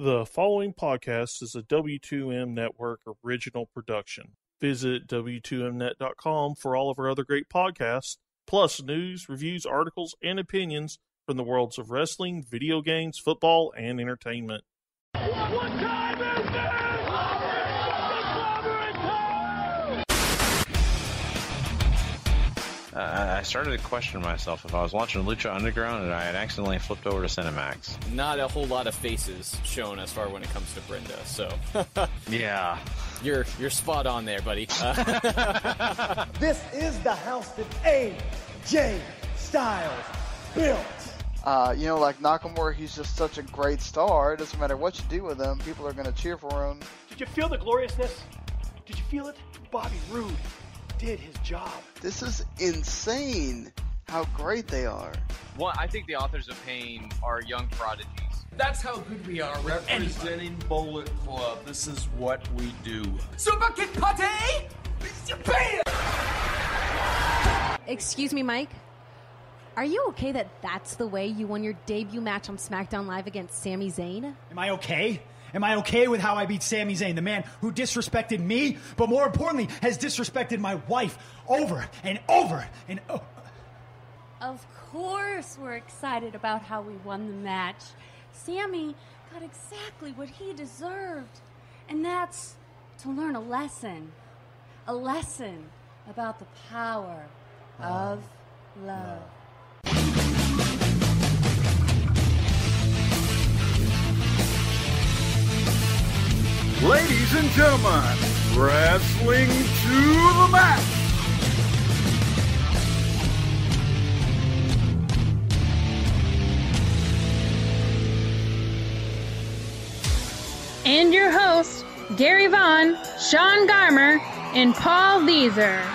The following podcast is a W2M Network original production. Visit W2Mnet.com for all of our other great podcasts, plus news, reviews, articles, and opinions from the worlds of wrestling, video games, football, and entertainment. What time is it? I started to question myself if I was watching Lucha Underground and I had accidentally flipped over to Cinemax. Not a whole lot of faces shown as far when it comes to Brenda, so yeah, you're spot on there, buddy. This is the house that AJ Styles built. Like Nakamura, he's just such a great star. It doesn't matter what you do with him, people are going to cheer for him. Did you feel the gloriousness? Did you feel it? Bobby Roode did his job. This is insane how great they are. Well, I think the authors of pain are young prodigies. That's how good we are. Representing Bullet Club. This is what we do. Super Kid Pate! Bam! Excuse me, Mike. Are you okay that that's the way you won your debut match on Smackdown Live against Sami Zayn? Am I okay? Am I okay with how I beat Sami Zayn, the man who disrespected me, but more importantly, has disrespected my wife over and over and over? Of course we're excited about how we won the match. Sami got exactly what he deserved. And that's to learn a lesson. A lesson about the power of love. Ladies and gentlemen, wrestling to the mat. And your hosts, Gary Vaughan, Sean Garmer, and Paul Leazar.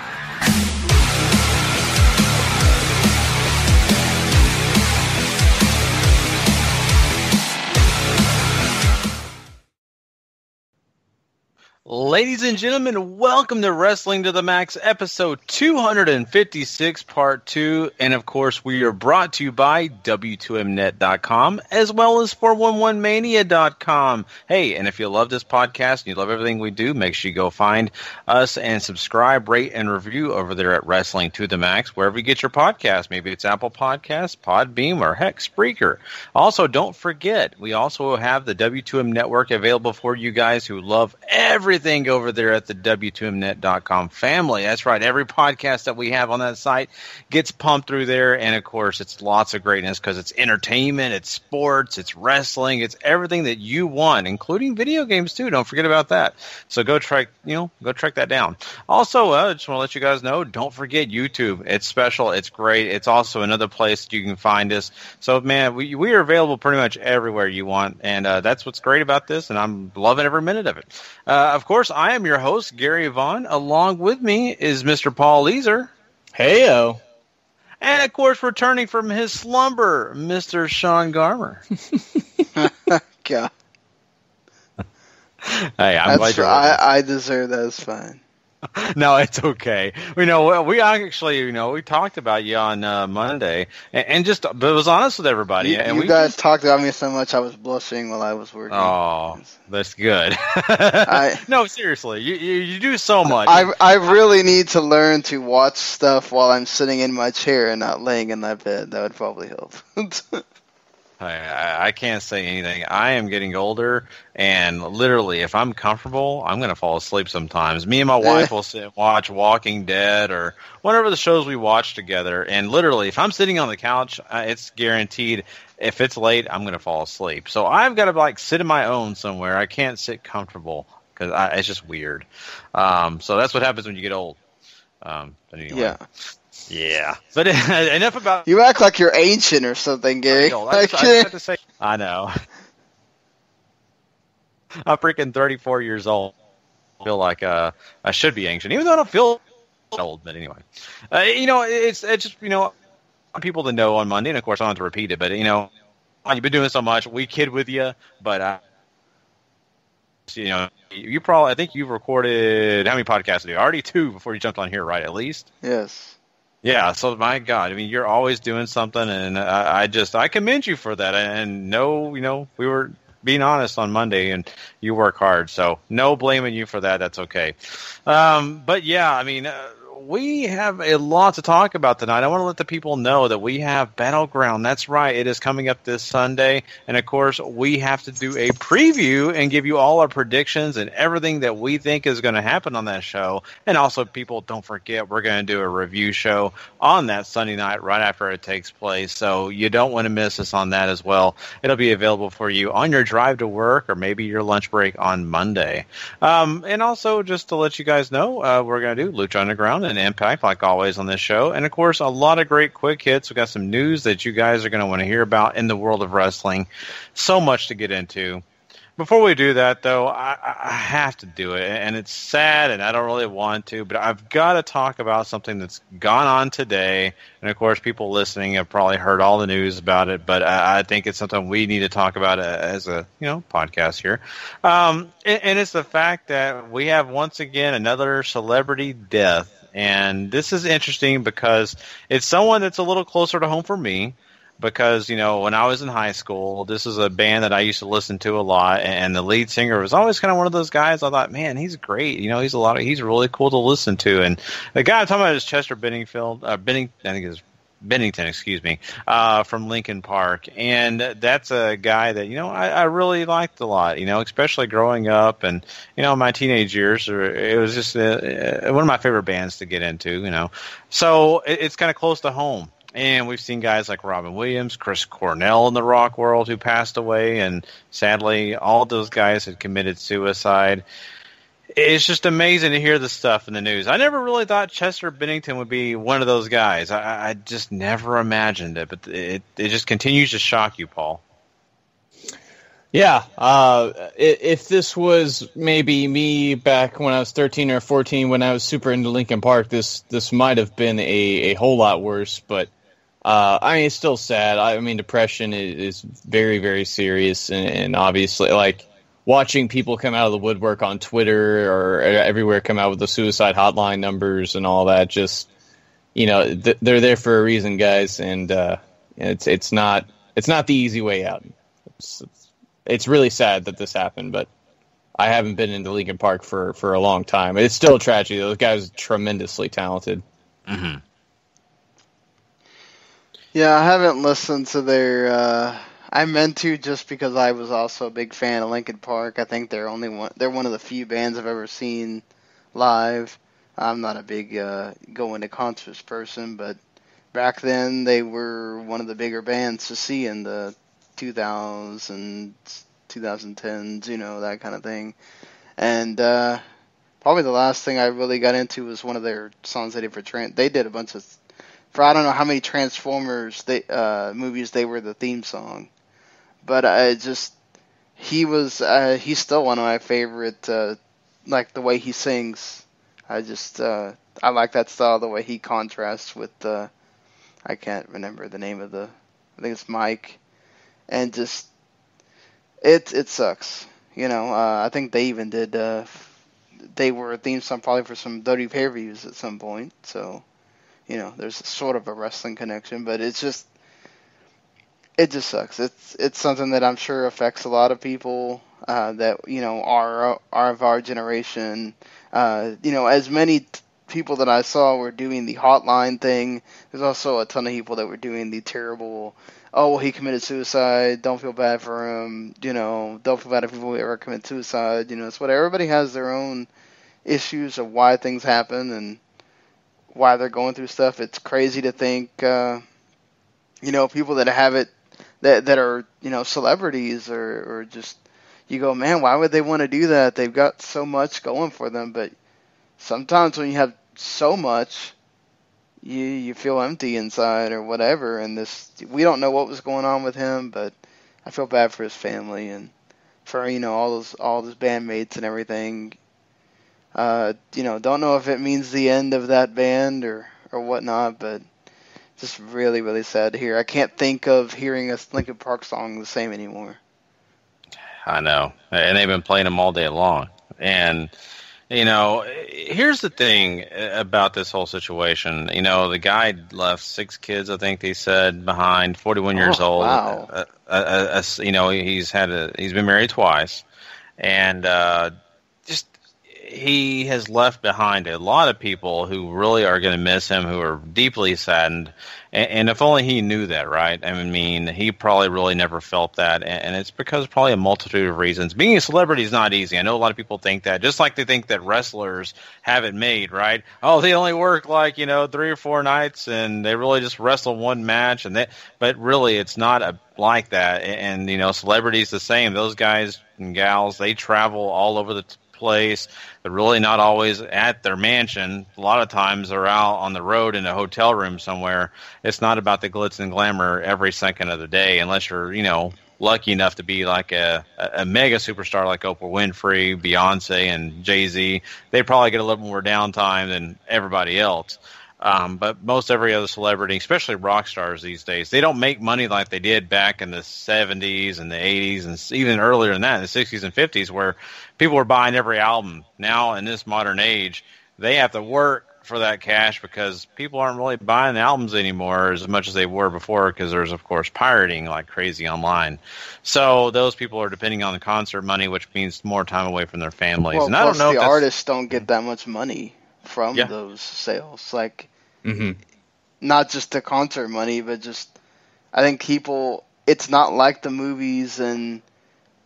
Ladies and gentlemen, welcome to Wrestling to the Max, episode 256, part 2. And of course, we are brought to you by W2Mnet.com as well as 411mania.com. Hey, and if you love this podcast and you love everything we do, make sure you go find us and subscribe, rate, and review over there at Wrestling to the Max, wherever you get your podcast. Maybe it's Apple Podcasts, Podbeam, or heck, Spreaker. Also, don't forget, we also have the W2M Network available for you guys who love everything over there at the W2Mnet.com family. That's right. Every podcast that we have on that site gets pumped through there. And of course, it's lots of greatness because it's entertainment, it's sports, it's wrestling, it's everything that you want, including video games too. Don't forget about that. So go track that down. Also, I just want to let you guys know, don't forget YouTube. It's special. It's great. It's also another place that you can find us. So man, we are available pretty much everywhere you want. And that's what's great about this. And I'm loving every minute of it. Of course, I am your host, Gary Vaughan. Along with me is Mr. Paul Leazar. Heyo. And, of course, returning from his slumber, Mr. Sean Garmer. God. Hey, I'm glad you're I deserve that. It's fine. No, it's okay. We actually, we talked about you on Monday, but it was honest with everybody. You guys talked about me so much I was blushing while I was working. Oh, that's good. No, seriously, you do so much. I really need to learn to watch stuff while I'm sitting in my chair and not laying in my bed. That would probably help. I can't say anything. I am getting older, and literally, if I'm comfortable, I'm going to fall asleep sometimes. Me and my wife will sit and watch Walking Dead or whatever the shows we watch together, and literally, if I'm sitting on the couch, it's guaranteed, if it's late, I'm going to fall asleep. So I've got to sit in my own somewhere. I can't sit comfortable because it's just weird. So that's what happens when you get old. But anyway. Yeah. Yeah, but enough about... You act like you're ancient or something, Gary. I know. I'm freaking 34 years old. I feel like I should be ancient, even though I don't feel old. But anyway, it's just, people to know on Monday, and of course I don't have to repeat it, but, you've been doing so much. We kid with you, but... you probably, I think you've recorded, how many podcasts do you? Already 2 before you jumped on here, right? At least? Yes. Yeah, so my God, I mean, you're always doing something, and I commend you for that. And we were being honest on Monday, and you work hard. So no blaming you for that. That's okay. But yeah, I mean, we have a lot to talk about tonight. I want to let the people know that we have Battleground. That's right. It is coming up this Sunday. And, of course, we have to do a preview and give you all our predictions and everything that we think is going to happen on that show. And also, people, don't forget, we're going to do a review show on that Sunday night right after it takes place. So you don't want to miss us on that as well. It'll be available for you on your drive to work or maybe your lunch break on Monday. And also, just to let you guys know, we're going to do Lucha Underground and Impact, like always on this show. And, of course, a lot of great quick hits. We've got some news that you guys are going to want to hear about in the world of wrestling. So much to get into. Before we do that, though, I have to do it. And it's sad, and I don't really want to, but I've got to talk about something that's gone on today. And, of course, people listening have probably heard all the news about it, but I think it's something we need to talk about as a podcast here. And it's the fact that we have, once again, another celebrity death. And this is interesting because it's someone that's a little closer to home for me because, when I was in high school, this is a band that I used to listen to a lot, and the lead singer was always kind of one of those guys I thought, man, he's great. He's really cool to listen to. And the guy I'm talking about is Chester Bennington, from Linkin Park. And that's a guy that, I really liked a lot, especially growing up and, my teenage years. It was just one of my favorite bands to get into, So it's kind of close to home. And we've seen guys like Robin Williams, Chris Cornell in the rock world who passed away. And sadly, all those guys had committed suicide. It's just amazing to hear the stuff in the news. I never really thought Chester Bennington would be one of those guys. I just never imagined it, but it just continues to shock you, Paul. Yeah. If this was maybe me back when I was 13 or 14 when I was super into Linkin Park, this might have been a whole lot worse. But, it's still sad. Depression is very, very serious. And obviously, watching people come out of the woodwork on Twitter or everywhere come out with the suicide hotline numbers and all that, just, they're there for a reason, guys. And it's not the easy way out. It's really sad that this happened, but I haven't been into Linkin Park for a long time. It's still a tragedy. Those guys are tremendously talented. Mm-hmm. Yeah, I haven't listened to their... I meant to just because I was also a big fan of Linkin Park. I think they're one of the few bands I've ever seen live. I'm not a big going to concerts person, but back then they were one of the bigger bands to see in the 2000s, 2010s, that kind of thing. And probably the last thing I really got into was one of their songs they did for they did a bunch of, for I don't know how many Transformers movies they were the theme song. But he's still one of my favorite, the way he sings. I like that style, the way he contrasts with, I can't remember the name of I think it's Mike. And just, it sucks. I think they even did, they were a theme song probably for some WWE pay-per-views at some point. So, there's sort of a wrestling connection, but it just sucks. It's something that I'm sure affects a lot of people that are of our generation. As many people that I saw were doing the hotline thing. There's also a ton of people that were doing the terrible, he committed suicide, don't feel bad for him. Don't feel bad if people ever commit suicide. It's what everybody has their own issues of why things happen and why they're going through stuff. It's crazy to think, people that have it. That are, celebrities or just, you go, man, why would they want to do that? They've got so much going for them. But sometimes when you have so much, you feel empty inside or whatever. And we don't know what was going on with him, but I feel bad for his family and for, all his bandmates and everything. Don't know if it means the end of that band or whatnot, but just really, really sad to hear. I can't think of hearing a Linkin Park song the same anymore. I know. And they've been playing them all day long. And, Here's the thing about this whole situation. The guy left 6 kids, I think they said, behind, 41 years old. Wow. He's been married twice, and he has left behind a lot of people who really are going to miss him, who are deeply saddened. And if only he knew that, right? I mean, he probably really never felt that, and it's because of probably a multitude of reasons. Being a celebrity is not easy. I know a lot of people think that, just like they think that wrestlers have it made, right? Oh, they only work 3 or 4 nights, and they really just wrestle one match, but really it's not like that. And celebrities the same. Those guys and gals, they travel all over the place. They're really not always at their mansion. A lot of times they're out on the road in a hotel room somewhere. It's not about the glitz and glamour every second of the day, unless you're lucky enough to be like a mega superstar like Oprah Winfrey, Beyonce, and Jay-Z. They probably get a little more downtime than everybody else. But most every other celebrity, especially rock stars these days, they don't make money like they did back in the 70s and the 80s and even earlier than that, in the 60s and 50s, where people were buying every album. Now, in this modern age, they have to work for that cash because people aren't really buying the albums anymore as much as they were before, because there's, of course, pirating like crazy online. So those people are depending on the concert money, which means more time away from their families. Well, and I don't know the if artists don't get that much money from those sales. Not just the concert money, but just, I think people, it's not like the movies and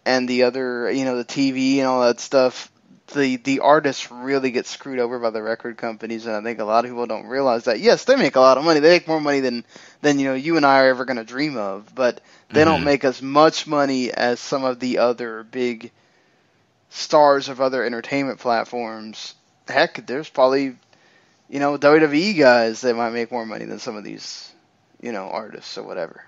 the other, the TV and all that stuff. The artists really get screwed over by the record companies, and I think a lot of people don't realize that. Yes, they make a lot of money. They make more money than you and I are ever going to dream of, but they don't make as much money as some of the other big stars of other entertainment platforms. Heck, there's probably WWE guys that might make more money than some of these, artists or whatever.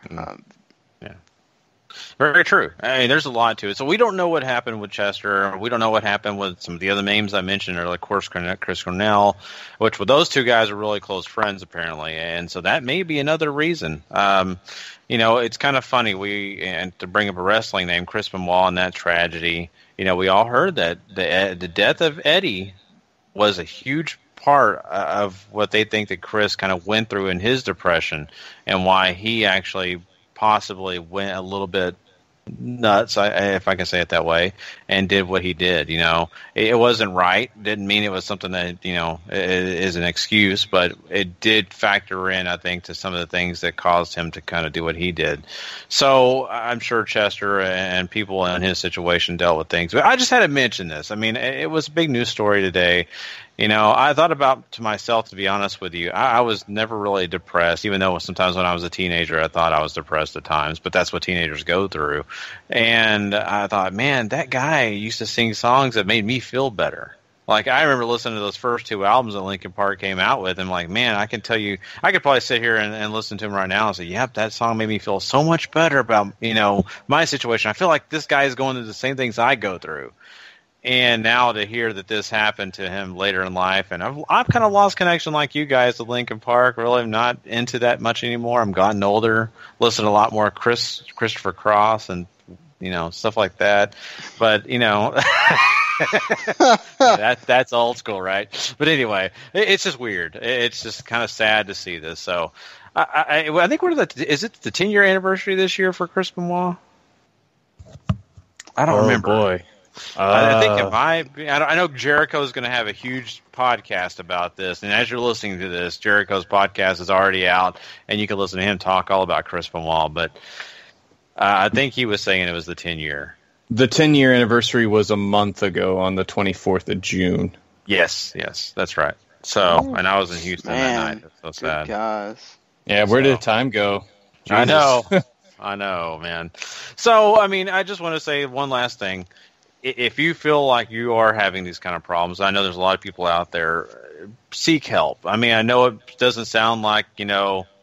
Very true. I mean, there's a lot to it. So we don't know what happened with Chester. We don't know what happened with some of the other names I mentioned, or of course Chris Cornell, which with those two guys are really close friends apparently, and so that may be another reason. It's kind of funny. And to bring up a wrestling name, Chris Benoit, and that tragedy. We all heard that the death of Eddie was a huge part of what they think that Chris kind of went through in his depression, and why he actually possibly went a little bit nuts, if I can say it that way, and did what he did. It wasn't right. Didn't mean it was something that is an excuse, but it did factor in, I think, to some of the things that caused him to kind of do what he did. So I'm sure Chester and people in his situation dealt with things. But I just had to mention this. I mean, it was a big news story today. I thought about to myself, to be honest with you, I was never really depressed, even though sometimes when I was a teenager, I thought I was depressed at times, but that's what teenagers go through. And I thought, man, that guy used to sing songs that made me feel better. Like, I remember listening to those first 2 albums that Linkin Park came out with, and like, man, I can tell you, I could probably sit here and listen to him right now and say, yep, that song made me feel so much better about, my situation. I feel like this guy is going through the same things I go through. And now to hear that this happened to him later in life, and I've kind of lost connection like you guys to Linkin Park. Really, I'm not into that much anymore. I'm gotten older, listen to a lot more Christopher Cross and stuff like that. But that's old school, right? But anyway, it's just weird. It's just kind of sad to see this. So I think is it the 10-year anniversary this year for Chris Benoit? I don't remember. Boy. I think it might be. I know Jericho's going to have a huge podcast about this, and as you're listening to this, Jericho's podcast is already out, and you can listen to him talk all about Chris Benoit. But I think he was saying it was the 10-year. The 10-year anniversary was a month ago on the 24th of June. Yes, that's right. So, and I was in Houston that night. That's so sad. Guys. Yeah, where did time go? Jesus. I know. I know, man. So, I mean, I just want to say one last thing. If you feel like you are having these kind of problems, I know there's a lot of people out there, seek help. I mean, I know it doesn't sound like,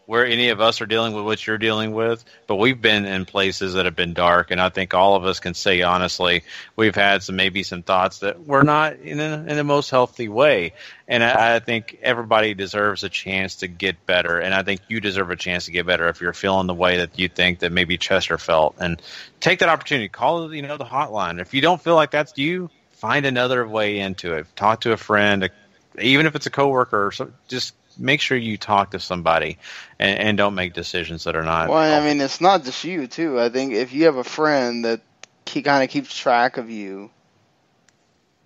where any of us are dealing with what you're dealing with, but we've been in places that have been dark, and I think all of us can say honestly, we've had maybe some thoughts that were not in the most healthy way. And I think everybody deserves a chance to get better, and I think you deserve a chance to get better if you're feeling the way that you think that maybe Chester felt. And take that opportunity, call the hotline. If you don't feel like that's you, find another way into it. Talk to a friend, even if it's a coworker, or so, just make sure you talk to somebody and don't make decisions that are not. Well, I mean, it's not just you, too. I think if you have a friend that kind of keeps track of you,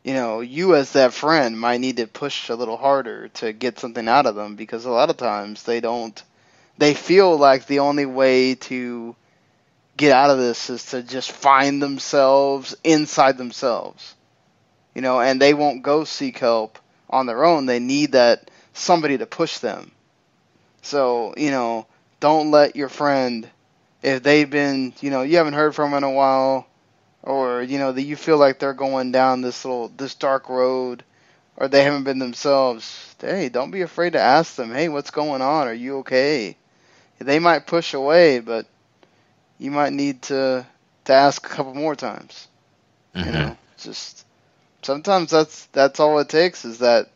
you as that friend might need to push a little harder to get something out of them, because a lot of times they feel like the only way to get out of this is to just find themselves inside themselves, and they won't go seek help on their own. They need that somebody to push them. So, don't let your friend, if they've been, you haven't heard from in a while, or, that you feel like they're going down this dark road, or they haven't been themselves, hey, don't be afraid to ask them, hey, what's going on? Are you okay? They might push away, but you might need to ask a couple more times. Just sometimes that's all it takes, is that,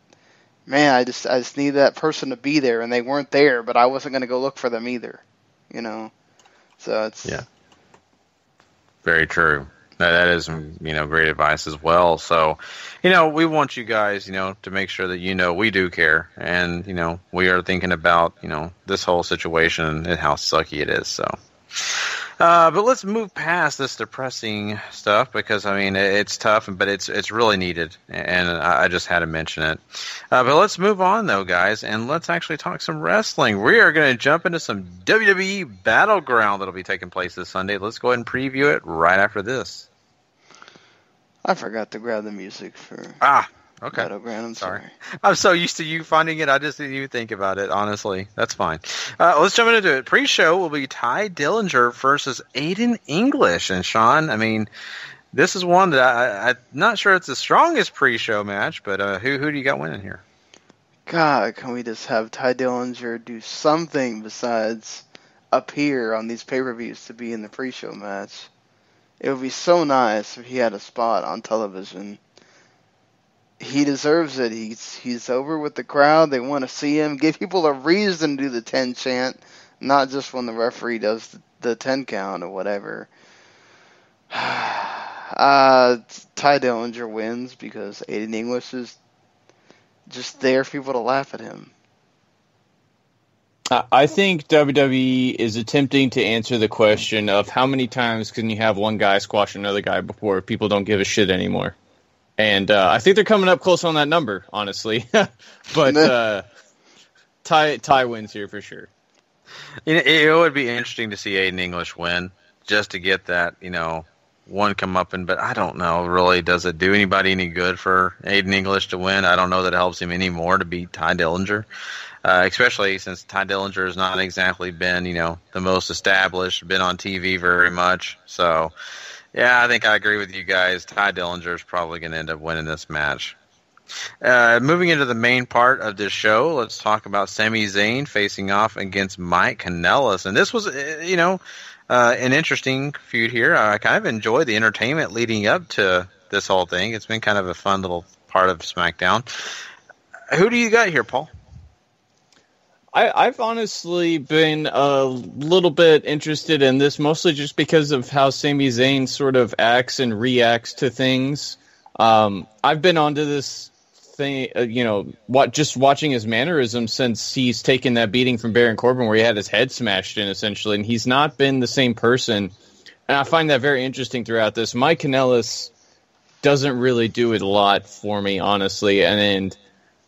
man, I just need that person to be there, and they weren't there, but I wasn't going to go look for them either, So it's very true. That is, great advice as well. So, we want you guys, to make sure that we do care, and we are thinking about this whole situation and how sucky it is. So. But let's move past this depressing stuff, because it's tough, but it's really needed, and I just had to mention it. But let's move on though, guys, and let's actually talk some wrestling. We are going to jump into some WWE Battleground that'll be taking place this Sunday. Let's go ahead and preview it right after this. I forgot to grab the music for okay. Battleground. I'm sorry. I'm so used to you finding it, I just didn't even think about it, honestly. That's fine. Let's jump into it. Pre-show will be Ty Dillinger versus Aiden English. And Sean, this is one that I'm not sure it's the strongest pre-show match, but who do you got winning here? God, can we just have Ty Dillinger do something besides appear on these pay-per-views to be in the pre-show match? It would be so nice if he had a spot on television. He deserves it. He's over with the crowd. They want to see him. Give people a reason to do the 10 chant, not just when the referee does the 10 count or whatever. Ty Dillinger wins because Aiden English is just there for people to laugh at him. I think WWE is attempting to answer the question of how many times can you have one guy squash another guy before people don't give a shit anymore. And I think they're coming up close on that number, honestly. But Ty wins here for sure. It would be interesting to see Aiden English win, just to get that, one comeuppance. But I don't know, really, does it do anybody any good for Aiden English to win? I don't know that it helps him anymore to beat Ty Dillinger. Especially since Ty Dillinger has not exactly been, the most established, been on TV very much. So, yeah, I think I agree with you guys. Ty Dillinger is probably going to end up winning this match. Moving into the main part of this show, let's talk about Sami Zayn facing off against Mike Kanellis. And this was, an interesting feud here. I kind of enjoyed the entertainment leading up to this whole thing. It's been kind of a fun little part of SmackDown. Who do you got here, Paul? I've honestly been a little bit interested in this, mostly just because of how Sami Zayn sort of acts and reacts to things. I've been onto this thing, just watching his mannerisms since he's taken that beating from Baron Corbin where he had his head smashed in, essentially, and he's not been the same person. And I find that very interesting throughout this. Mike Kanellis doesn't really do it a lot for me, honestly, and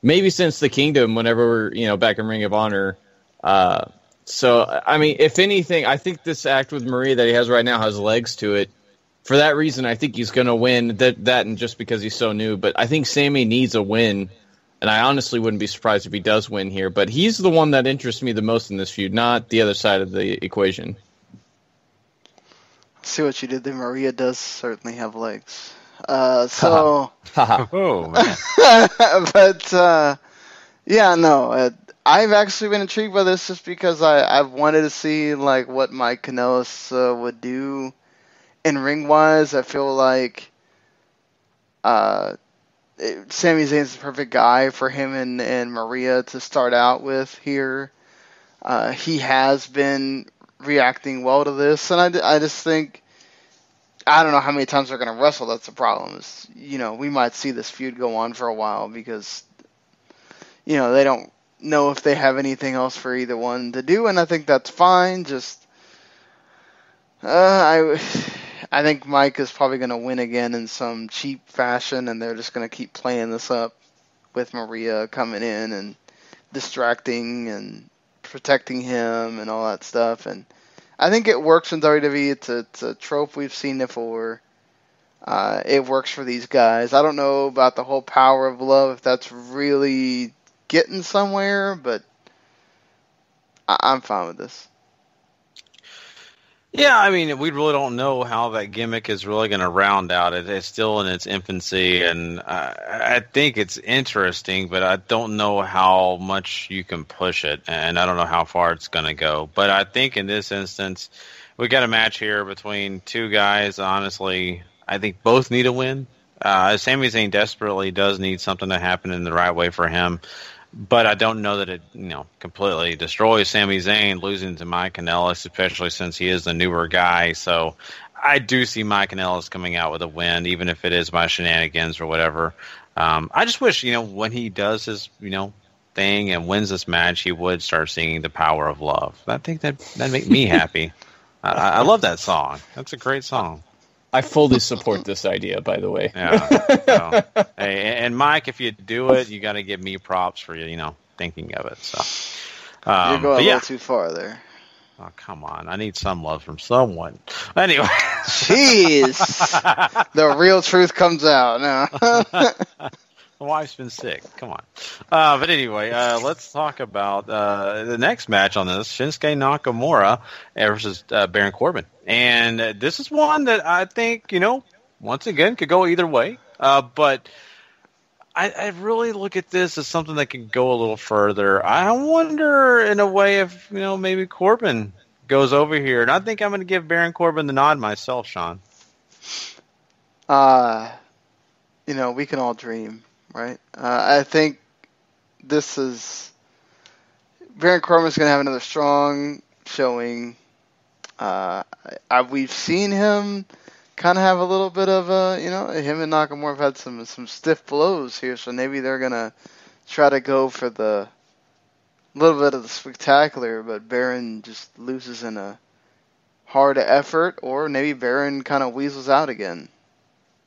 maybe since the Kingdom, whenever we're, back in Ring of Honor. So, if anything, I think this act with Maria that he has right now has legs to it. For that reason, I think he's going to win, that and just because he's so new. But I think Sami needs a win, and I honestly wouldn't be surprised if he does win here. But he's the one that interests me the most in this feud, not the other side of the equation. See what you did there. Maria does certainly have legs. Oh, man. But, I've actually been intrigued by this just because I've wanted to see, what Mike Kanellis would do in ring-wise. I feel like Sami Zayn's the perfect guy for him and Maria to start out with here. He has been reacting well to this, and I just think I don't know how many times they're going to wrestle. That's the problem. Is, we might see this feud go on for a while because, they don't know if they have anything else for either one to do, and I think that's fine. Just, I think Mike is probably going to win again in some cheap fashion, and they're just going to keep playing this up with Maria coming in and distracting and protecting him and all that stuff. And I think it works in WWE. It's a trope we've seen before. It works for these guys. I don't know about the whole power of love, if that's really getting somewhere, but I'm fine with this. Yeah, I mean, we really don't know how that gimmick is really going to round out. It's still in its infancy, and I think it's interesting, but I don't know how much you can push it, and I don't know how far it's going to go. But I think in this instance, we got a match here between two guys. Honestly, I think both need a win. Sami Zayn desperately does need something to happen in the right way for him. But I don't know that it, completely destroys Sami Zayn losing to Mike Kanellis, especially since he is the newer guy. So I do see Mike Kanellis coming out with a win, even if it is by shenanigans or whatever. I just wish, when he does his, thing and wins this match, he would start singing The Power of Love. I think that'd make me happy. I love that song. That's a great song. I fully support this idea, by the way. Yeah. So, hey, and Mike, if you do it, you got to give me props for thinking of it. So you're going a little too far there. Oh, come on! I need some love from someone. Anyway, jeez, the real truth comes out now. My wife's been sick. Come on. But anyway, let's talk about the next match on this: Shinsuke Nakamura versus Baron Corbin. And this is one that I think, once again, could go either way. But I really look at this as something that could go a little further. I wonder, in a way, if, maybe Corbin goes over here. And I think I'm going to give Baron Corbin the nod myself, Sean. We can all dream, right? I think this is... Baron Corbin's going to have another strong showing. We've seen him kind of have a little bit of him and Nakamura have had some stiff blows here, so maybe they're gonna try to go for the little bit of the spectacular, but Baron just loses in a hard effort, or maybe Baron kind of weasels out again.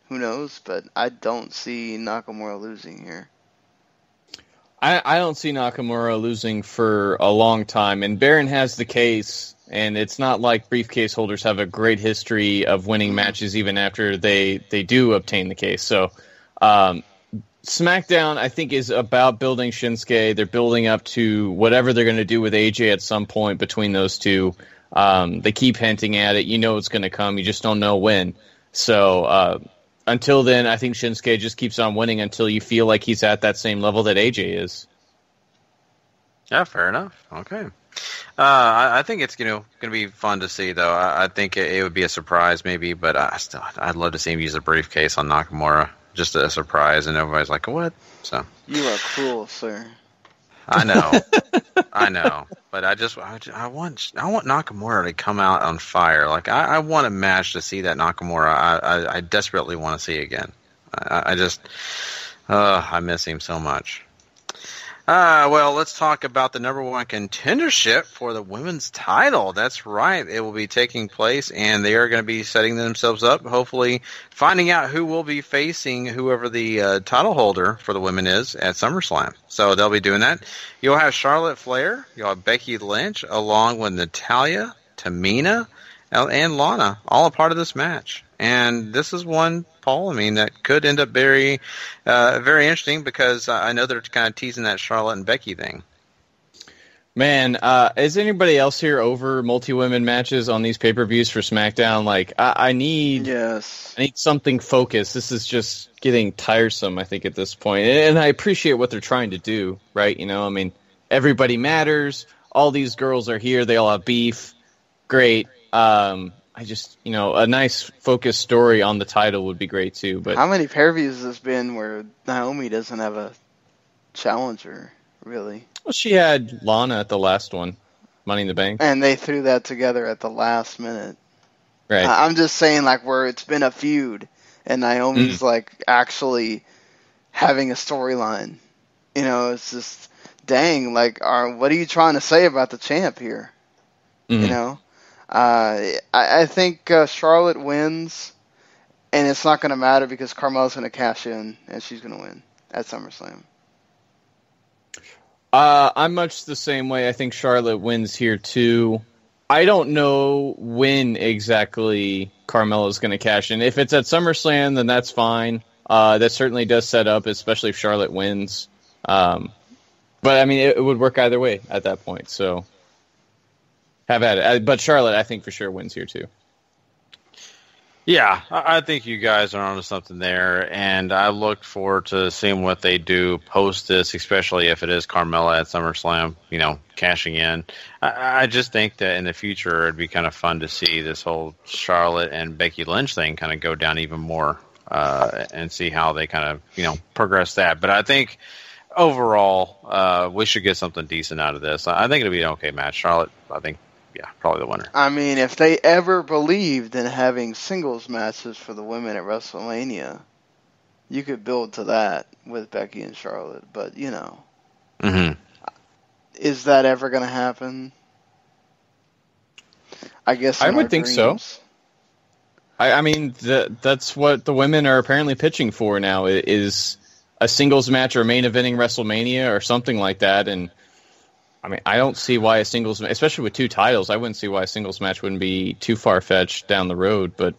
Who knows? But I don't see Nakamura losing here. I don't see Nakamura losing for a long time, and Baron has the case. And it's not like briefcase holders have a great history of winning matches even after they do obtain the case. So SmackDown, I think, is about building Shinsuke. They're building up to whatever they're going to do with AJ at some point between those two. They keep hinting at it. It's going to come. You just don't know when. So until then, I think Shinsuke just keeps on winning until you feel like he's at that same level that AJ is. Yeah, fair enough. Okay. I think it's going to be fun to see, though. I think it would be a surprise, maybe, but I'd love to see him use a briefcase on Nakamura, just a surprise, and everybody's like, "What?" So you are cruel, sir. I know, but I want Nakamura to come out on fire. Like I want a match to see that Nakamura. I desperately want to see again. I miss him so much. Well, let's talk about the number one contendership for the women's title. That's right. It will be taking place, and they are going to be setting themselves up, hopefully finding out who will be facing whoever the title holder for the women is at SummerSlam. So they'll be doing that. You'll have Charlotte Flair. You'll have Becky Lynch, along with Natalya, Tamina, and Lana, all a part of this match. And this is one, Paul, that could end up very interesting because I know they're kind of teasing that Charlotte and Becky thing. Man, is anybody else here over multi-women matches on these pay-per-views for SmackDown? Like, I need something focused. This is just getting tiresome, I think, at this point. And I appreciate what they're trying to do, right? Everybody matters. All these girls are here. They all have beef. Great. I just, a nice focused story on the title would be great too. But how many pay-per-views has this been where Naomi doesn't have a challenger, really? Well, she had Lana at the last one, Money in the Bank. And they threw that together at the last minute. Right. I'm just saying, like, where it's been a feud, and Naomi's like actually having a storyline. You know, it's just dang. Like, what are you trying to say about the champ here? You know, I think Charlotte wins, and it's not going to matter because Carmella's going to cash in, and she's going to win at SummerSlam. I'm much the same way. I think Charlotte wins here too. I don't know when exactly Carmella's going to cash in. If it's at SummerSlam, then that's fine. That certainly does set up, especially if Charlotte wins. But I mean, it would work either way at that point. So have at it. But Charlotte, I think for sure wins here too. Yeah, I think you guys are onto something there, and I look forward to seeing what they do post this, especially if it is Carmella at SummerSlam, you know, cashing in. I just think that in the future it'd be kind of fun to see this whole Charlotte and Becky Lynch thing kind of go down even more and see how they kind of, you know, progress that. But I think overall we should get something decent out of this. I think it'll be an okay match. Charlotte, I think, yeah, probably the winner. I mean, if they ever believed in having singles matches for the women at WrestleMania, you could build to that with Becky and Charlotte. But, you know, is that ever going to happen? I guess I would think so. I mean, that's what the women are apparently pitching for now, is a singles match or main eventing WrestleMania or something like that. And I mean, I don't see why a singles, especially with two titles, I wouldn't see why a singles match wouldn't be too far-fetched down the road. But,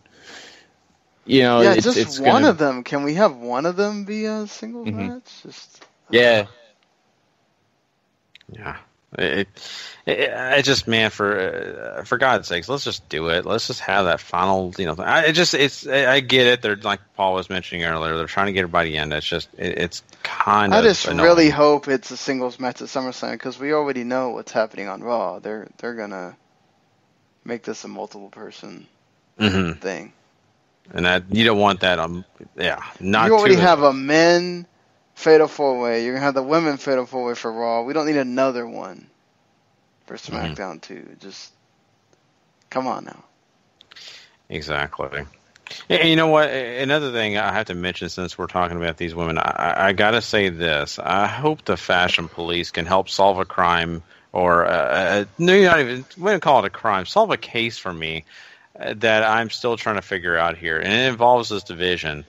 you know, yeah, it's one of them. Can we have one of them be a singles match? Yeah. It just, man, for God's sakes, let's just do it. Let's just have that final, you know. I get it. They're, like Paul was mentioning earlier, they're trying to get everybody in. It's just, it's kind of. I just annoying. really hope it's a singles match at SummerSlam because we already know what's happening on Raw. They're gonna make this a multiple person thing. And you don't want that on. Not. You already have a men fatal 4-way. You're gonna have the women fatal 4-way for Raw. We don't need another one for SmackDown too. Just come on now. Exactly. And you know what? Another thing I have to mention since we're talking about these women, I got to say this. I hope the fashion police can help solve a crime or no, not even, we don't call it a crime, solve a case for me that I'm still trying to figure out here. And it involves this division.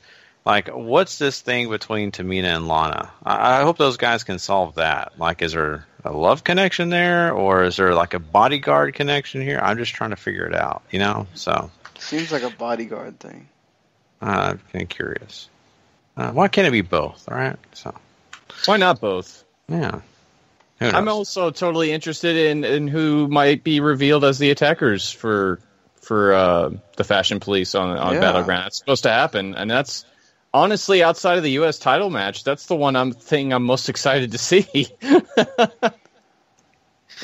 Like, what's this thing between Tamina and Lana? I hope those guys can solve that. Like, is there a love connection there, or is there like a bodyguard connection here? I'm just trying to figure it out, you know? So seems like a bodyguard thing. I'm kind of curious. Why can't it be both? All right, so why not both? Yeah. I'm also totally interested in who might be revealed as the attackers for the fashion police on Battleground. It's supposed to happen, and that's honestly, outside of the U.S. title match, that's the one I'm most excited to see.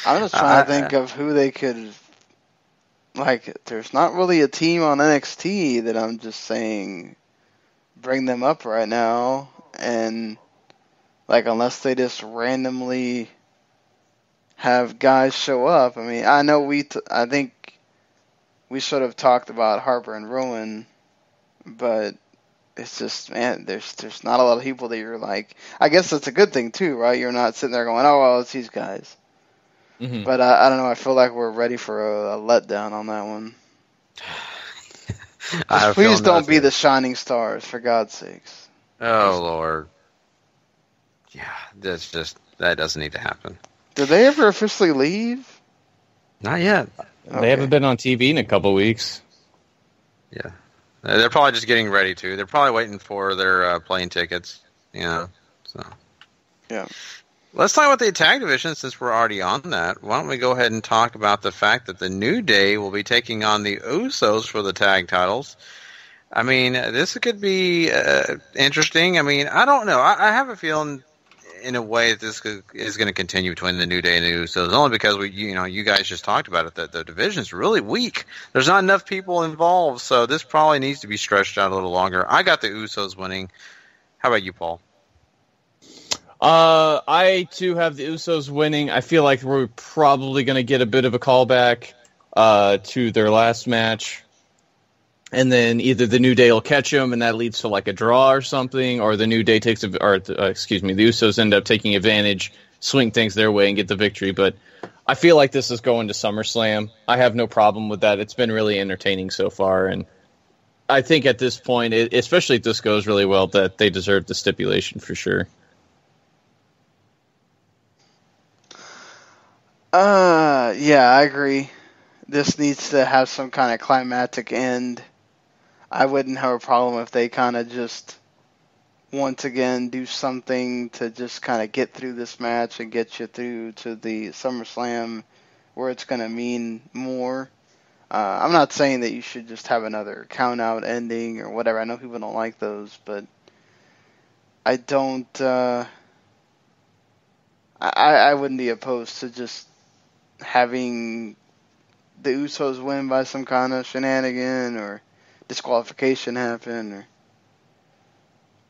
I'm just trying to think of who they could. Like, there's not really a team on NXT that I'm just saying bring them up right now, and like unless they just randomly have guys show up. I mean, I know I think we should have talked about Harper and Rowan, but it's just, man, there's not a lot of people that you're like. I guess that's a good thing too, right? You're not sitting there going, oh well, it's these guys. But I don't know. I feel like we're ready for a letdown on that one. Please don't be the shining stars, for God's sakes. Oh Lord. Yeah, that doesn't need to happen. Did they ever officially leave? Not yet. They haven't been on TV in a couple weeks. Yeah. They're probably just getting ready to. They're probably waiting for their plane tickets, you know. So. Yeah. Let's talk about the tag division since we're already on that. Why don't we go ahead and talk about the fact that the New Day will be taking on the Usos for the tag titles. I mean, this could be interesting. I mean, I don't know. I have a feeling in a way that this is going to continue between the New Day and the Usos, only because you guys just talked about it, that the division's really weak. There's not enough people involved, so this probably needs to be stretched out a little longer. I got the Usos winning. How about you, Paul? I too have the Usos winning. I feel like we're probably going to get a bit of a callback to their last match. and then either the New Day will catch him, and that leads to like a draw or something, or the New Day takes, the Usos end up taking advantage, swing things their way, and get the victory. But I feel like this is going to SummerSlam. I have no problem with that. It's been really entertaining so far, and I think at this point, especially if this goes really well, that they deserve the stipulation for sure. Yeah, I agree. This needs to have some kind of climactic end. I wouldn't have a problem if they kind of just, once again, do something to just kind of get through this match and get you through to the SummerSlam where it's going to mean more. I'm not saying that you should just have another count-out ending or whatever. I know people don't like those, but I don't... I wouldn't be opposed to just having the Usos win by some kind of shenanigan or disqualification happen. Or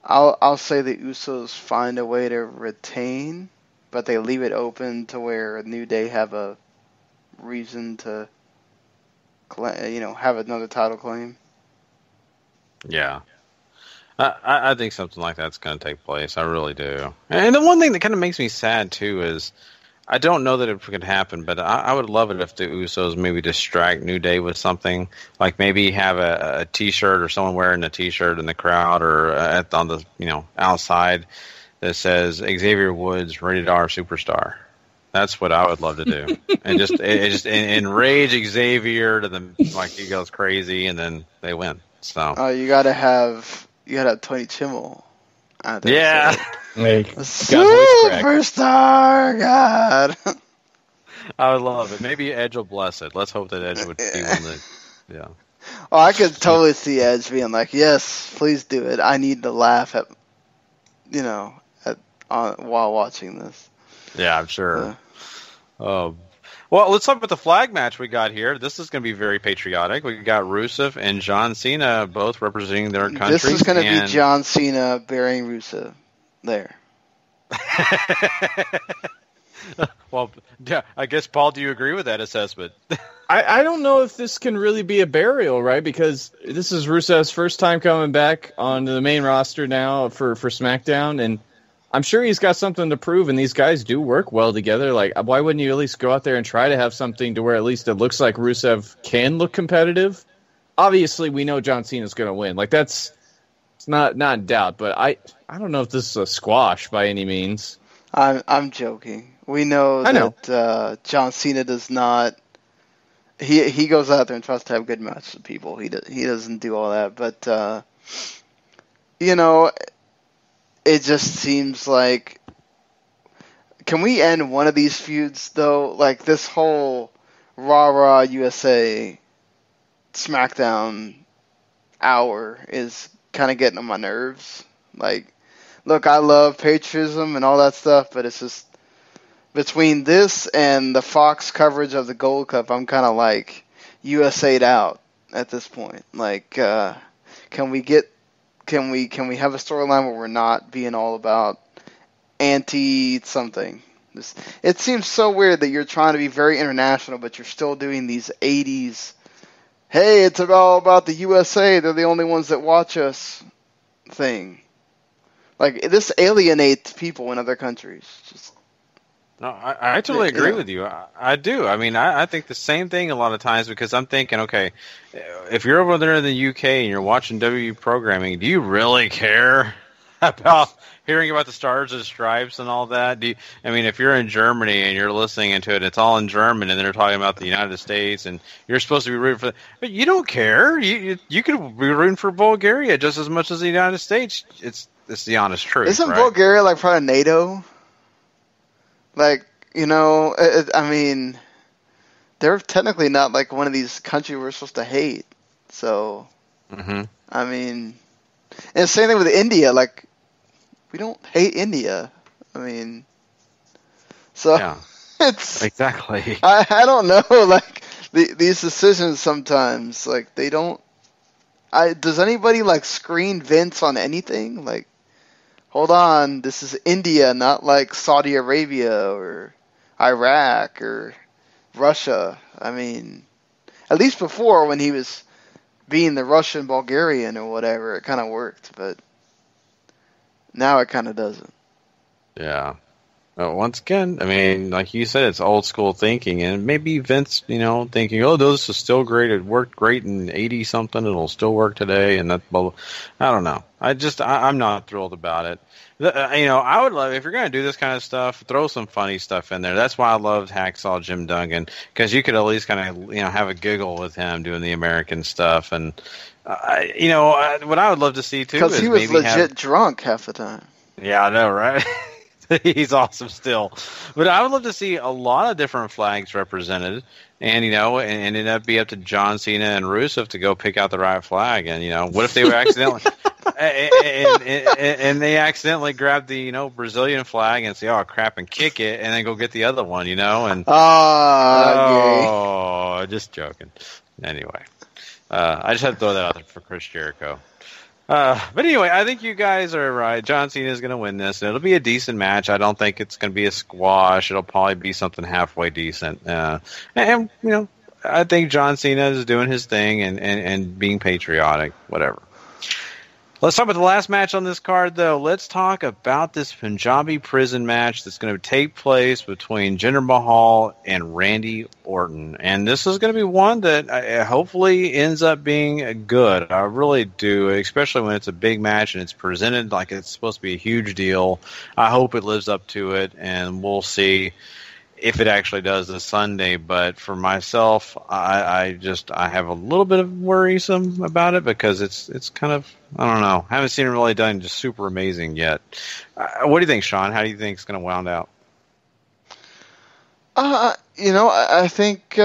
I'll say the Usos find a way to retain, but they leave it open to where New Day have a reason to, have another title claim. Yeah. I think something like that's going to take place. I really do. And the one thing that kind of makes me sad, too, is I don't know that it could happen, but I would love it if the Usos maybe distract New Day with something, like maybe have a T-shirt or someone wearing a T-shirt in the crowd or on the outside that says Xavier Woods Rated R Superstar. That's what I would love to do, and just enrage Xavier to he goes crazy, and then they win. So you gotta have Tony Chimmel. Yeah. Superstar, God. I would love it. Maybe Edge will bless it. Let's hope that Edge would be one that, yeah. Oh, I could totally see Edge being like, "Yes, please do it. I need to laugh while watching this." Yeah, I'm sure. Well, let's talk about the flag match we got here. This is going to be very patriotic. We got Rusev and John Cena both representing their country. This is going to be John Cena burying Rusev there. Well, yeah, I guess, Paul, do you agree with that assessment? I don't know if this can really be a burial, right? Because this is Rusev's first time coming back onto the main roster now for SmackDown, and I'm sure he's got something to prove, and these guys do work well together. Like, why wouldn't you at least go out there and try to have something to where at least it looks like Rusev can look competitive? Obviously, we know John Cena's going to win. Like, it's not in doubt, but I don't know if this is a squash by any means. I'm joking. We know that John Cena does not. He goes out there and tries to have good matches with people. He doesn't do all that, but it just seems like, can we end one of these feuds, though? Like, this whole Raw USA SmackDown hour is kind of getting on my nerves. Like, look, I love patriotism and all that stuff, but it's just, between this and the Fox coverage of the Gold Cup, I'm kind of like USA'd out at this point. Like, can we have a storyline where we're not being all about anti-something? It seems so weird that you're trying to be very international, but you're still doing these 80s, hey, it's all about the USA, they're the only ones that watch us thing. Like, this alienates people in other countries. No, I totally agree with you. I do. I mean, I think the same thing a lot of times, because I'm thinking, okay, if you're over there in the UK and you're watching WWE programming, do you really care about hearing about the Stars and Stripes and all that? If you're in Germany and you're listening to it, it's all in German, and they're talking about the United States, and you're supposed to be rooting for but you don't care. You could be rooting for Bulgaria just as much as the United States. It's the honest truth. Isn't right? Bulgaria like part of NATO? Like, they're technically not like one of these countries we're supposed to hate. So, and the same thing with India. Like, we don't hate India. It's exactly. I don't know. Like, these decisions sometimes, like, they don't. Does anybody like screen Vince on anything? Like, hold on, this is India, not like Saudi Arabia or Iraq or Russia. At least before, when he was being the Russian Bulgarian or whatever, it kind of worked, but now it kind of doesn't. Yeah. Once again, I mean, like you said, it's old school thinking, and maybe Vince, thinking, oh, this is still great. It worked great in 80 something. It'll still work today, and that. I don't know. I'm not thrilled about it. I would love, if you're going to do this kind of stuff, throw some funny stuff in there. That's why I loved Hacksaw Jim Duggan, because you could at least kind of have a giggle with him doing the American stuff, and what I would love to see too, because he was legit drunk half the time. Yeah, I know, right? He's awesome still. But I would love to see a lot of different flags represented, and and it'd be up to John Cena and Rusev to go pick out the right flag. And what if they were accidentally and they accidentally grab the Brazilian flag and say, oh crap, and kick it, and then go get the other one, and just joking. Anyway, I just had to throw that out there for Chris Jericho. But anyway, I think you guys are right. John Cena is going to win this, and it'll be a decent match. I don't think it's going to be a squash. It'll probably be something halfway decent. I think John Cena is doing his thing and being patriotic, whatever. Let's talk about the last match on this card, though. Let's talk about this Punjabi prison match that's going to take place between Jinder Mahal and Randy Orton. And this is going to be one that hopefully ends up being good. I really do, especially when it's a big match and it's presented like it's supposed to be a huge deal. I hope it lives up to it, and we'll see if it actually does this Sunday. But for myself, I have a little bit of worrisome about it because it's kind of, I don't know, I haven't seen it really done just super amazing yet. What do you think, Sean? How do you think it's going to wound out? I think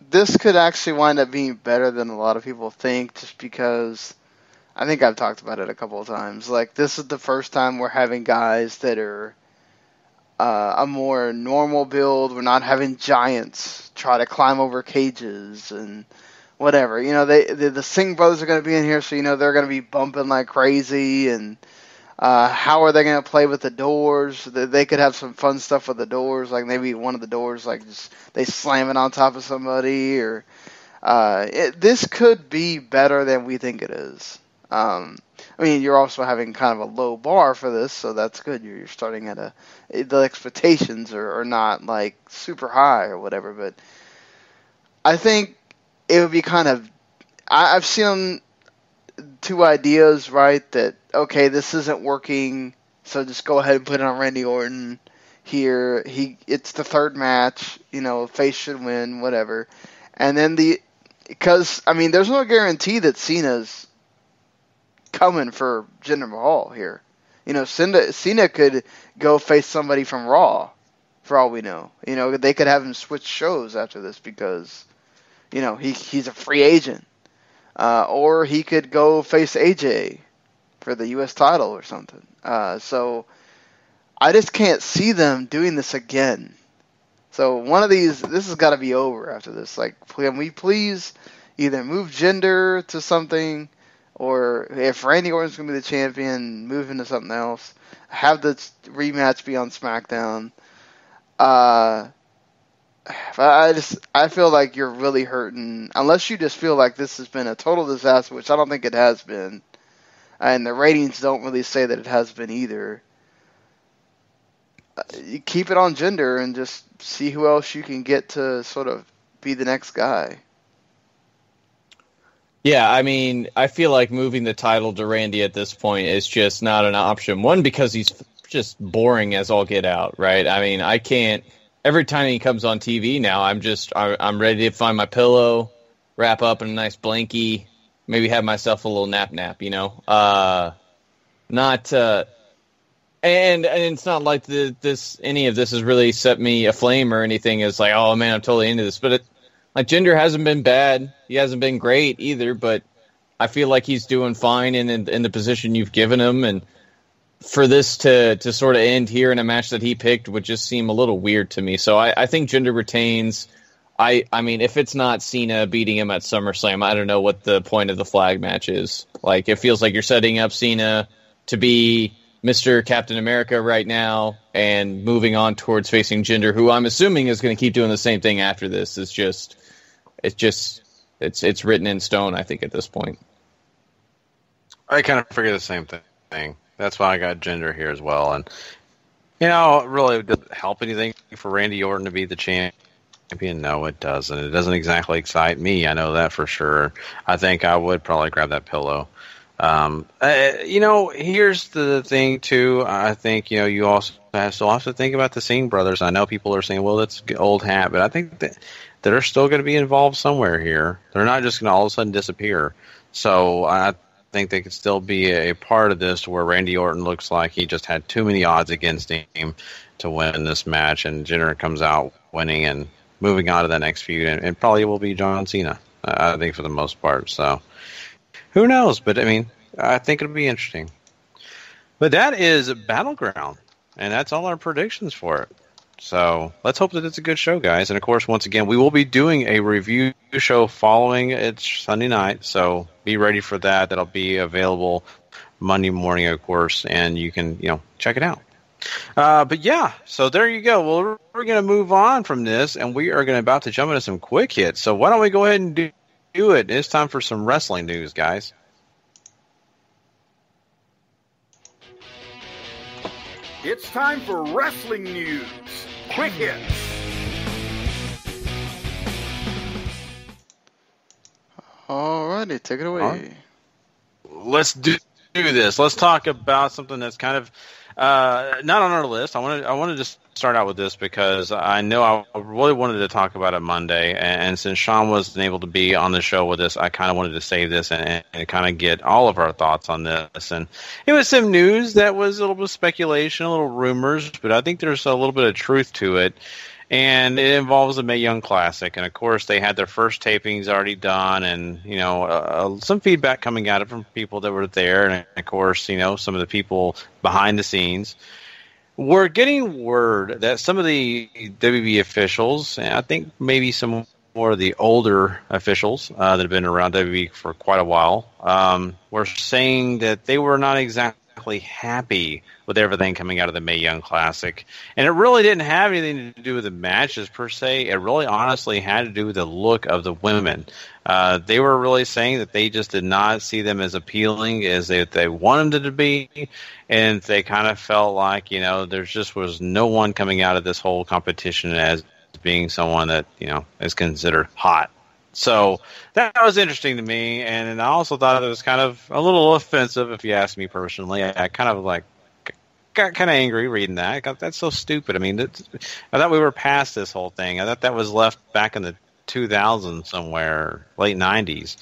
this could actually wind up being better than a lot of people think, just because I think I've talked about it a couple of times. Like, this is the first time we're having guys that are a more normal build. We're not having giants try to climb over cages and whatever. The Singh brothers are going to be in here, so they're going to be bumping like crazy. And how are they going to play with the doors? They could have some fun stuff with the doors, like maybe one of the doors, like just they slam it on top of somebody. Or this could be better than we think it is. You're also having kind of a low bar for this, so that's good. You're starting at the expectations are not like super high or whatever, but I think it would be kind of, I've seen two ideas, right, that, okay, this isn't working, so just go ahead and put it on Randy Orton here. It's the third match, face should win, whatever. And then because there's no guarantee that Cena's coming for Jinder Mahal here. Cena could go face somebody from Raw, for all we know. They could have him switch shows after this because, he's a free agent. Or he could go face AJ for the U.S. title or something. So I just can't see them doing this again. So one of these, this has got to be over after this. Like, can we please either move Jinder to something, or if Randy Orton's going to be the champion, move into something else. Have the rematch be on SmackDown. I feel like you're really hurting, unless you just feel like this has been a total disaster, which I don't think it has been. And the ratings don't really say that it has been either. You keep it on Jinder and just see who else you can get to sort of be the next guy. Yeah, I feel like moving the title to Randy at this point is just not an option. One, because he's just boring as all get out, right? I can't. Every time he comes on TV now, I'm ready to find my pillow, wrap up in a nice blankie, maybe have myself a little nap, and it's not like any of this has really set me aflame or anything. It's like, oh man, I'm totally into this, but Jinder hasn't been bad. He hasn't been great either, but I feel like he's doing fine in the position you've given him. And for this to sort of end here in a match that he picked would just seem a little weird to me. So I think Jinder retains. If it's not Cena beating him at SummerSlam, I don't know what the point of the flag match is. Like, it feels like you're setting up Cena to be Mr. Captain America right now and moving on towards facing Jinder, who I'm assuming is going to keep doing the same thing after this. It's just it's written in stone, I think, at this point. I kind of figured the same thing. That's why I got Jinder here as well. And, you know, it really doesn't help anything for Randy Orton to be the champion. No, it doesn't. It doesn't exactly excite me. I know that for sure. I think I would probably grab that pillow. You know, here's the thing, too. I think, you know, you also have to think about the Singh brothers. I know people are saying, well, that's old hat, but I think that they're still going to be involved somewhere here. They're not just going to all of a sudden disappear. So I think they could still be a part of this where Randy Orton looks like he just had too many odds against him to win this match, and Jinder comes out winning and moving on to the next feud, and probably will be John Cena, I think, for the most part. So who knows? But, I mean, I think it'll be interesting. But that is Battleground, and that's all our predictions for it. So let's hope that it's a good show, guys. And, of course, once again, we will be doing a review show following it's Sunday night, so be ready for that. That'll be available Monday morning, of course, and you can, you know, check it out. But, yeah, so there you go. Well, we're going to move on from this, and we are about to jump into some quick hits. So why don't we go ahead and do it? It's time for some wrestling news, guys. It's time for wrestling news. Quick hits. Alrighty, take it away. Right. Let's do this. Let's talk about something that's kind of not on our list. I wanted to start out with this because I know I really wanted to talk about it Monday, and since Sean wasn't able to be on the show with us, I kind of wanted to save this and kind of get all of our thoughts on this. And it was some news that was a little bit of speculation, a little rumors, but I think there's a little bit of truth to it. And it involves the Mae Young Classic. And, of course, they had their first tapings already done and, you know, some feedback coming out of from people that were there. And, of course, you know, some of the people behind the scenes. We're getting word that some of the WWE officials, and I think maybe some more of the older officials that have been around WWE for quite a while, were saying that they were not exactly happy with everything coming out of the Mae Young Classic. And it really didn't have anything to do with the matches per se. It really honestly had to do with the look of the women. They were really saying that they just did not see them as appealing as they wanted them to be. And they kind of felt like, you know, there just was no one coming out of this whole competition as being someone that, you know, is considered hot. So that was interesting to me, and I also thought it was kind of a little offensive, if you ask me personally. I kind of got kind of angry reading that. That's so stupid. I mean, I thought we were past this whole thing. I thought that was left back in the 2000s somewhere, late 90s.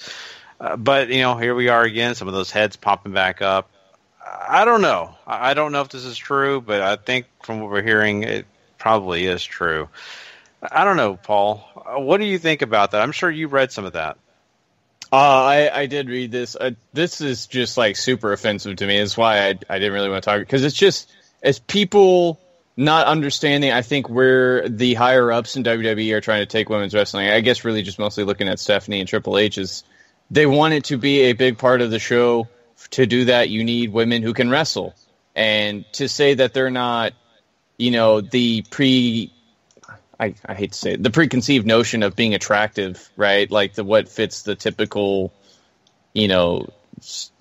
But, you know, here we are again, some of those heads popping back up. I don't know. I don't know if this is true, but I think from what we're hearing, it probably is true. I don't know, Paul. What do you think about that? I'm sure you read some of that. I did read this. This is just like super offensive to me. That's why I didn't really want to talk, because it's people not understanding, I think, where the higher ups in WWE are trying to take women's wrestling. I guess really just mostly looking at Stephanie and Triple H is they want it to be a big part of the show. To do that, you need women who can wrestle, and to say that they're not, you know, I hate to say it, the preconceived notion of being attractive, right? Like what fits the typical, you know, it's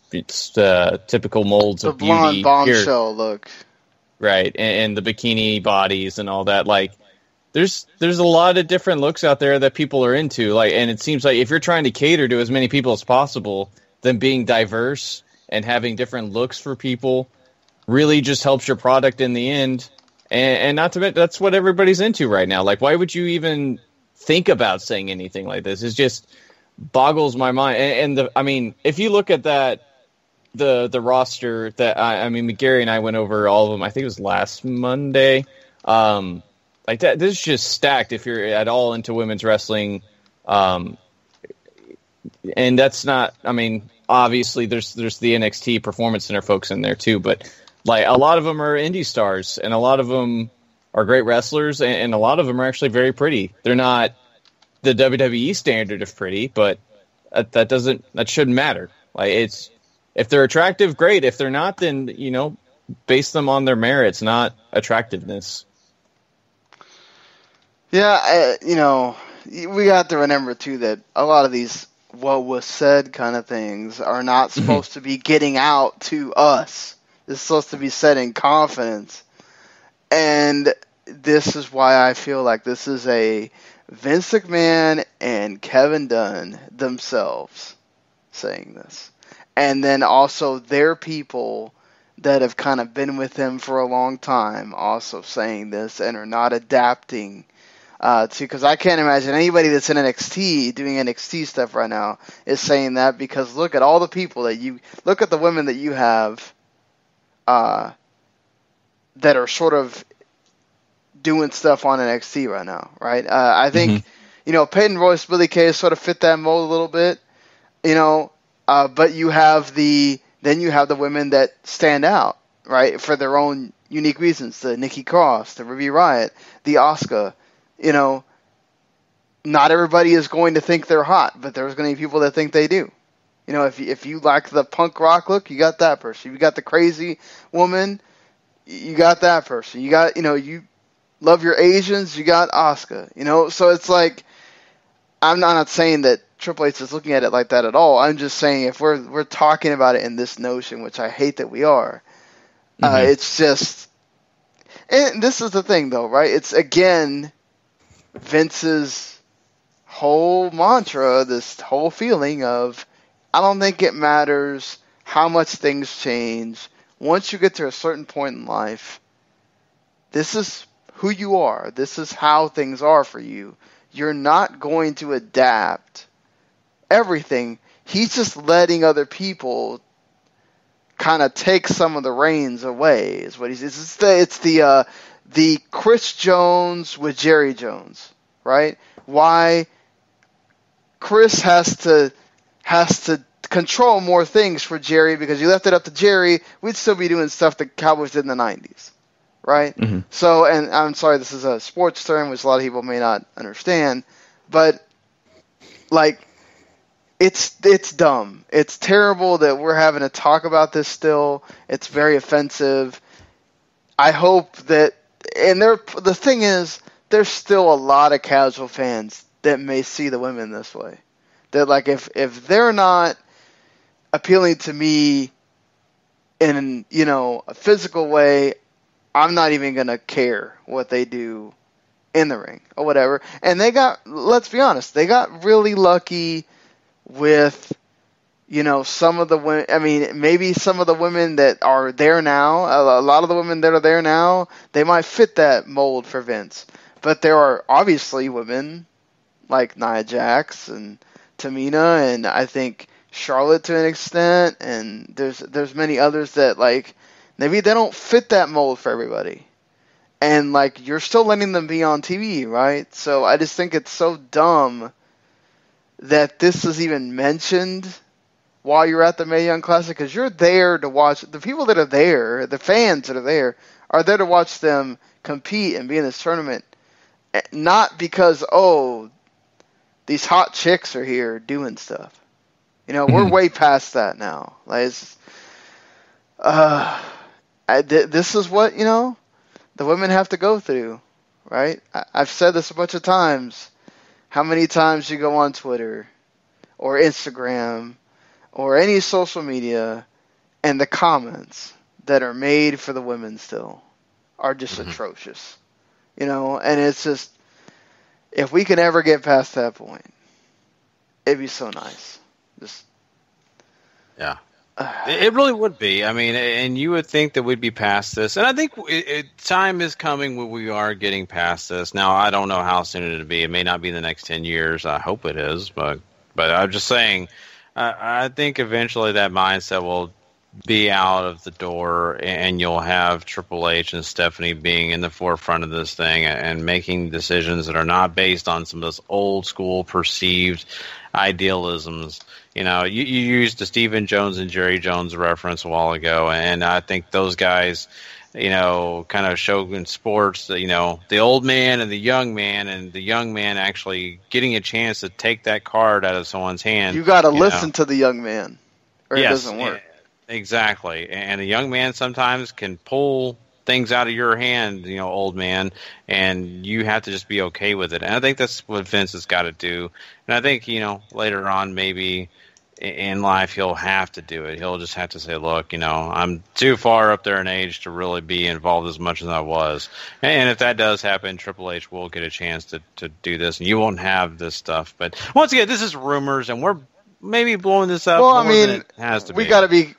typical molds of beauty. The blonde bombshell look. Right, and the bikini bodies and all that. Like, there's a lot of different looks out there that people are into. Like, and it seems like if you're trying to cater to as many people as possible, then being diverse and having different looks for people really just helps your product in the end. And not to mention, that's what everybody's into right now. Like, why would you even think about saying anything like this? It just boggles my mind. And I mean, if you look at that, the roster that I mean, Gary and I went over all of them. I think it was last Monday. Like that, this is just stacked. If you're at all into women's wrestling, and that's not. I mean, obviously, there's the NXT Performance Center folks in there too, but. Like, a lot of them are indie stars, and a lot of them are great wrestlers, and a lot of them are actually very pretty. They're not the WWE standard of pretty, but that shouldn't matter. Like, if they're attractive, great. If they're not, then, you know, base them on their merits, not attractiveness. Yeah, you know, we got to remember, too, that a lot of these what was said kind of things are not supposed to be getting out to us. It's supposed to be said in confidence. And this is why I feel like this is a Vince McMahon and Kevin Dunn themselves saying this. And then also their people that have kind of been with him for a long time also saying this and are not adapting because I can't imagine anybody that's in NXT doing NXT stuff right now is saying that, because look at all the people look at the women that you have that are sort of doing stuff on NXT right now, right? I think, Peyton Royce, Billie Kay sort of fit that mold a little bit, but you have the women that stand out, right, for their own unique reasons. The Nikki Cross, the Ruby Riott, the Asuka. Not everybody is going to think they're hot, but there's going to be people that think they do. If you like the punk rock look, you got that person. If you got the crazy woman, you got that person. You got, you love your Asians, you got Asuka. So it's like, I'm not saying that Triple H is looking at it like that at all. I'm just saying if we're talking about it in this notion, which I hate that we are, it's just, and this is the thing though, right? It's again Vince's whole mantra, this whole feeling of, I don't think it matters how much things change. Once you get to a certain point in life, this is who you are. This is how things are for you. You're not going to adapt everything. He's just letting other people kind of take some of the reins away, is what he says. It's the Chris Jones with Jerry Jones, right? Why Chris has to control more things for Jerry, because you left it up to Jerry, we'd still be doing stuff the Cowboys did in the 90s, right? So, and I'm sorry, this is a sports term which a lot of people may not understand, but like, it's dumb. It's terrible that we're having to talk about this still. It's very offensive. I hope that, and the thing is, there's still a lot of casual fans that may see the women this way. That like, if they're not appealing to me in, a physical way, I'm not even going to care what they do in the ring or whatever. And let's be honest, they got really lucky with, some of the women. I mean, maybe some of the women that are there now, a lot of the women that are there now, they might fit that mold for Vince. But there are obviously women like Nia Jax and Tamina, and I think Charlotte to an extent, and there's many others that, like, maybe they don't fit that mold for everybody. And, like, you're still letting them be on TV, right? So I just think it's so dumb that this is even mentioned while you're at the Mae Young Classic, because you're there to watch. The people that are there, the fans that are there to watch them compete and be in this tournament. Not because, these hot chicks are here doing stuff. We're way past that now. Like, this is what, the women have to go through, right? I've said this a bunch of times. How many times you go on Twitter or Instagram or any social media, and the comments that are made for the women still are just atrocious. And it's just, if we can ever get past that point, it'd be so nice. Yeah. It really would be. I mean, and you would think that we'd be past this. And I think time is coming when we are getting past this. Now, I don't know how soon it'll be. It may not be in the next 10 years. I hope it is. But I'm just saying, I think eventually that mindset will be out of the door, and you'll have Triple H and Stephanie being in the forefront of this thing and making decisions that are not based on some of those old school perceived idealisms. You used the Stephen Jones and Jerry Jones reference a while ago, and I think those guys, kind of show in sports that, the old man and the young man actually getting a chance to take that card out of someone's hand. You got to listen to the young man, or it doesn't work. Exactly. And the young man sometimes can pull things out of your hand, old man, and you have to just be okay with it. And I think that's what Vince has got to do. And I think, later on, maybe in life, he'll have to do it. He'll just have to say, look, I'm too far up there in age to really be involved as much as I was. And if that does happen, Triple H will get a chance to do this, and you won't have this stuff. But once again, this is rumors, and we're maybe blowing this up more than it has to be.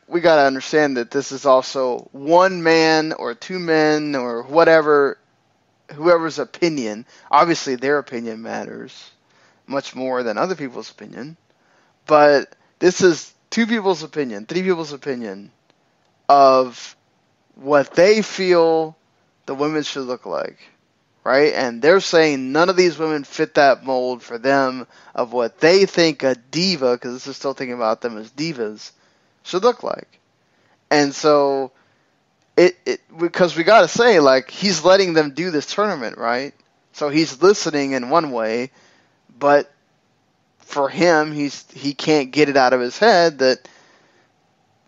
We gotta understand that this is also one man or two men or whoever's opinion. Obviously, their opinion matters much more than other people's opinion, but this is two people's opinion, three people's opinion of what they feel the women should look like, right? And they're saying none of these women fit that mold for them of what they think a diva, because this is still thinking about them as divas, should look like. And so, because we gotta say, like, he's letting them do this tournament, right? So he's listening in one way, but for him, he can't get it out of his head that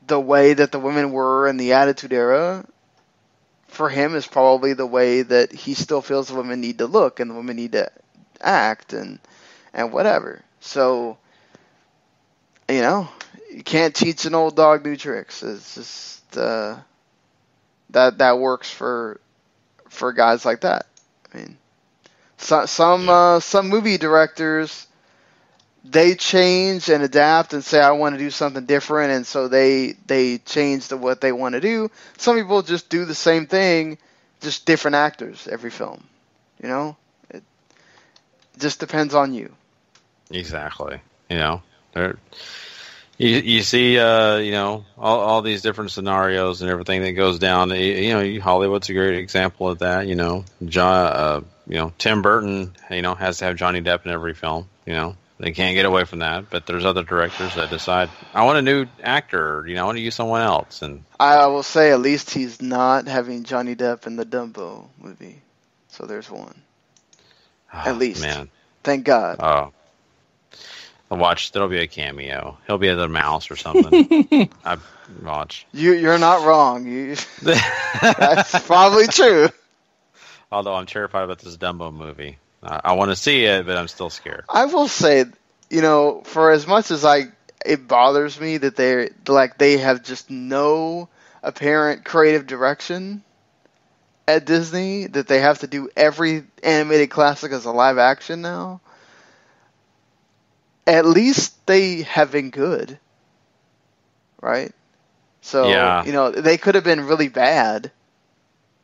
the way that the women were in the Attitude Era, for him, is probably the way that he still feels the women need to look and the women need to act and whatever. So, you can't teach an old dog new tricks. It's just that works for guys like that. I mean, some movie directors, they change and adapt and say, I want to do something different, and so they change what they want to do. Some people just do the same thing, just different actors every film. It just depends on you. Exactly. You see, all these different scenarios and everything that goes down. Hollywood's a great example of that. Tim Burton, has to have Johnny Depp in every film. They can't get away from that, but there's other directors that decide, I want a new actor, I want to use someone else. And I will say, at least he's not having Johnny Depp in the Dumbo movie. So there's one. At least. Man. Thank God. Oh. I'll watch. There'll be a cameo. He'll be the mouse or something. I watch. You're not wrong. That's probably true. Although I'm terrified about this Dumbo movie. I want to see it, but I'm still scared. I will say, for as much as it bothers me that they have just no apparent creative direction at Disney, that they have to do every animated classic as a live action now. At least they have been good, right? So, yeah. They could have been really bad,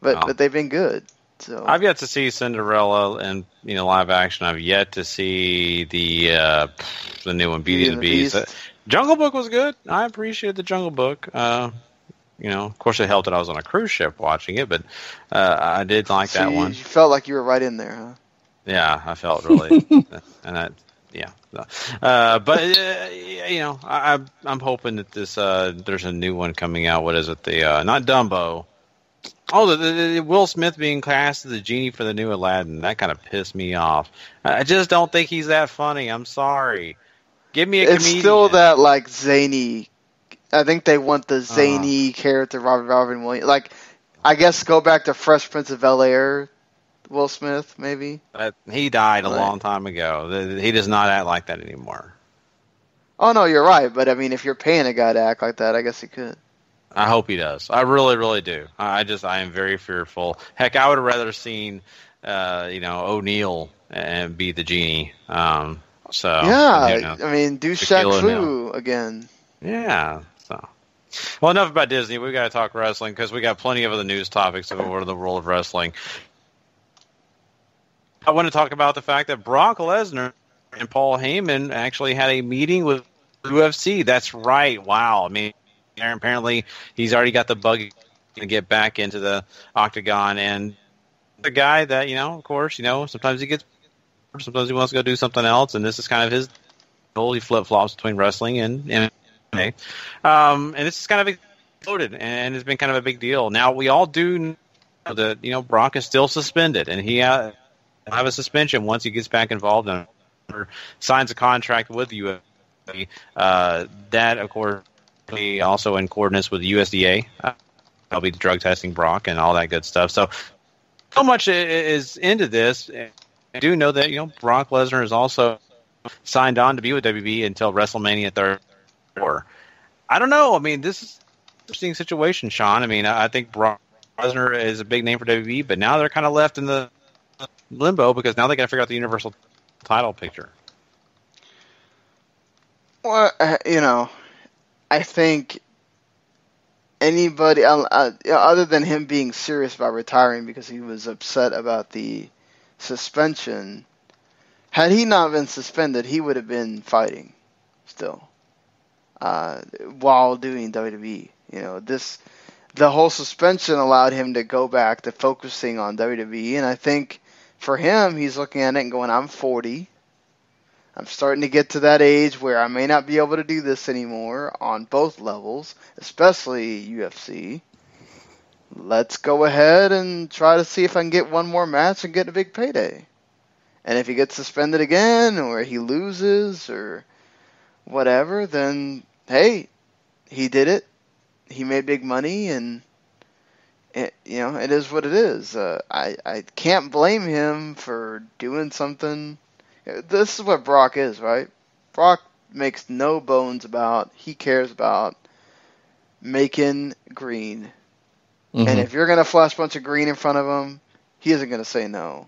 but they've been good. So I've yet to see Cinderella in live action. I've yet to see the new one, Beauty and the Beast. Jungle Book was good. I appreciate the Jungle Book. Of course, it helped that I was on a cruise ship watching it, but I did like that one. You felt like you were right in there, huh? Yeah, I felt really, and I'm hoping that this there's a new one coming out. What is it? Not Dumbo. Oh, the Will Smith being cast as the genie for the new Aladdin. That kind of pissed me off. I just don't think he's that funny. I'm sorry. Give me a comedian. It's still that, zany... I think they want the zany character, Robin Williams. I guess go back to Fresh Prince of Bel-Air, Will Smith, maybe? He died a long time ago. He does not act like that anymore. Oh, no, you're right. But, if you're paying a guy to act like that, I guess he could. I hope he does. I really, really do. I am very fearful. Heck, I would have rather seen, O'Neal and be the genie. Do Shaq Fu again. Yeah. So, well, enough about Disney. We've got to talk wrestling because we got plenty of other news topics over the world of wrestling. I want to talk about the fact that Brock Lesnar and Paul Heyman actually had a meeting with UFC. That's right. Wow. Apparently, he's already got the bug to get back into the octagon, and the guy that of course, sometimes he gets, sometimes he wants to go do something else, and this is kind of his goal. He flip flops between wrestling and MMA, and this is kind of exploded, and it's been kind of a big deal. Now we all do know that Brock is still suspended, and he have a suspension once he gets back involved and signs a contract with UFC. That of course. Also in coordinates with USDA, I'll be drug testing Brock and all that good stuff. So much is into this. I do know that, Brock Lesnar is also signed on to be with WWE until WrestleMania 34. I don't know. I mean, this is an interesting situation, Sean. I mean, I think Brock Lesnar is a big name for WWE, but now they're kind of left in the limbo because now they got to figure out the Universal title picture. Well, I think anybody other than him being serious about retiring because he was upset about the suspension, had he not been suspended, he would have been fighting still while doing WWE. The whole suspension allowed him to go back to focusing on WWE, and I think for him, he's looking at it and going, I'm 40. I'm starting to get to that age where I may not be able to do this anymore on both levels, especially UFC. Let's go ahead and try to see if I can get one more match and get a big payday. And if he gets suspended again or he loses or whatever, then, hey, he did it. He made big money, and it is what it is. I can't blame him for doing something. This is what Brock is, right? Brock makes no bones about, he cares about making green. Mm-hmm. And if you're going to flash a bunch of green in front of him, he isn't going to say no.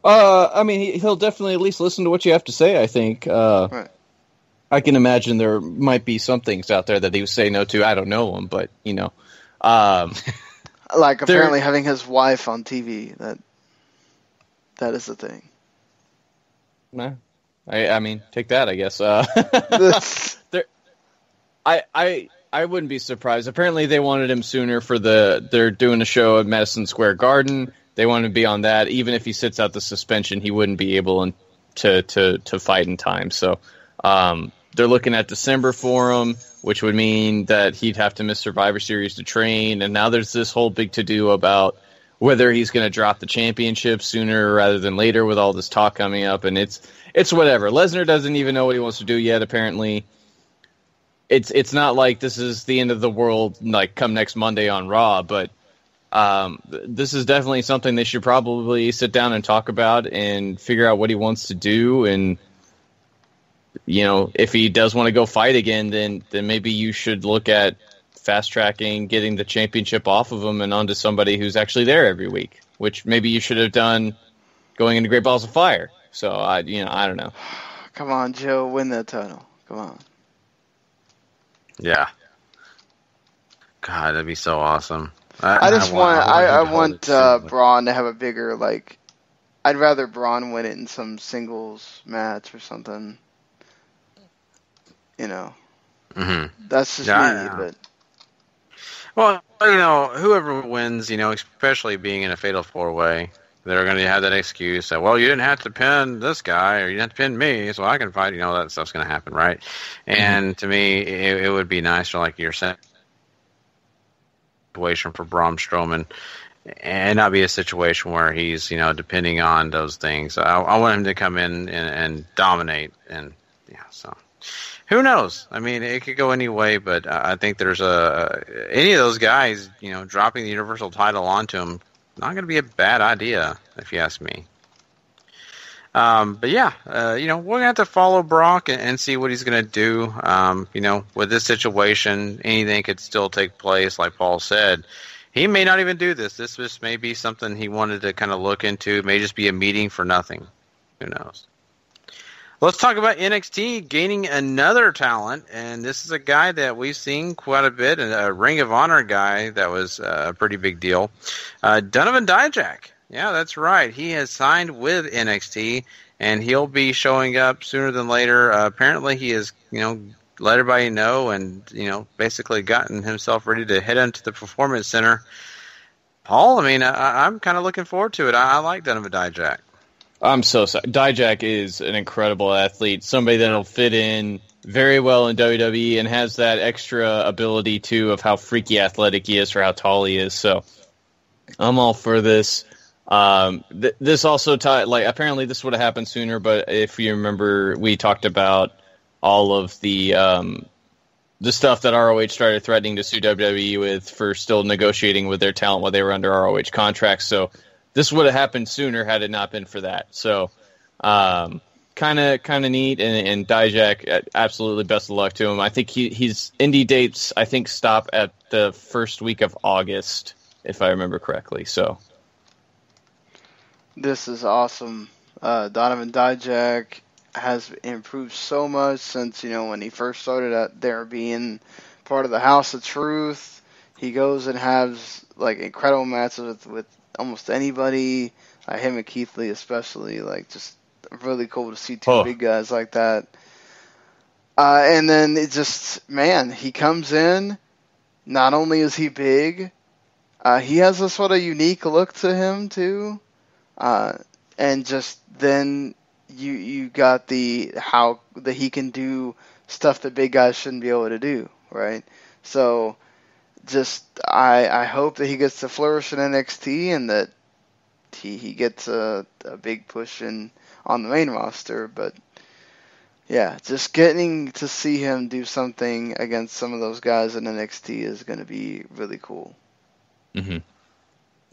I mean, he'll definitely at least listen to what you have to say, I think. Right. I can imagine there might be some things out there that he would say no to. I don't know him, but, like apparently having his wife on TV, that is the thing. No, I mean, take that, I guess. I wouldn't be surprised. Apparently, they wanted him sooner for they're doing a show at Madison Square Garden. They want him to be on that. Even if he sits out the suspension, he wouldn't be able to fight in time. So they're looking at December for him, which would mean that he'd have to miss Survivor Series to train. And now there's this whole big to-do about whether he's going to drop the championship sooner rather than later with all this talk coming up. And it's whatever. Lesnar doesn't even know what he wants to do yet, apparently. It's not like this is the end of the world, like come next Monday on Raw, but this is definitely something they should probably sit down and talk about and figure out what he wants to do. And, if he does want to go fight again, then maybe you should look at fast-tracking, getting the championship off of him and onto somebody who's actually there every week, which maybe you should have done going into Great Balls of Fire. So, I don't know. Come on, Joe, win that title. Come on. Yeah. God, that'd be so awesome. I want Braun to have a bigger, I'd rather Braun win it in some singles match or something. Mm-hmm. That's just me, but... Well, whoever wins, especially being in a fatal four-way, they're going to have that excuse that, well, you didn't have to pin this guy, or you didn't have to pin me, so I can fight. That stuff's going to happen, right? Mm-hmm. And to me, it would be nice, like you're saying, situation for Braun Strowman, and not be a situation where he's, depending on those things. I want him to come in and dominate, and so... Who knows? I mean, it could go any way, but I think there's any of those guys, dropping the Universal title onto him, not going to be a bad idea, if you ask me. But yeah, we're going to have to follow Brock and see what he's going to do. With this situation, anything could still take place, like Paul said. He may not even do this. This just may be something he wanted to kind of look into. It may just be a meeting for nothing. Who knows? Let's talk about NXT gaining another talent, and this is a guy that we've seen quite a bit, and a Ring of Honor guy that was a pretty big deal. Donovan Dijak. Yeah, that's right. He has signed with NXT, and he'll be showing up sooner than later. Apparently he has, let everybody know and, basically gotten himself ready to head into the Performance Center. Paul, I mean, I'm kind of looking forward to it. I like Donovan Dijak. I'm so sorry. Dijak is an incredible athlete, somebody that'll fit in very well in WWE and has that extra ability, too, of how freaky athletic he is for how tall he is. So I'm all for this. This also, apparently this would have happened sooner, but if you remember, we talked about all of the the stuff that ROH started threatening to sue WWE with for still negotiating with their talent while they were under ROH contracts. So this would have happened sooner had it not been for that. So kind of neat, and Dijak, absolutely best of luck to him. I think he's indie dates, I think, stop at the first week of August, if I remember correctly. So this is awesome. Donovan Dijak has improved so much since, when he first started out there being part of the House of Truth. He goes and has like incredible matches with almost anybody. Him and Keith Lee especially, just really cool to see two big guys like that. And then it just, man, he comes in. Not only is he big, he has a sort of unique look to him too. And just then you got how he can do stuff that big guys shouldn't be able to do, right? So just I hope that he gets to flourish in NXT and that he gets a big push on the main roster. But yeah, just getting to see him do something against some of those guys in NXT is going to be really cool. Mm-hmm.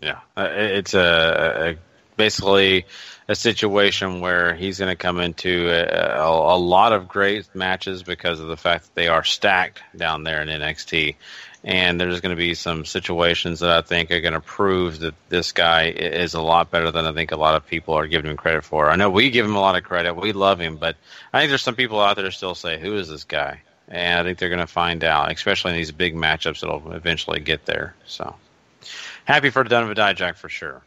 Yeah, it's basically a situation where he's going to come into a lot of great matches because of the fact that they are stacked down there in NXT. And there's going to be some situations that I think are going to prove that this guy is a lot better than I think a lot of people are giving him credit for. I know we give him a lot of credit. We love him. But I think there's some people out there that still say, who is this guy? And I think they're going to find out, especially in these big matchups that will eventually get there. So happy for Donovan Dijak for sure.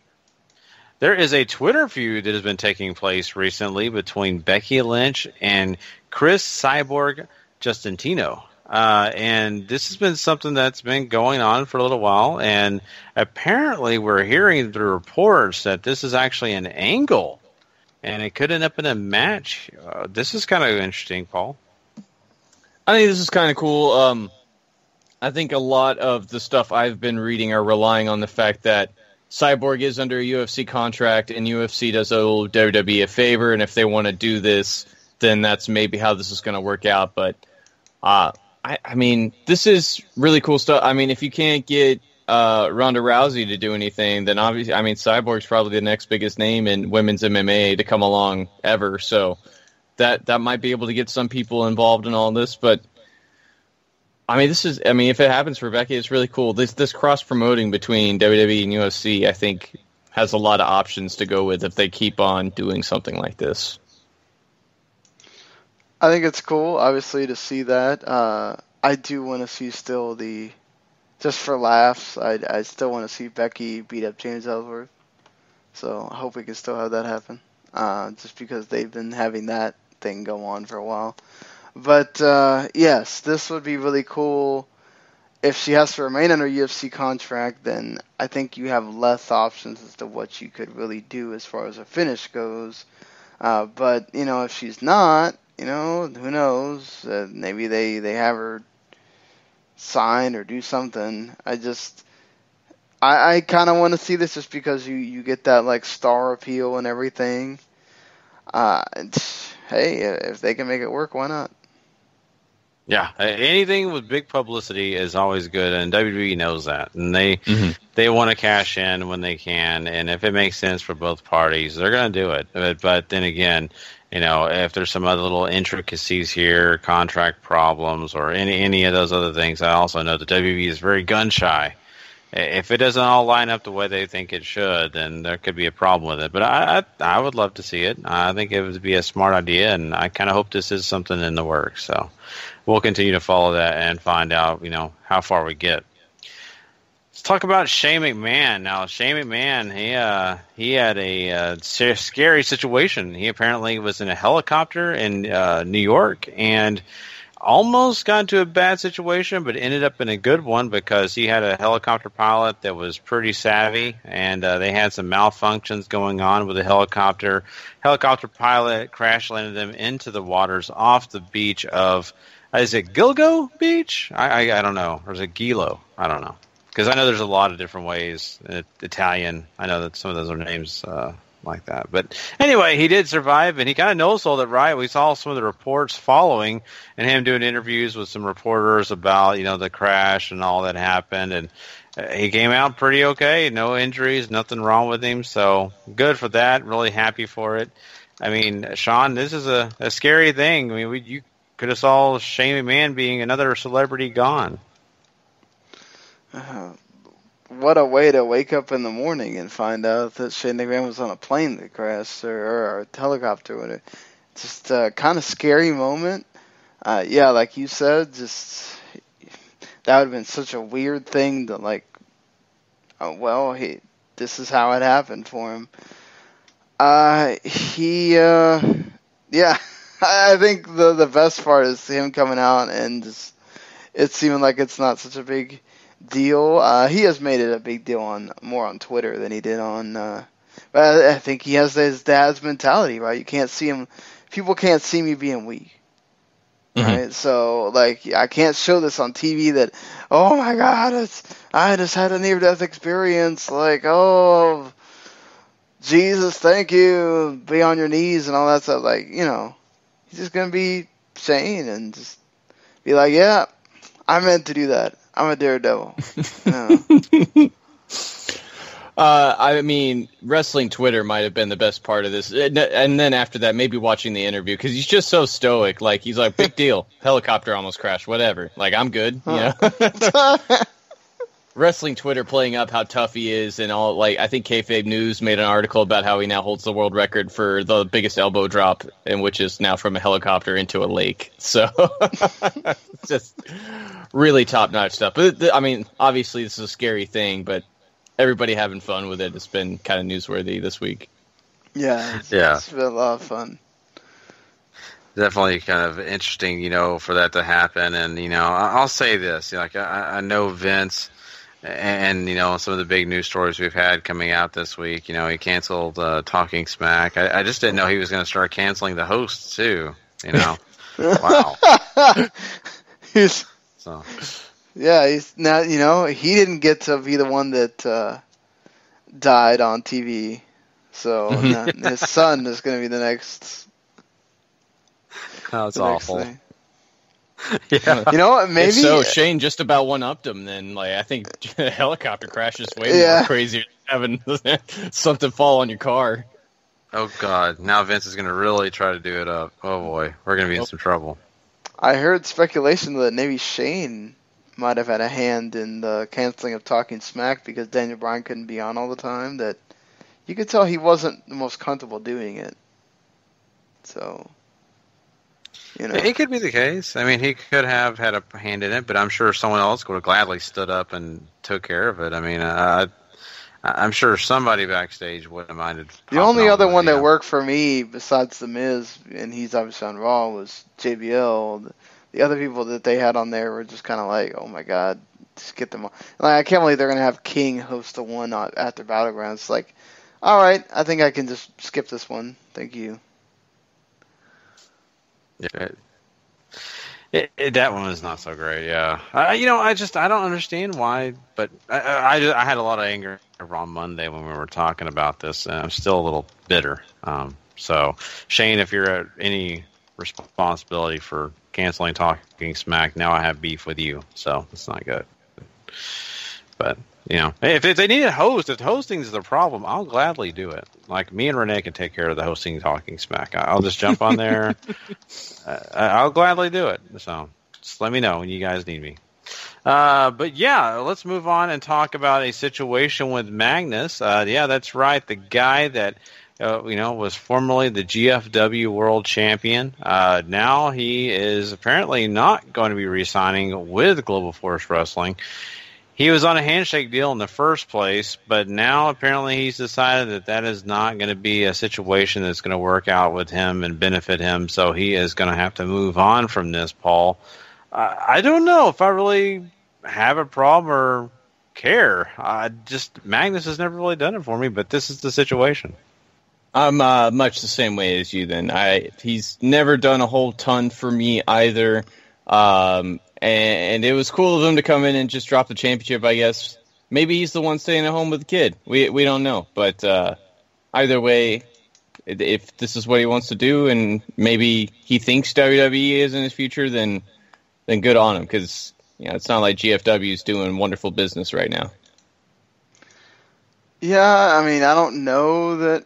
There is a Twitter feud that has been taking place recently between Becky Lynch and Chris Cyborg Justintino. And this has been something that's been going on for a little while. And apparently we're hearing through reports that this is actually an angle. And it could end up in a match. This is kind of interesting, Paul. I think this is kind of cool. I think a lot of the stuff I've been reading are relying on the fact that Cyborg is under a UFC contract, and UFC does owe WWE a favor, and if they want to do this, then that's maybe how this is going to work out. But, I mean, this is really cool stuff. I mean, if you can't get Ronda Rousey to do anything, then obviously, I mean, Cyborg's probably the next biggest name in women's MMA to come along ever, so that might be able to get some people involved in all this, but I mean, if it happens for Becky, it's really cool. This cross-promoting between WWE and UFC, I think, has a lot of options to go with if they keep on doing something like this. I think it's cool, obviously, to see that. I do want to see still just for laughs, I still want to see Becky beat up James Ellsworth. So I hope we can still have that happen, just because they've been having that thing go on for a while. But, yes, this would be really cool. If she has to remain under UFC contract, then I think you have less options as to what you could really do as far as a finish goes. But, if she's not, who knows? Maybe they have her sign or do something. I kind of want to see this just because you get that, star appeal and everything. Hey, if they can make it work, why not? Yeah, anything with big publicity is always good, and WWE knows that, and they want to cash in when they can, and if it makes sense for both parties, they're going to do it. But then again, if there's some other little intricacies here, contract problems, or any of those other things, I also know that WWE is very gun shy. If it doesn't all line up the way they think it should, then there could be a problem with it. But I would love to see it. I think it would be a smart idea, and I kind of hope this is something in the works. So we'll continue to follow that and find out, how far we get. Let's talk about Shane McMahon. Now, Shane McMahon, he had a scary situation. He apparently was in a helicopter in New York and almost got into a bad situation, but ended up in a good one because he had a helicopter pilot that was pretty savvy, and they had some malfunctions going on with the helicopter. Helicopter pilot crash landed them into the waters off the beach of, is it Gilgo Beach? I don't know. Or is it Gilo? I don't know. Because I know there's a lot of different ways. Italian. I know that some of those are names like that. But anyway, he did survive, and he kind of no-sold it, right? We saw some of the reports following, and him doing interviews with some reporters about, the crash and all that happened, and he came out pretty okay. No injuries, nothing wrong with him, so good for that. Really happy for it. I mean, Sean, this is a scary thing. I mean, you could have saw Shane McMahon being another celebrity gone. What a way to wake up in the morning and find out that Shane McMahon was on a plane that crashed or a helicopter. Just a kind of scary moment. Yeah, like you said, just that would have been such a weird thing to this is how it happened for him. I think the best part is him coming out and just it seeming like it's not such a big deal. He has made it a big deal more on Twitter than he did on. But I think he has his dad's mentality, right? You can't see him. People can't see me being weak. Right, so I can't show this on TV that, oh my God, I just had a near-death experience. Oh, Jesus, thank you, be on your knees and all that stuff. He's just gonna be Shane and just be like, yeah, I meant to do that. I'm a daredevil. I mean, wrestling Twitter might have been the best part of this. And then after that, maybe watching the interview, because he's just so stoic. He's like, big deal. Helicopter almost crashed. Whatever. I'm good. Wrestling Twitter playing up how tough he is and all. I think Kayfabe News made an article about how he now holds the world record for the biggest elbow drop, and which is now from a helicopter into a lake. So, just really top-notch stuff. But, obviously this is a scary thing, but everybody having fun with it. It's been kind of newsworthy this week. Yeah, it's been a lot of fun. Definitely kind of interesting, for that to happen. And, I'll say this, I know Vince and, some of the big news stories we've had coming out this week, he canceled Talking Smack. I just didn't know he was going to start canceling the hosts too, Wow. So. Yeah, he's now, he didn't get to be the one that died on TV. So his son is going to be the next. Oh, it's awful. Yeah. You know what? Maybe. So Shane just about one-upped him then. I think a helicopter crash is way more crazy than having something fall on your car. Oh, God. Now Vince is going to really try to do it up. Oh, boy. We're going to be in some trouble. I heard speculation that maybe Shane might have had a hand in the canceling of Talking Smack because Daniel Bryan couldn't be on all the time. That you could tell he wasn't the most comfortable doing it. So, it could be the case. I mean, he could have had a hand in it, but I'm sure someone else would have gladly stood up and took care of it. I mean, I'm sure somebody backstage wouldn't have minded. The only other one that worked for me besides The Miz, and he's obviously on Raw, was JBL. The other people that they had on there were just kind of like, oh my God, just get them on. I can't believe they're going to have King host the one after Battleground. It's like, all right, I think I can just skip this one. Thank you. Yeah. That one was not so great, yeah. I don't understand why, but I had a lot of anger on Monday when we were talking about this, and I'm still a little bitter. So, Shane, if you're at any responsibility for canceling Talking Smack, now I have beef with you, so it's not good. But if they need a host, if hosting is the problem, I'll gladly do it. Me and Renee can take care of the hosting Talking Smack. I'll just jump on there. I'll gladly do it. So just let me know when you guys need me. But yeah, let's move on and talk about a situation with Magnus. Yeah, that's right. The guy that was formerly the GFW World Champion. Now he is apparently not going to be re-signing with Global Force Wrestling. He was on a handshake deal in the first place, but now apparently he's decided that is not going to be a situation that's going to work out with him and benefit him, so he is going to have to move on from this, Paul. I don't know if I really have a problem or care. Magnus has never really done it for me, but this is the situation. I'm much the same way as you then. He's never done a whole ton for me either. And it was cool of him to come in and just drop the championship, I guess. Maybe he's the one staying at home with the kid. We don't know. But either way, if this is what he wants to do, and maybe he thinks WWE is in his future, then good on him, because it's not like GFW is doing wonderful business right now. Yeah, I mean, I don't know that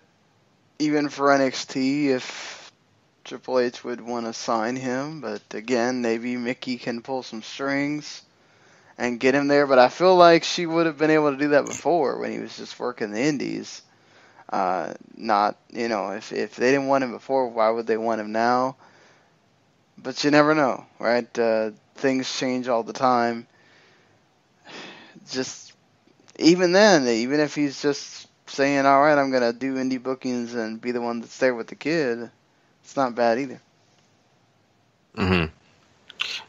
even for NXT if Triple H would want to sign him, but again, maybe Mickey can pull some strings and get him there. But I feel like she would have been able to do that before when he was just working the indies. Not, if they didn't want him before, why would they want him now? But you never know, right? Things change all the time. Just even then, even if he's just saying, all right, I'm going to do indie bookings and be the one that's there with the kid, it's not bad either. Mm-hmm.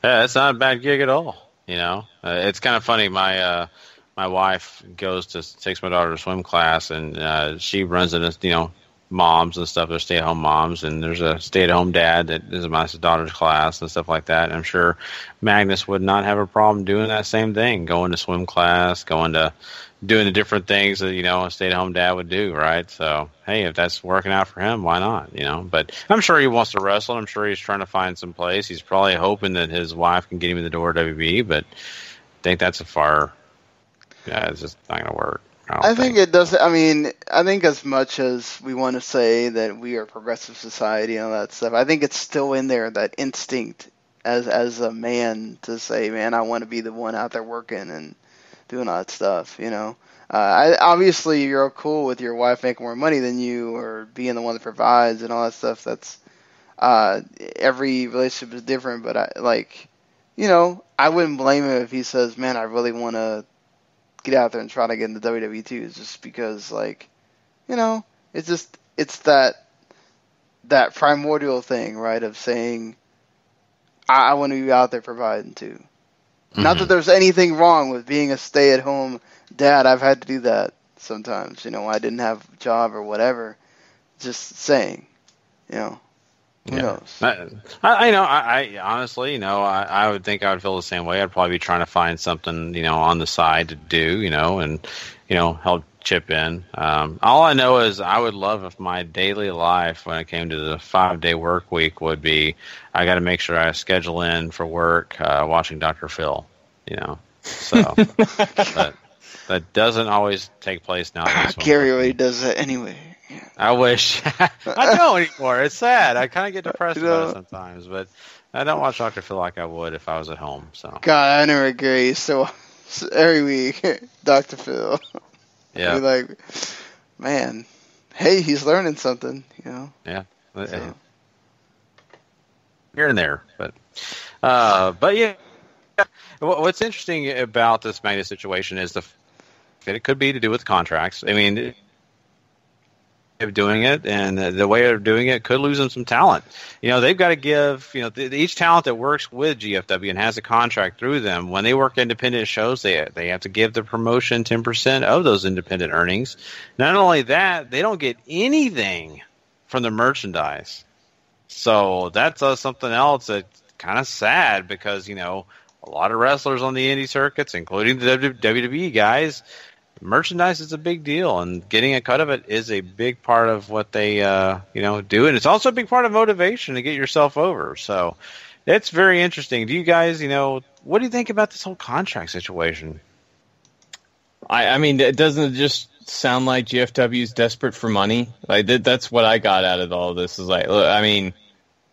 Yeah, it's not a bad gig at all. It's kind of funny. My wife takes my daughter to swim class, and she runs into, moms and stuff. They're stay-at-home moms, and there's a stay-at-home dad that is in my daughter's class and stuff like that. And I'm sure Magnus would not have a problem doing that same thing, going to swim class, doing the different things that, a stay-at-home dad would do, right? So, hey, if that's working out for him, why not, But I'm sure he wants to wrestle. I'm sure he's trying to find some place. He's probably hoping that his wife can get him in the door at WB, but I think that's it's just not going to work. I think it does. I mean, I think as much as we want to say that we are a progressive society and all that stuff, I think it's still in there, that instinct as a man to say, man, I want to be the one out there working and doing all that stuff, obviously, you're cool with your wife making more money than you or being the one that provides and all that stuff. That's every relationship is different, but I wouldn't blame him if he says, man, I really want to get out there and try to get into WWE too. It's just because, it's that primordial thing, right, of saying, I want to be out there providing too. Mm-hmm. Not that there's anything wrong with being a stay-at-home dad. I've had to do that sometimes. I didn't have a job or whatever. Just saying, who knows? I honestly, I would think I would feel the same way. I'd probably be trying to find something, on the side to do, and, help chip in. All I know is I would love if my daily life when it came to the 5-day work week would be, I got to make sure I schedule in for work, watching Dr. Phil, so that doesn't always take place now. Gary already does that anyway. I wish. I don't anymore. It's sad. I kind of get depressed about it sometimes, but I don't watch Dr. Phil like I would if I was at home. So God, I never agree. So every week, Dr. Phil. Yeah. Be like, man, hey, he's learning something, Yeah. So. Here and there, but yeah. What's interesting about this Magnus situation is that it could be to do with contracts. I mean, of doing it, and the way they're doing it could lose them some talent. They've got to give, each talent that works with GFW and has a contract through them, when they work independent shows, they have to give the promotion 10% of those independent earnings. Not only that, they don't get anything from the merchandise. So that's something else that's kind of sad, because, a lot of wrestlers on the indie circuits, including the WWE guys, merchandise is a big deal, and getting a cut of it is a big part of what they do, and it's also a big part of motivation to get yourself over. So it's very interesting. Do you guys, what do you think about this whole contract situation? I mean, doesn't it just sound like GFW is desperate for money? Like that's what I got out of all of this. Is like, look, I mean,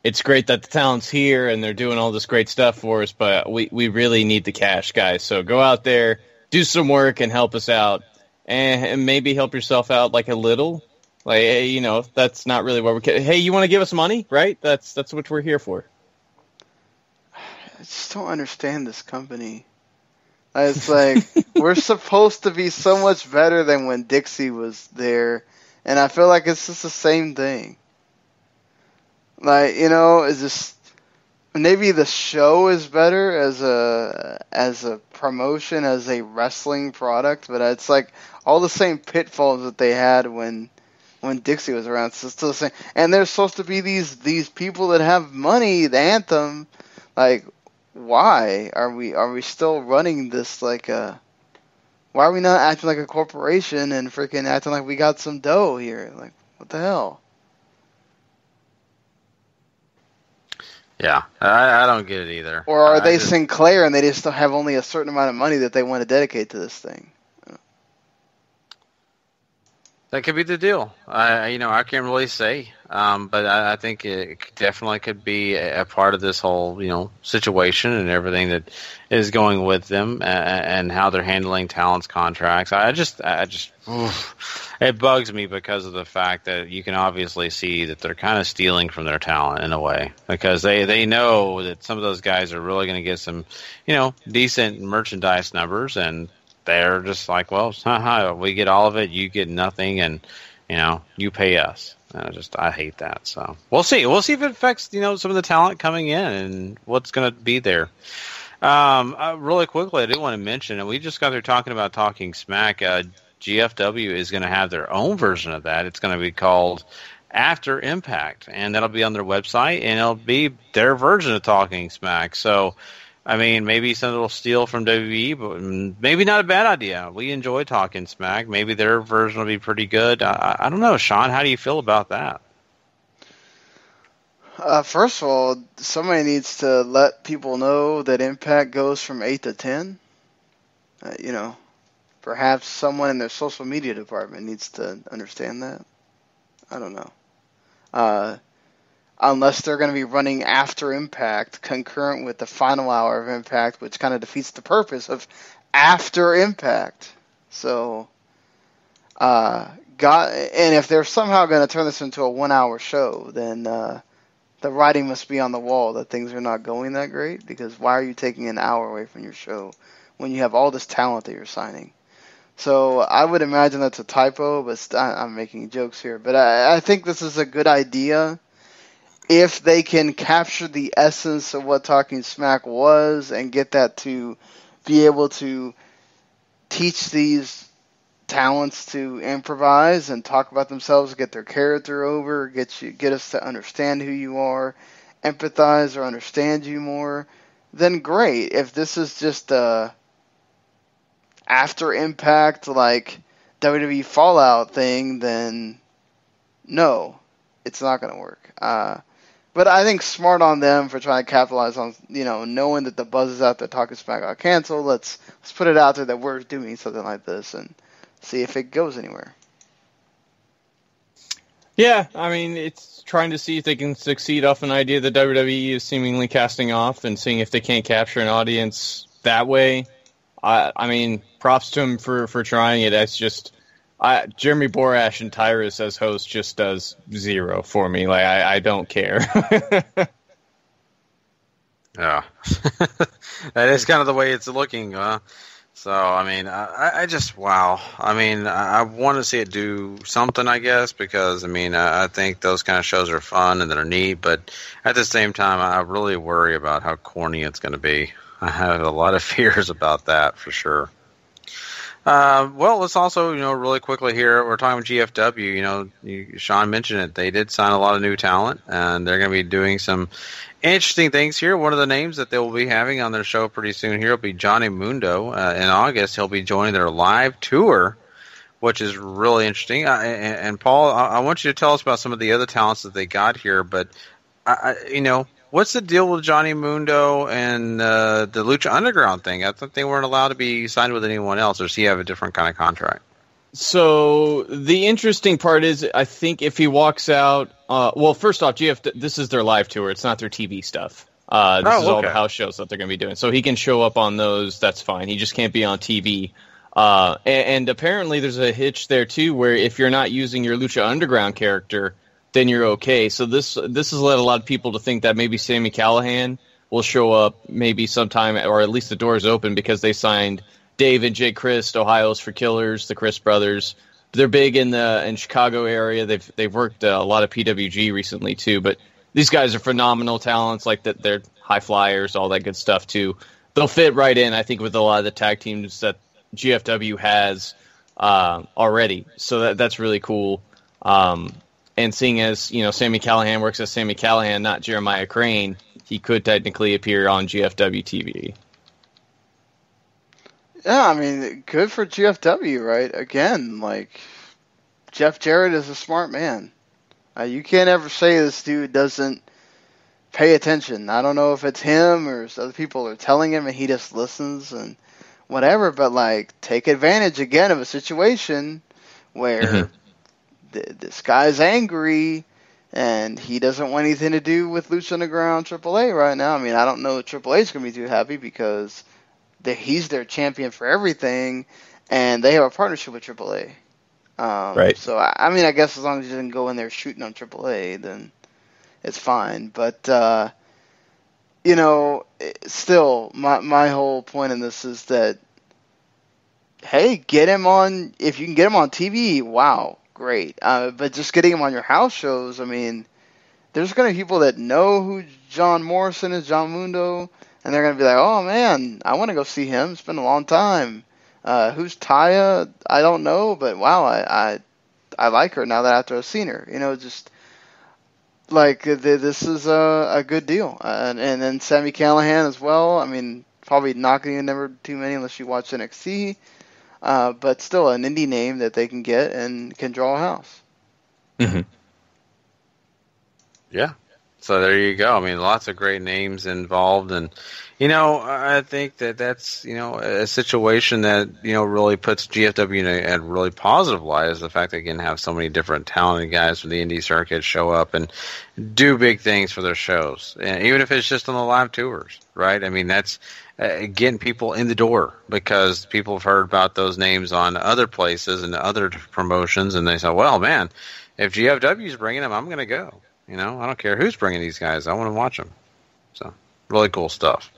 it's great that the talent's here and they're doing all this great stuff for us, but we really need the cash, guys. So go out there, do some work and help us out, and maybe help yourself out like a little. Like, hey, that's not really what we're. Hey, you want to give us money, right? That's what we're here for. I just don't understand this company. It's like we're supposed to be so much better than when Dixie was there, and I feel like it's just the same thing. Like, it's just maybe the show is better as a promotion, as a wrestling product, but it's like all the same pitfalls that they had when Dixie was around. So it's still the same. And there's supposed to be these people that have money, the Anthem. Like, why are we still running this like a Why are we not acting like a corporation and freaking acting like we got some dough here? Like, what the hell? Yeah, I don't get it either. Or are they Sinclair and they just have only a certain amount of money that they want to dedicate to this thing? That could be the deal. I can't really say, but I think it definitely could be a part of this whole, situation and everything that is going with them and how they're handling talent's contracts. It bugs me because of the fact that you can obviously see that they're kind of stealing from their talent in a way, because they know that some of those guys are really going to get some, decent merchandise numbers, and they're just like, well, we get all of it, you get nothing, and you pay us. I hate that. So we'll see. We'll see if it affects some of the talent coming in and what's going to be there. Really quickly, I do want to mention, and we just got through talking about Talking Smack. GFW is going to have their own version of that. It's going to be called After Impact, and that'll be on their website, and it'll be their version of Talking Smack. So, I mean, maybe some will steal from WWE, but maybe not a bad idea. We enjoy Talking Smack. Maybe their version will be pretty good. I don't know, Sean. How do you feel about that? First of all, somebody needs to let people know that Impact goes from 8 to 10. Perhaps someone in their social media department needs to understand that. I don't know. Unless they're going to be running After Impact concurrent with the final hour of Impact, which kind of defeats the purpose of After Impact. So, and if they're somehow going to turn this into a 1-hour show, then the writing must be on the wall that things are not going that great, because why are you taking an hour away from your show when you have all this talent that you're signing? So I would imagine that's a typo, but I'm making jokes here. But I think this is a good idea if they can capture the essence of what Talking Smack was and get that to be able to teach these talents to improvise and talk about themselves, get their character over, get us to understand who you are, empathize or understand you more, then great. If this is just After Impact, like WWE Fallout thing, then no, it's not going to work. But I think smart on them for trying to capitalize on, knowing that the buzz is out there, Talking Smack got canceled. Let's put it out there that we're doing something like this and see if it goes anywhere. Yeah, I mean, it's trying to see if they can succeed off an idea that WWE is seemingly casting off and seeing if they can't capture an audience that way. I mean, props to him for trying it. It's just Jeremy Borash and Tyrus as host just does zero for me. Like, I don't care. Yeah. That is kind of the way it's looking. So, I mean, I just, wow. I mean, I want to see it do something, I guess, because, I mean, I think those kind of shows are fun and they're neat, but at the same time, I really worry about how corny it's going to be. I have a lot of fears about that, for sure. Well, let's also, really quickly here, we're talking GFW. Sean mentioned it. They did sign a lot of new talent, and they're going to be doing some interesting things here. One of the names that they will be having on their show pretty soon here will be Johnny Mundo. In August, he'll be joining their live tour, which is really interesting. And Paul, I want you to tell us about some of the other talents that they got here, but, what's the deal with Johnny Mundo and the Lucha Underground thing? I thought they weren't allowed to be signed with anyone else, or does he have a different kind of contract? So the interesting part is, I think if he walks out, first off, this is their live tour. It's not their TV stuff. This is all the house shows that they're going to be doing. So he can show up on those. That's fine. He just can't be on TV. And apparently there's a hitch there too, where if you're not using your Lucha Underground character, then you're okay. So this has led a lot of people to think that maybe Sami Callihan will show up maybe sometime, or at least the door's open, because they signed Dave and Jay Crist, Ohio's for Killers, the Crist brothers. They're big in Chicago area. They've worked a lot of PWG recently too. But these guys are phenomenal talents. Like that, they're high flyers, all that good stuff too. They'll fit right in, I think, with a lot of the tag teams that GFW has already. So that's really cool. And seeing as, Sami Callihan works as Sami Callihan, not Jeremiah Crane, he could technically appear on GFW TV. Yeah, I mean, good for GFW, right? Again, like, Jeff Jarrett is a smart man. You can't ever say this dude doesn't pay attention. I don't know if it's him or other people are telling him and he just listens and whatever, but, like, take advantage, again, of a situation where this guy's angry and he doesn't want anything to do with Lucha Underground AAA right now. I mean, I don't know if AAA is going to be too happy because he's their champion for everything, and they have a partnership with AAA. Right. So, I mean, I guess as long as you didn't go in there shooting on AAA, then it's fine. But, you know, still, my whole point in this is that, hey, get him on, if you can get him on TV, wow, great. But just getting him on your house shows, I mean, there's going to be people that know who John Morrison is, John Mundo, and they're going to be like, oh, man, I want to go see him. It's been a long time. Who's Taya? I don't know, but wow, I like her now that after I've seen her. You know, just like this is a good deal. And then Sami Callihan as well. I mean, probably not going to never too many unless you watch NXT. But still an indie name that they can get and can draw a house. Mm-hmm. Yeah. So there you go. I mean, lots of great names involved, and you know, I think that's a situation that really puts GFW in a really positive light, is the fact that they can have so many different talented guys from the indie circuit show up and do big things for their shows, and even if it's just on the live tours, right? I mean, that's getting people in the door because people have heard about those names on other places and other promotions, and they say, well, man, if GFW is bringing them, I'm going to go. I don't care who's bringing these guys. I want to watch them. So, really cool stuff.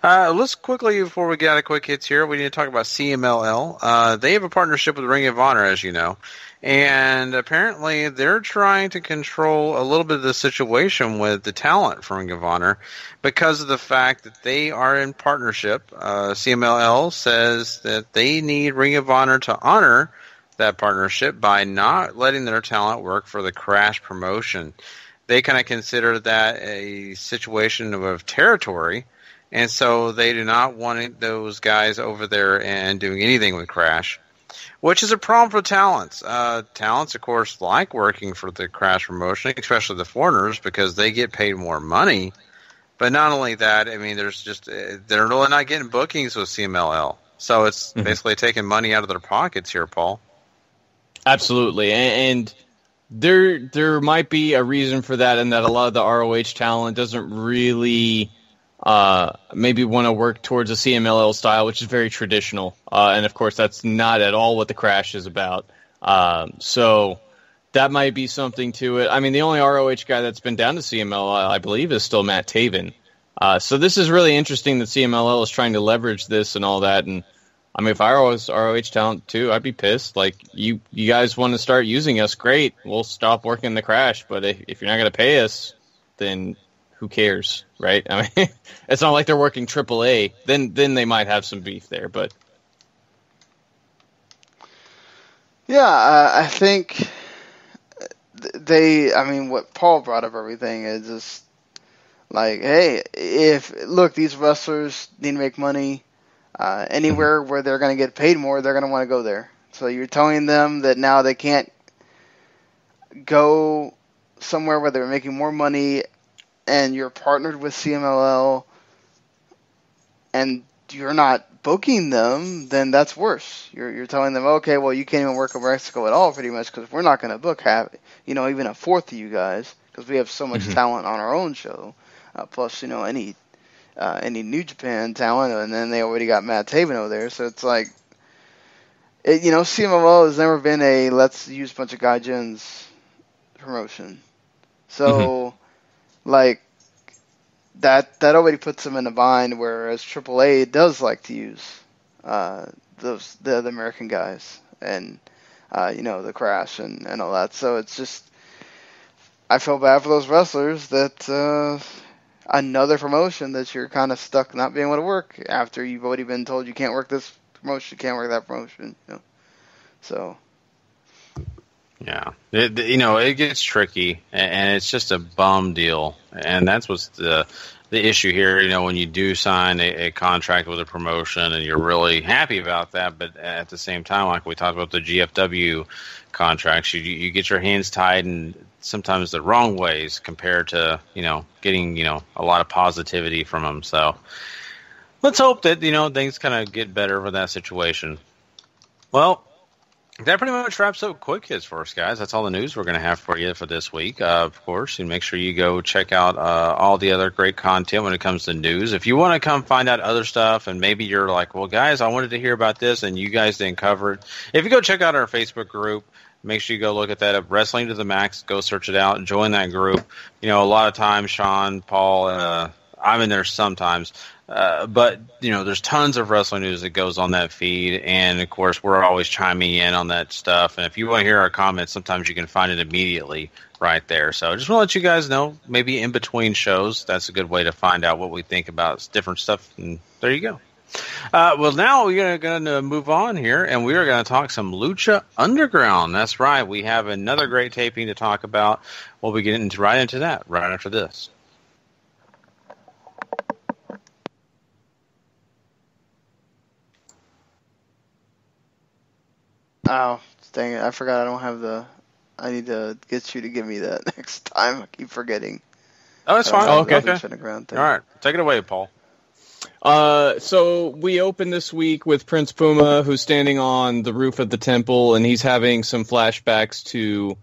Let's quickly, before we get out of quick hits here, we need to talk about CMLL. They have a partnership with Ring of Honor, as you know. And apparently they're trying to control a little bit of the situation with the talent from Ring of Honor because of the fact that they are in partnership. CMLL says that they need Ring of Honor to honor that partnership by not letting their talent work for the Crash promotion. They kind of consider that a situation of territory, and so they do not want those guys over there and doing anything with Crash, which is a problem for talents. Talents, of course, like working for the Crash promotion, especially the foreigners, because they get paid more money. But not only that, I mean, they're really not getting bookings with CMLL. So it's basically taking money out of their pockets here, Paul. Absolutely, and there might be a reason for that, in that a lot of the ROH talent doesn't really maybe want to work towards a CMLL style, which is very traditional, and of course that's not at all what the Crash is about. So that might be something to it. I mean, the only ROH guy that's been down to CMLL, I believe, is still Matt Taven. So this is really interesting that CMLL is trying to leverage this and all that, and I mean, if I was ROH talent too, I'd be pissed. Like, you guys want to start using us, great. We'll stop working the Crash. But if you're not going to pay us, then who cares, right? I mean, it's not like they're working AAA. Then they might have some beef there. But yeah, I think what Paul brought up, everything is just like, hey, look, these wrestlers need to make money. Anywhere where they're going to get paid more, they're going to want to go there. So you're telling them that now they can't go somewhere where they're making more money, and you're partnered with CMLL, and you're not booking them, then that's worse. You're telling them, okay, well, you can't even work in Mexico at all, pretty much, because we're not going to book even a fourth of you guys, because we have so much talent on our own show. Plus, any New Japan talent, and then they already got Matt Taven over there, so it's like, CMLL has never been a let's use a bunch of gaijins promotion. So, like, that already puts them in a bind, whereas AAA does like to use the American guys, and, the Crash and all that. So it's just, I feel bad for those wrestlers that, another promotion that you're kind of stuck not being able to work after you've already been told you can't work this promotion, you can't work that promotion. So Yeah, it gets tricky, and it's just a bum deal, and that's what's the issue here. When you do sign a contract with a promotion, and you're really happy about that, but at the same time, like we talked about the GFW contracts, you get your hands tied, and sometimes the wrong ways compared to getting a lot of positivity from them. So let's hope that things kind of get better with that situation. Well, that pretty much wraps up Quick Hits for us, guys. That's all the news we're going to have for you for this week. Of course, and make sure you go check out all the other great content when it comes to news. If you want to come find out other stuff, and maybe you're like, well, guys, I wanted to hear about this, and you guys didn't cover it. If you go check out our Facebook group, make sure you go look at that at Wrestling to the Max. Go search it out and join that group. A lot of times, Sean, Paul, I'm in there sometimes. But there's tons of wrestling news that goes on that feed, and of course we're always chiming in on that stuff. And if you want to hear our comments, sometimes you can find it immediately right there. So I just want to let you guys know, maybe in between shows, that's a good way to find out what we think about different stuff. And there you go. Well, now we're going to move on here, and we are going to talk some Lucha Underground. That's right. We have another great taping to talk about. We'll be getting right into that right after this. Oh, dang it. I forgot I don't have I need to get you to give me that next time. I keep forgetting. Oh, that's fine. Okay. All right. Take it away, Paul. So we open this week with Prince Puma, who's standing on the roof of the temple, and he's having some flashbacks to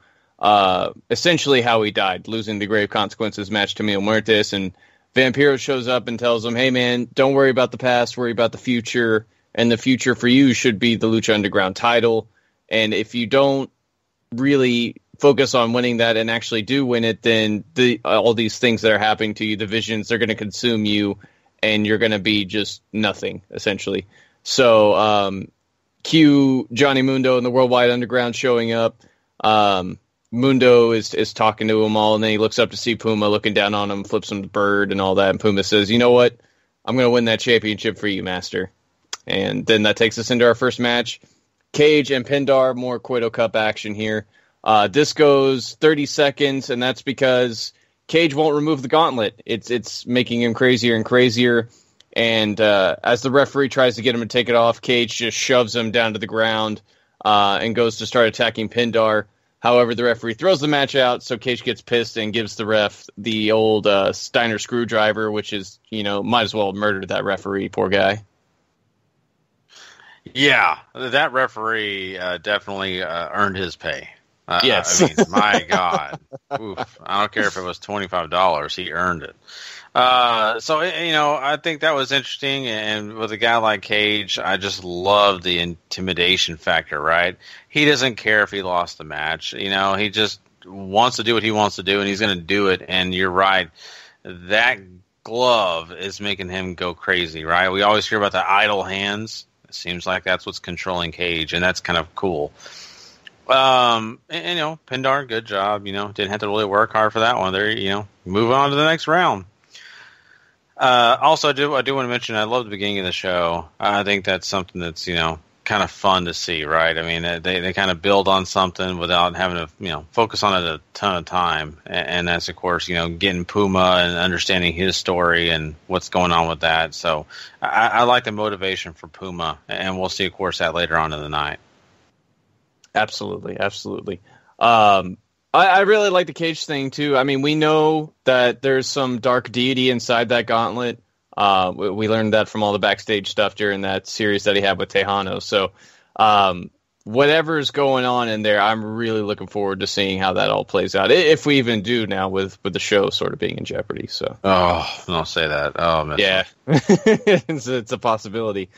essentially how he died, losing the Grave Consequences match to Mil Muertes, and Vampiro shows up and tells him, hey, man, don't worry about the past, worry about the future, and the future for you should be the Lucha Underground title. And if you don't really focus on winning that and actually do win it, then all these things that are happening to you, the visions, they're going to consume you, and you're going to be just nothing, essentially. So cue Johnny Mundo and the Worldwide Underground showing up. Mundo is talking to them all, and then he looks up to see Puma looking down on him, flips him the bird and all that, and Puma says, you know what? I'm going to win that championship for you, Master. And then that takes us into our first match. Cage and Pindar, more Cueto Cup action here. This goes 30 seconds, and that's because Cage won't remove the gauntlet. It's making him crazier and crazier. And as the referee tries to get him to take it off, Cage just shoves him down to the ground and goes to start attacking Pindar. However, the referee throws the match out, so Cage gets pissed and gives the ref the old Steiner screwdriver, which is, might as well have murdered that referee, poor guy. Yeah, that referee definitely earned his pay. Yes. I mean, my God. Oof. I don't care if it was $25. He earned it. So, I think that was interesting. And with a guy like Cage, I just love the intimidation factor, right? He doesn't care if he lost the match. He just wants to do what he wants to do, and he's going to do it. And you're right. That glove is making him go crazy, right? We always hear about the idle hands. Seems like that's what's controlling Cage, and that's kind of cool. Pindar, good job. Didn't have to really work hard for that one. There, move on to the next round. Also, I do want to mention, I love the beginning of the show. I think that's something that's kind of fun to see, right? I mean, they kind of build on something without having to focus on it a ton of time, and that's of course getting Puma and understanding his story and what's going on with that. So I like the motivation for Puma, and we'll see of course that later on in the night. Absolutely. I really like the Cage thing too. I mean, we know that there's some dark deity inside that gauntlet. We learned that from all the backstage stuff during that series that he had with Tejano. So whatever's going on in there, I'm really looking forward to seeing how that all plays out. If we even do now with the show sort of being in jeopardy. So don't say that. Oh, yeah, it's a possibility.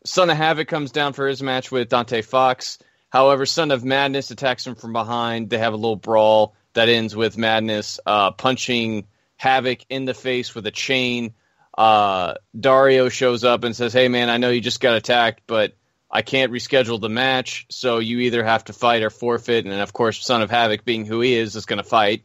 Son of Havoc comes down for his match with Dante Fox. However, Son of Madness attacks him from behind. They have a little brawl that ends with Madness punching Havoc in the face with a chain. Dario shows up and says, hey, man, I know you just got attacked, but I can't reschedule the match, so you either have to fight or forfeit. And, of course, Son of Havoc, being who he is going to fight.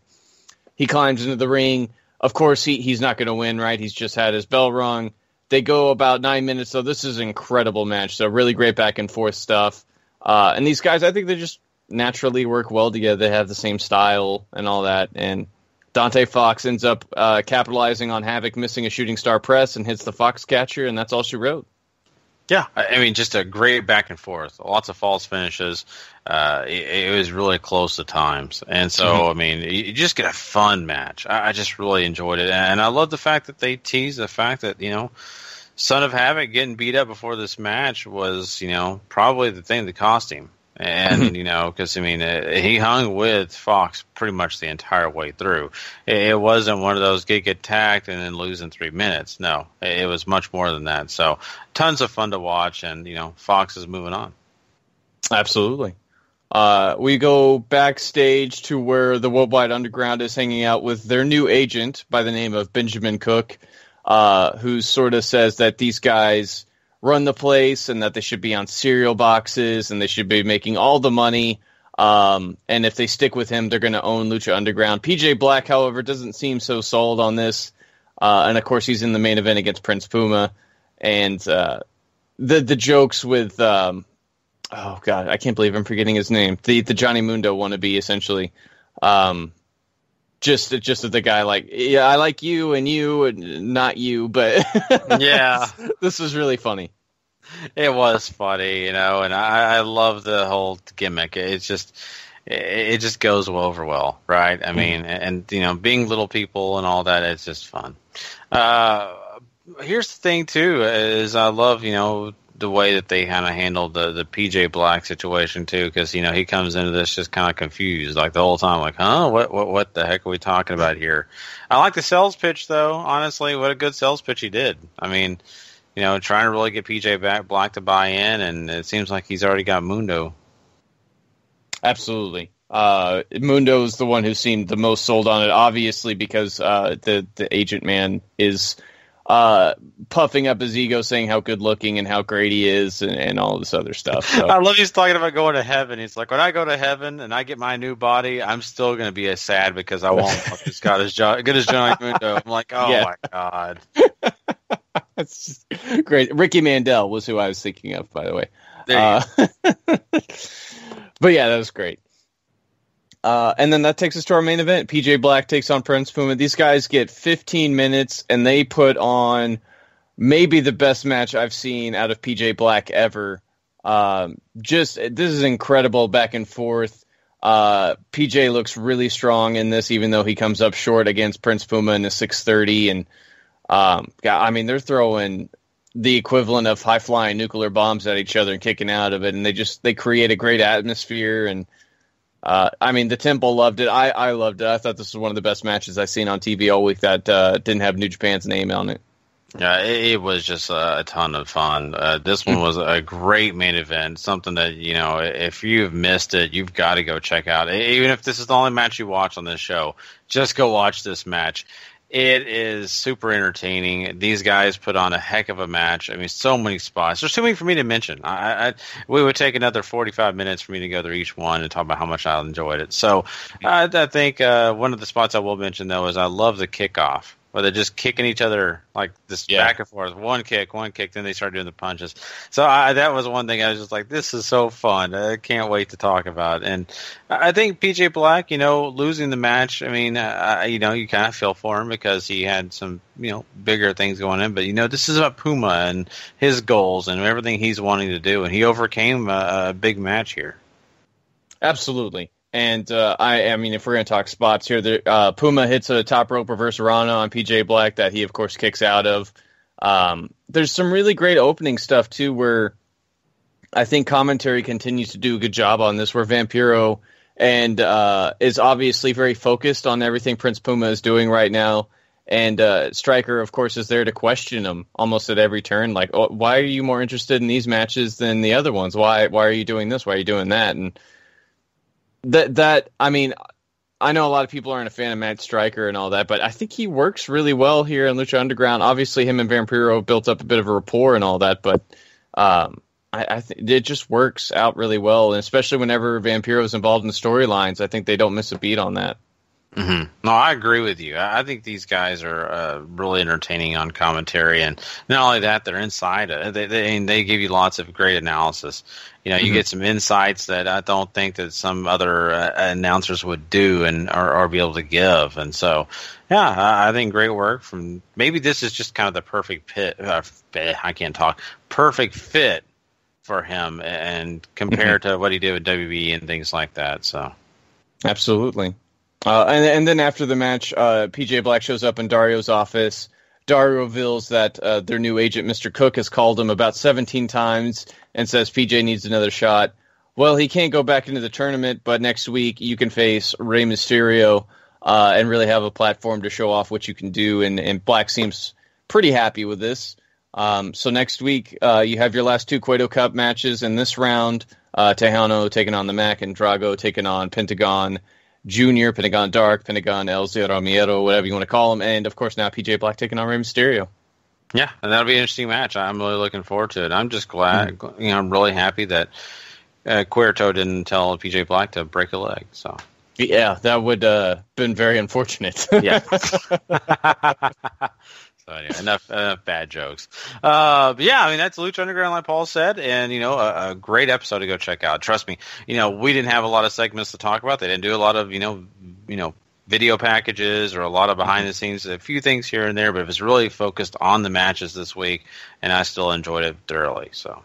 He climbs into the ring. Of course, he's not going to win, right? He's just had his bell rung. They go about 9 minutes, so this is an incredible match. So really great back-and-forth stuff. And these guys, I think they're just naturally work well together. They have the same style and all that. And Dante Fox ends up capitalizing on Havoc missing a shooting star press and hits the Fox catcher, and that's all she wrote. Yeah, I mean, just a great back and forth. Lots of false finishes. It was really close at times. And so, I mean, you just get a fun match. I just really enjoyed it. And I love the fact that they teased the fact that, Son of Havoc getting beat up before this match was, probably the thing that cost him. And, because, I mean, he hung with Fox pretty much the entire way through. It wasn't one of those get attacked and then lose in 3 minutes. No, it was much more than that. So, tons of fun to watch, and, Fox is moving on. Absolutely. We go backstage to where the Worldwide Underground is hanging out with their new agent by the name of Benjamin Cook, who sort of says that these guys run the place and that they should be on cereal boxes and they should be making all the money. And if they stick with him, they're going to own Lucha Underground. PJ Black, however, doesn't seem so sold on this. And of course, he's in the main event against Prince Puma. And the jokes with, oh God, I can't believe I'm forgetting his name. The Johnny Mundo wannabe, essentially. Just that the guy I like you and not you, but yeah, this was really funny. It was funny, and I love the whole gimmick. It just goes over well, right? I mean, and being little people and all that, it's just fun. Here's the thing too, is I love the way that they kind of handled the PJ Black situation too, because he comes into this just kind of confused, like the whole time, like, huh, what the heck are we talking about here? I like the sales pitch though. Honestly, what a good sales pitch he did. I mean, trying to really get PJ Black to buy in, and it seems like he's already got Mundo. Absolutely. Mundo is the one who seemed the most sold on it, obviously, because the agent man is puffing up his ego, saying how good looking and how great he is, and all this other stuff. So. I love he's talking about going to heaven. He's like, when I go to heaven and I get my new body, I'm still going to be as sad because I won't just got as good as Johnny Mundo. I'm like, my God. That's just great. Ricky Mandel was who I was thinking of, by the way. But yeah, that was great. And then that takes us to our main event. PJ Black takes on Prince Puma. These guys get 15 minutes, and they put on maybe the best match I've seen out of PJ Black ever. This is incredible back and forth. PJ looks really strong in this, even though he comes up short against Prince Puma in the 630. And I mean, they're throwing the equivalent of high-flying nuclear bombs at each other and kicking out of it, and they create a great atmosphere. And I mean, the Temple loved it. I loved it. I thought this was one of the best matches I've seen on TV all week that didn't have New Japan's name on it. Yeah, it was just a ton of fun. This one was a great main event, something that, if you've missed it, you've got to go check out. Even if this is the only match you watch on this show, just go watch this match. It is super entertaining. These guys put on a heck of a match. I mean, so many spots. There's too many for me to mention. We would take another 45 minutes for me to go through each one and talk about how much I enjoyed it. So I think one of the spots I will mention, though, is I love the kickoff, where they're just kicking each other like this back and forth. One kick, then they start doing the punches. So that was one thing I was just like, this is so fun. I can't wait to talk about. And I think PJ Black, losing the match, I mean, you kind of feel for him because he had some, bigger things going in. But, this is about Puma and his goals and everything he's wanting to do. And he overcame a big match here. Absolutely. And I mean, if we're going to talk spots here, Puma hits a top rope reverse Rana on PJ Black that he, of course, kicks out of. There's some really great opening stuff, too, where I think commentary continues to do a good job on this, where Vampiro and is obviously very focused on everything Prince Puma is doing right now. And Stryker, of course, is there to question him almost at every turn. Like, why are you more interested in these matches than the other ones? Why are you doing this? Why are you doing that? And I mean, I know a lot of people aren't a fan of Matt Stryker and all that, but I think he works really well here in Lucha Underground. Obviously, him and Vampiro built up a bit of a rapport and all that, but I think it just works out really well, and especially whenever Vampiro is involved in the storylines, I think they don't miss a beat on that. Mm-hmm. No, I agree with you. I think these guys are really entertaining on commentary, and not only that, they're inside. They give you lots of great analysis. You know, you get some insights that I don't think that some other announcers would do or be able to give. And so, yeah, I think great work from. Maybe this is just kind of the perfect perfect fit for him, and compared to what he did with WWE and things like that. So, absolutely. And then after the match, PJ Black shows up in Dario's office. Dario reveals that their new agent, Mr. Cook, has called him about 17 times and says PJ needs another shot. Well, he can't go back into the tournament, but next week you can face Rey Mysterio and really have a platform to show off what you can do. And Black seems pretty happy with this. So next week you have your last two Cueto Cup matches in this round. Tejano taking on the Mac, and Drago taking on Pentagon Junior, Pentagon Dark, Pentagon El Zero Miedo, whatever you want to call him, and of course now PJ Black taking on Rey Mysterio. Yeah, and that'll be an interesting match. I'm really looking forward to it. I'm just glad, I'm really happy that Cuerto didn't tell PJ Black to break a leg. So yeah, that would been very unfortunate. Yeah. So anyway, enough bad jokes. But yeah, I mean, that's Lucha Underground, like Paul said, and, a great episode to go check out. Trust me, we didn't have a lot of segments to talk about. They didn't do a lot of, video packages or a lot of behind the scenes, a few things here and there, but it was really focused on the matches this week, and I still enjoyed it thoroughly. So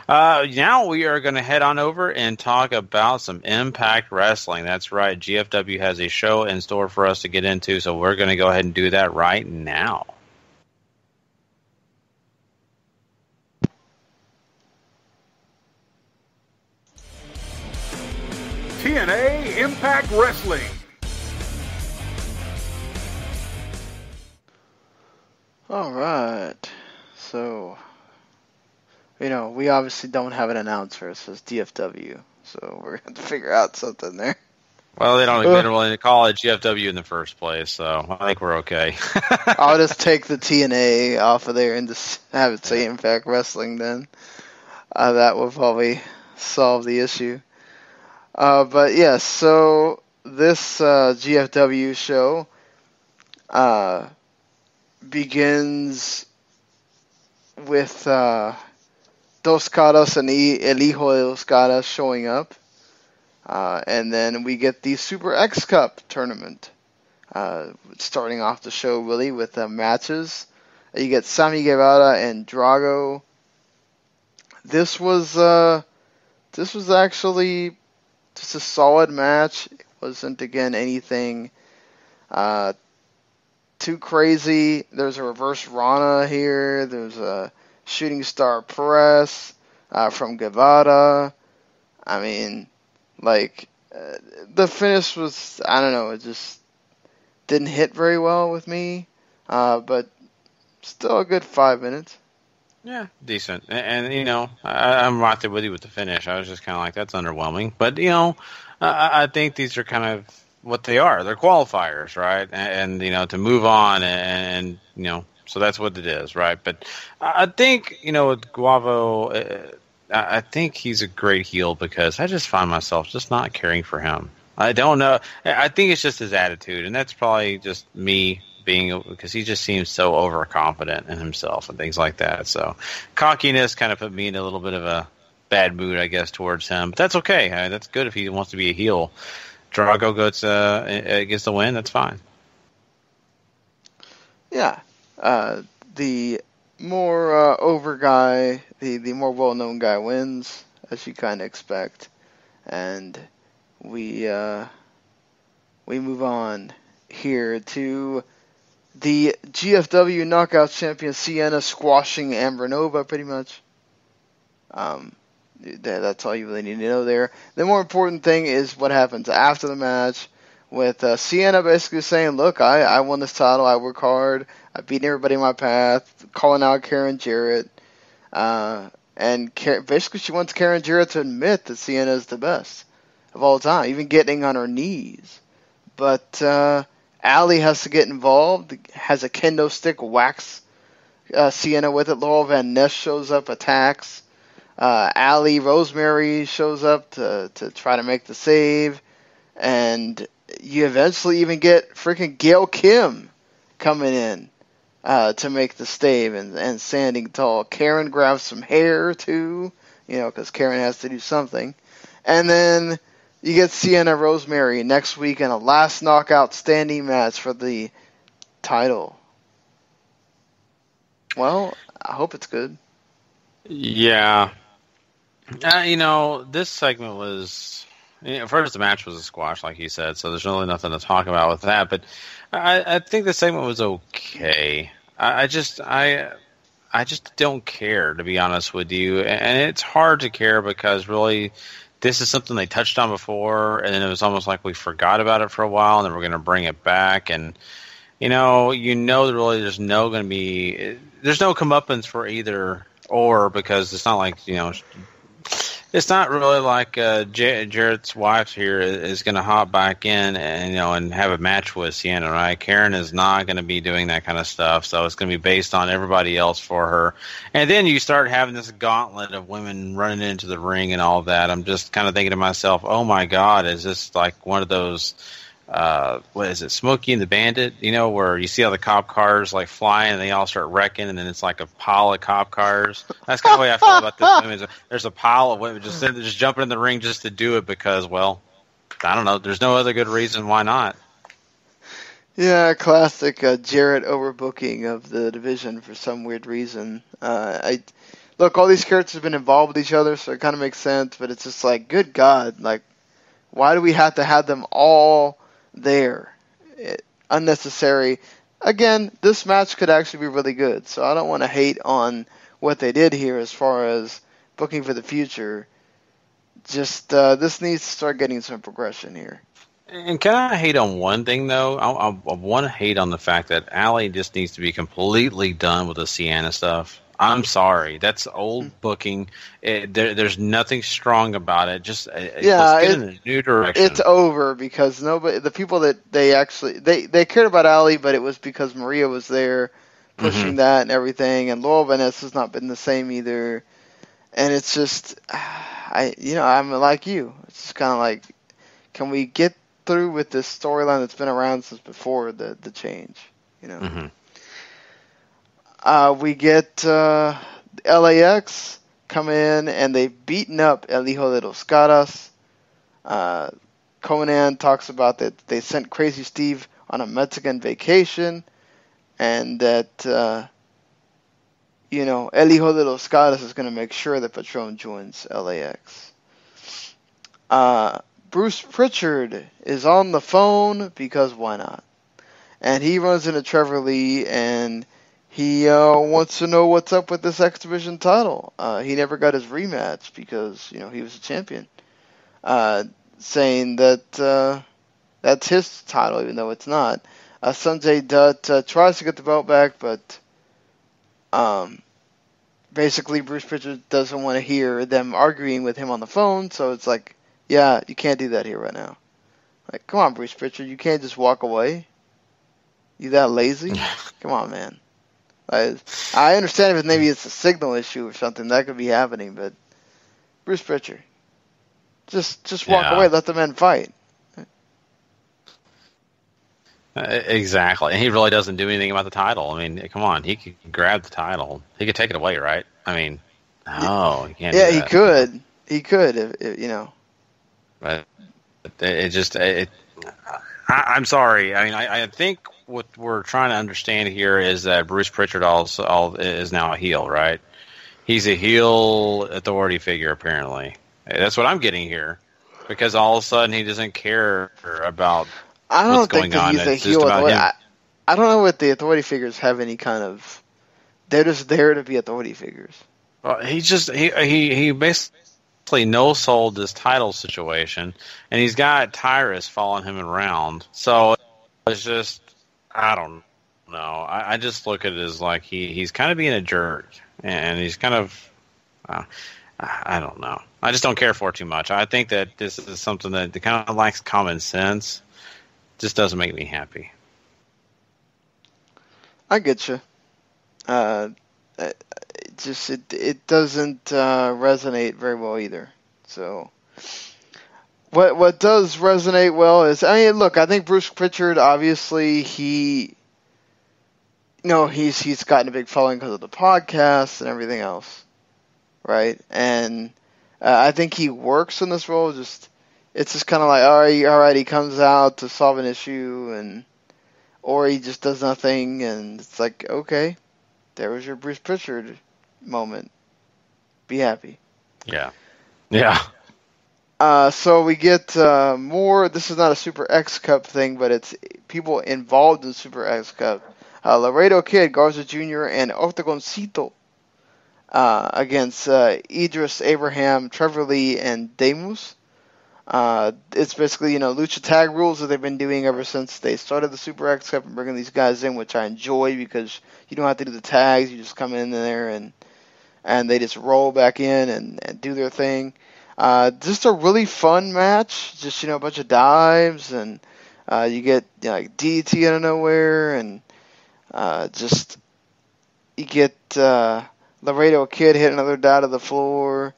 now we are going to head on over and talk about some Impact Wrestling. That's right. GFW has a show in store for us to get into, so we're going to go ahead and do that right now. TNA Impact Wrestling. All right. So, we obviously don't have an announcer. It says DFW. So we're going to figure out something there. Well, they don't really call it GFW in the first place, so I think we're okay. I'll just take the TNA off of there and just have it say Impact Wrestling then. That will probably solve the issue. But yes, so this GFW show begins with Dos Caras and El Hijo de Dos Caras showing up. And then we get the Super X Cup tournament starting off the show really with matches. You get Sammy Guevara and Drago. This was actually just a solid match. It wasn't, again, anything too crazy. There's a reverse Rana here. There's a shooting star press from Guevara. I mean, the finish was, I don't know, it just didn't hit very well with me. But still a good 5 minutes. Yeah, decent. And I'm right there with you with the finish. I was just kind of like, that's underwhelming. But, I think these are kind of what they are. They're qualifiers, right? And to move on and so that's what it is, right? But I think, with Guavo, I think he's a great heel because I just find myself just not caring for him. I don't know. I think it's just his attitude, and that's probably just me because he just seems so overconfident in himself and things like that. So cockiness kind of put me in a little bit of a bad mood, I guess, towards him. But that's okay. That's good if he wants to be a heel. Drago gets the win. That's fine. Yeah. The more over guy, the more well-known guy wins, as you kind of expect. And we move on here to the GFW Knockout Champion Sienna squashing Amber Nova, pretty much. That's all you really need to know there. The more important thing is what happens after the match, with Sienna basically saying, look, I won this title, I work hard, I beat everybody in my path, calling out Karen Jarrett. And basically she wants Karen Jarrett to admit that Sienna is the best of all time, even getting on her knees. But Allie has to get involved, has a kendo stick, whacks Sienna with it. Laurel Van Ness shows up, attacks. Allie Rosemary shows up to try to make the save. And you eventually even get freaking Gail Kim coming in to make the stave and standing tall. Karen grabs some hair too, because Karen has to do something. And then you get Sienna Rosemary next week in a last knockout standing match for the title. Well, I hope it's good. Yeah. This segment was... first, the match was a squash, like you said, so there's really nothing to talk about with that. But I think the segment was okay. I just don't care, to be honest with you. And it's hard to care because really this is something they touched on before, and then it was almost like we forgot about it for a while, and then we're going to bring it back. And, really there's no comeuppance for either or, because it's not like, it's not really like Jarrett's wife here is going to hop back in and have a match with Sienna, right? Karen is not going to be doing that kind of stuff, so it's going to be based on everybody else for her. And then you start having this gauntlet of women running into the ring and all that. I'm just kind of thinking to myself, oh my God, is this like one of those... what is it, Smokey and the Bandit, where you see all the cop cars like flying and they all start wrecking, and then it's like a pile of cop cars. That's kind of the way I feel about this women. There's a pile of women just jumping in the ring just to do it because, well, I don't know, there's no other good reason why not. Yeah, classic Jarrett overbooking of the division for some weird reason. Look, all these characters have been involved with each other, so it kind of makes sense, but it's just like, good God, like, why do we have to have them all there? Unnecessary. Again, this match could actually be really good, so I don't want to hate on what they did here as far as booking for the future. Just this needs to start getting some progression here. And can I hate on one thing, though? I want to hate on the fact that Allie just needs to be completely done with the Sienna stuff. I'm sorry. That's old booking. There's nothing strong about it. Just let's get in a new direction. It's over because the people that they cared about Ali, but it was because Maria was there pushing that and everything, and Laurel Vanessa has not been the same either. And it's just, I'm like you. It's just kind of like, can we get through with this storyline that's been around since before the change? We get LAX come in, and they've beaten up El Hijo de los Caras. Conan talks about that they sent Crazy Steve on a Mexican vacation, and that, El Hijo de los Caras is going to make sure that Patron joins LAX. Bruce Pritchard is on the phone because why not? And he runs into Trevor Lee, and he wants to know what's up with this X Division title. He never got his rematch because, he was a champion. Saying that that's his title, even though it's not. Sanjay Dutt tries to get the belt back, but basically Bruce Pritchard doesn't want to hear them arguing with him on the phone, so it's like, yeah, you can't do that here right now. Like, come on, Bruce Pritchard, you can't just walk away. You that lazy? Come on, man. I understand if maybe it's a signal issue or something that could be happening, but Bruce Pritchard, just walk away, let the men fight. Exactly, and he really doesn't do anything about the title. I mean, come on, he could grab the title, he could take it away, right? I mean, no, he can't. Yeah, he could, if. But I'm sorry. I mean, I think what we're trying to understand here is that Bruce Pritchard also is now a heel, right? He's a heel authority figure, apparently. That's what I'm getting here, because all of a sudden he doesn't care about what's going on. He's a heel authority. I don't know what the authority figures have any kind of. They're just there to be authority figures. Well, he basically no-sold this title situation, and he's got Tyrus following him around. So it's just, I don't know. I just look at it as like he's kind of being a jerk, and he's kind of, I don't know. I just don't care for it too much. I think that this is something that kind of lacks common sense. Just doesn't make me happy. I get you. It doesn't resonate very well either. So what does resonate well is, I mean, look, I think Bruce Pritchard, obviously, he's gotten a big following because of the podcast and everything else, right? And I think he works in this role. It's just kind of like, all right, he comes out to solve an issue, or he just does nothing, and it's like, okay, there was your Bruce Pritchard moment. Be happy. Yeah. Yeah. So we get more. This is not a Super X Cup thing, but it's people involved in Super X Cup. Laredo Kid, Garza Jr., and Octagoncito against Idris Abraham, Trevor Lee, and Demus. It's basically, lucha tag rules that they've been doing ever since they started the Super X Cup and bringing these guys in, which I enjoy because you don't have to do the tags. You just come in there and they just roll back in and do their thing. Just a really fun match. Just, a bunch of dives, and you get like DDT out of nowhere, and you get Laredo Kid hit another dive to the floor,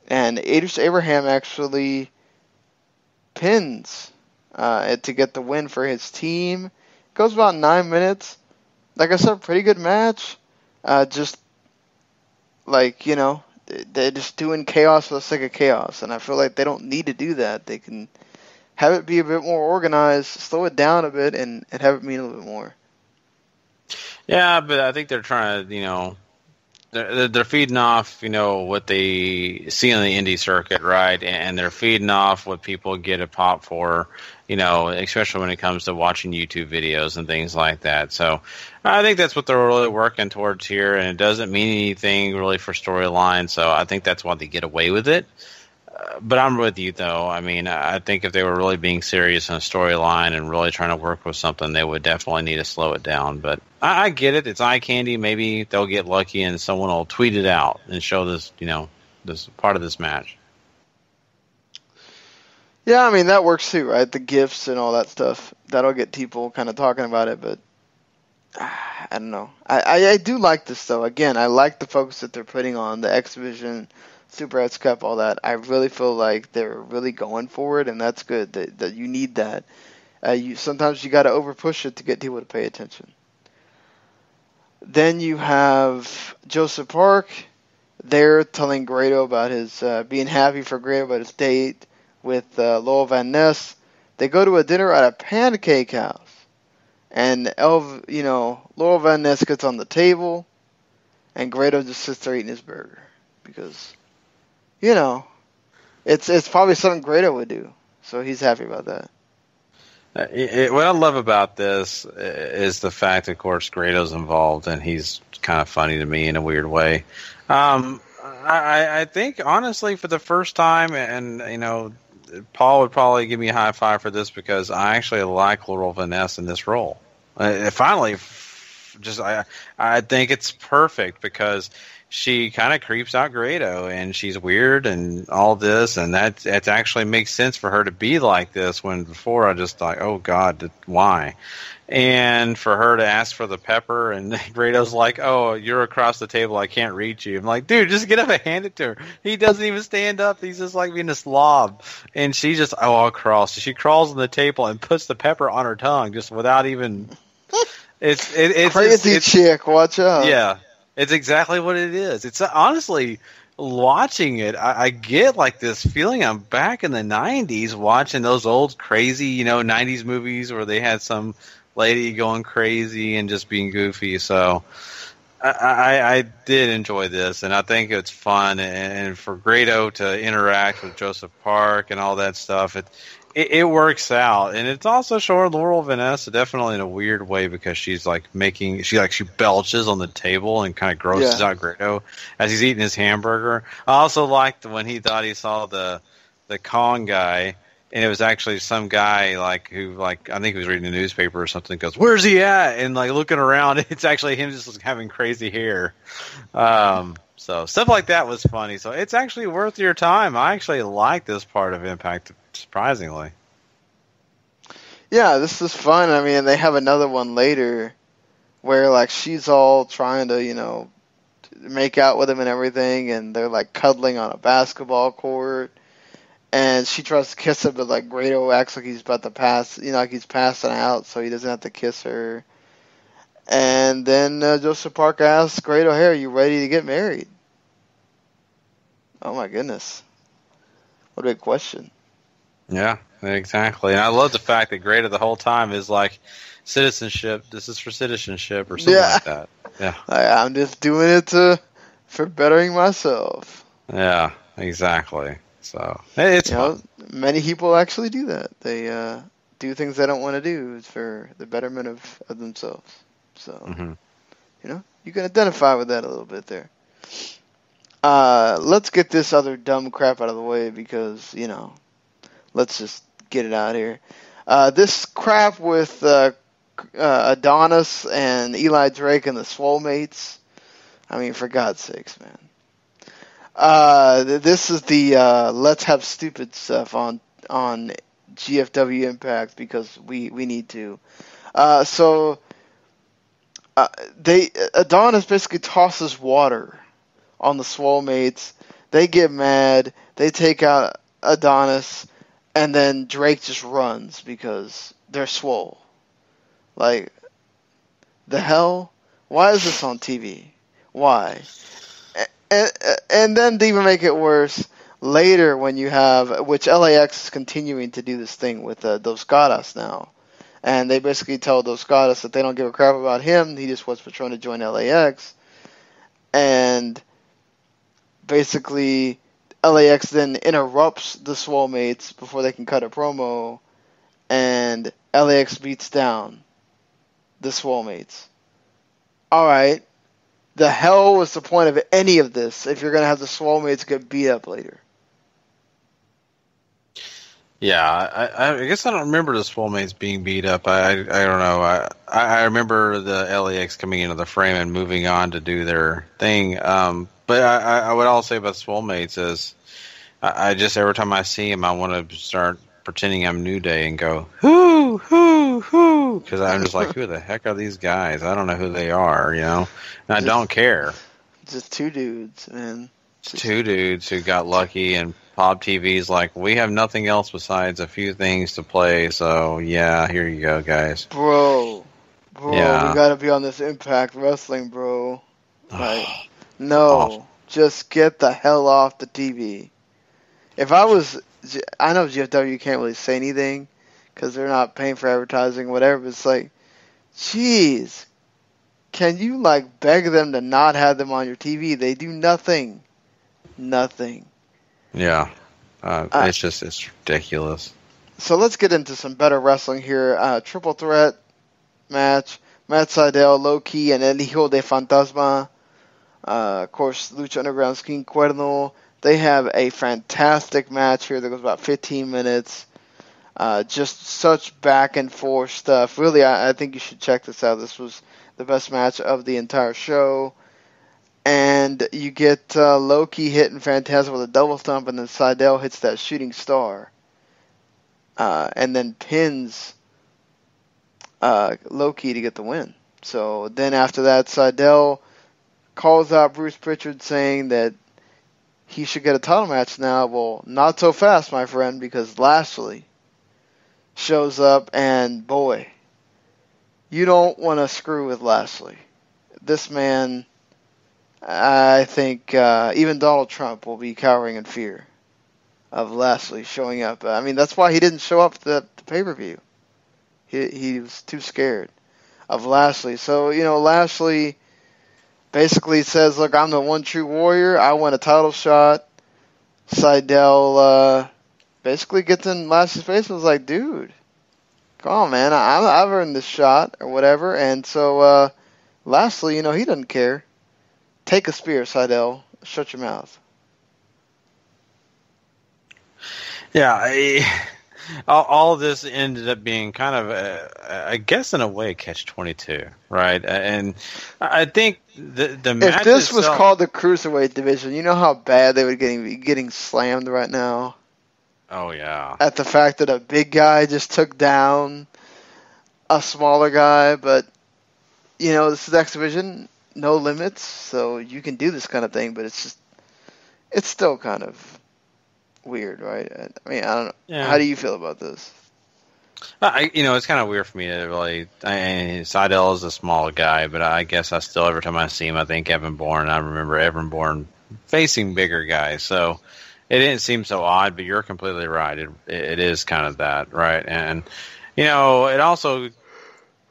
and Idris Abraham actually pins to get the win for his team. It goes about 9 minutes. Like I said, pretty good match. Just like, they're just doing chaos for the sake of chaos, and I feel like they don't need to do that. They can have it be a bit more organized, slow it down a bit, and have it mean a little bit more. Yeah, but I think they're trying to, they're feeding off, what they see on the indie circuit, right? And they're feeding off what people get a pop for, especially when it comes to watching YouTube videos and things like that. So I think that's what they're really working towards here, and it doesn't mean anything really for storyline. So I think that's why they get away with it. But I'm with you, though. I mean, I think if they were really being serious in a storyline and really trying to work with something, they would definitely need to slow it down. But I get it. It's eye candy. Maybe they'll get lucky and someone will tweet it out and show this, this part of this match. Yeah, I mean, that works too, right? The GIFs and all that stuff. That'll get people kind of talking about it, but I don't know. I do like this, though. Again, I like the focus that they're putting on the X Division, Super X Cup, all that. I really feel like they're really going for it, and that's good. That you need that. Sometimes you got to overpush it to get people to pay attention. Then you have Joseph Park there telling Grado about his being happy for Grado about his date with Lowell Van Ness. They go to a dinner at a pancake house, and Lowell Van Ness gets on the table, and Grado just sits there eating his burger because, it's probably something Grado would do, so he's happy about that. What I love about this is the fact, of course, Grado's involved, and he's kind of funny to me in a weird way. I think, honestly, for the first time, and, Paul would probably give me a high five for this because I actually like Laurel Vanessa in this role. Finally, I think it's perfect because she kind of creeps out Grado, and she's weird and all this, and that actually makes sense for her to be like this, when before I just thought, oh God, why? And for her to ask for the pepper, and Grado's like, oh, you're across the table, I can't reach you. I'm like, dude, just get up and hand it to her. He doesn't even stand up. He's just like being a slob. And she just, I'll crawl. So she crawls on the table and puts the pepper on her tongue just without even... It's crazy chick, watch out. Yeah. It's exactly what it is. It's honestly, watching it, I get like this feeling I'm back in the 90s watching those old crazy, 90s movies where they had some lady going crazy and just being goofy. So I did enjoy this, and I think it's fun. And for Grado to interact with Joseph Park and all that stuff, it works out. And it's also showing Laurel Vanessa definitely in a weird way, because she's like she belches on the table and kind of grosses out Grado as he's eating his hamburger. I also liked when he thought he saw the Kong guy, and it was actually some guy who I think he was reading a newspaper or something, goes, where's he at? And looking around, it's actually him just having crazy hair. So stuff like that was funny. So it's actually worth your time. I actually like this part of Impact, surprisingly. Yeah, this is fun. I mean, they have another one later where she's all trying to, make out with him and everything, and they're cuddling on a basketball court. and she tries to kiss him, but like Grado acts like he's about to pass, like he's passing out, so he doesn't have to kiss her. And then Joseph Parker asks Grado, "Hey, are you ready to get married?" Oh my goodness, what a big question. Yeah, exactly. And I love the fact that Grado the whole time is like, citizenship. This is for citizenship or something like that. Yeah, I'm just doing it for bettering myself. Yeah, exactly. So it's fun. Many people actually do that. They do things they don't want to do for the betterment of themselves. So, you can identify with that a little bit there. Let's get this other dumb crap out of the way because, let's just get it out here. This crap with Adonis and Eli Drake and the Swole Mates. I mean, for God's sakes, man. This is the let's have stupid stuff on GFW Impact because we need to. Adonis basically tosses water on the Swole Mates. They get mad. They take out Adonis, and then Drake just runs because they're swole. Like, the hell? Why is this on TV? Why? And then to even make it worse, later when you have, which LAX is continuing to do this thing with Dos Caras now, and they basically tell Dos Caras that they don't give a crap about him, he just wants Patron to join LAX, and basically LAX then interrupts the Swole Mates before they can cut a promo, and LAX beats down the Swole Mates. Alright. The hell was the point of any of this if you're going to have the Swole Mates get beat up later? Yeah, I guess I don't remember the Swole Mates being beat up. I don't know. I remember the LAX coming into the frame and moving on to do their thing. But I would all say about Swole Mates is I just, every time I see him, I want to start pretending I'm New Day and go, whoo, whoo, whoo, because I'm just like, who the heck are these guys? I don't know who they are, and I don't care. Just two dudes, man. Two dudes who got lucky, and Pop TV's like, we have nothing else besides a few things to play, so yeah, here you go, guys. Bro, yeah. We gotta be on this Impact Wrestling, bro. Like, no, just get the hell off the TV. I know GFW can't really say anything because they're not paying for advertising, whatever, but it's like, jeez, can you, beg them to not have them on your TV? They do nothing. Nothing. Yeah. It's ridiculous. So let's get into some better wrestling here. Triple threat match. Matt Sydal, Low Key, and El Hijo de Fantasma. Of course, Lucha Underground's King Cuerno. They have a fantastic match here that goes about 15 minutes. Just such back and forth stuff. Really, I think you should check this out. This was the best match of the entire show. And you get Loki hitting Phantasm with a double stomp, and then Sydal hits that shooting star. And then pins Loki to get the win. So then after that, Sydal calls out Bruce Pritchard saying that he should get a title match now. Well, not so fast, my friend, because Lashley shows up, and boy, you don't want to screw with Lashley. This man, I think even Donald Trump will be cowering in fear of Lashley showing up. I mean, that's why he didn't show up to the pay-per-view. He was too scared of Lashley. So, Lashley basically says, look, I'm the one true warrior. I want a title shot. Sydal basically gets in Lashley's face and was like, dude, come on, man. I've earned this shot or whatever. And so Lashley, he doesn't care. Take a spear, Sydal. Shut your mouth. Yeah, all of this ended up being kind of, I guess in a way, catch-22, right? And I think the match if this was called the Cruiserweight division, you know how bad they would be getting slammed right now? Oh, yeah. At the fact that a big guy just took down a smaller guy, but, this is X Division, no limits, so you can do this kind of thing, but it's still kind of weird, right? I mean, I don't know. Yeah. How do you feel about this? It's kind of weird for me to really. Seidel is a small guy, but I guess I still, every time I see him, I think Evan Bourne. I remember Evan Bourne facing bigger guys, so it didn't seem so odd. But you're completely right. It is kind of that, right? And it also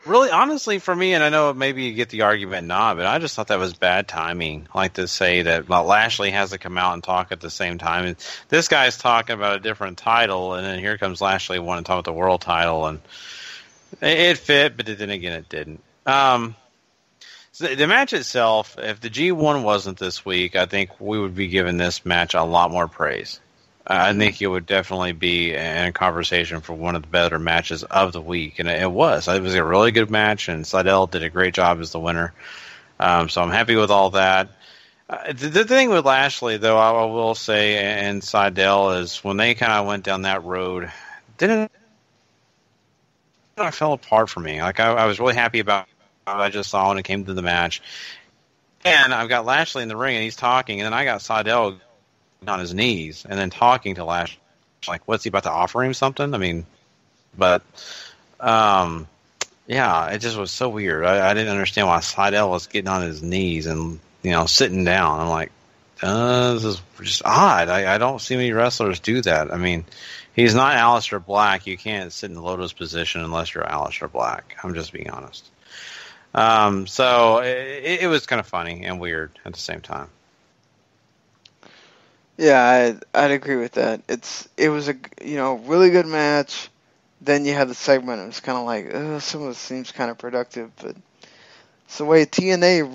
really, honestly, for me, and I know maybe you get the argument not, but I just thought that was bad timing. Like to say that Lashley has to come out and talk at the same time. And this guy's talking about a different title, and then here comes Lashley wanting to talk about the world title. And it fit, but then again, it didn't. So the match itself, if the G1 wasn't this week, I think we would be giving this match a lot more praise. I think it would definitely be in a conversation for one of the better matches of the week, and it was. It was a really good match, and Seidel did a great job as the winner. So I'm happy with all that. The thing with Lashley, though, I will say, and Seidel, is when they kind of went down that road, it fell apart for me. Like I was really happy about what I just saw when it came to the match, and I've got Lashley in the ring, and he's talking, and then I got Seidel on his knees and then talking to Lashley, like, what's he about to offer him something? I mean, but yeah, it just was so weird. I didn't understand why Seidel was getting on his knees and sitting down. I'm like, this is just odd. I don't see many wrestlers do that. I mean, he's not Aleister Black. You can't sit in the lotus position unless you're Aleister Black. I'm just being honest. So it was kind of funny and weird at the same time. Yeah, I'd agree with that. It was a really good match. Then you had the segment. It was kind of like, some of it seems kind of productive, but it's the way GFW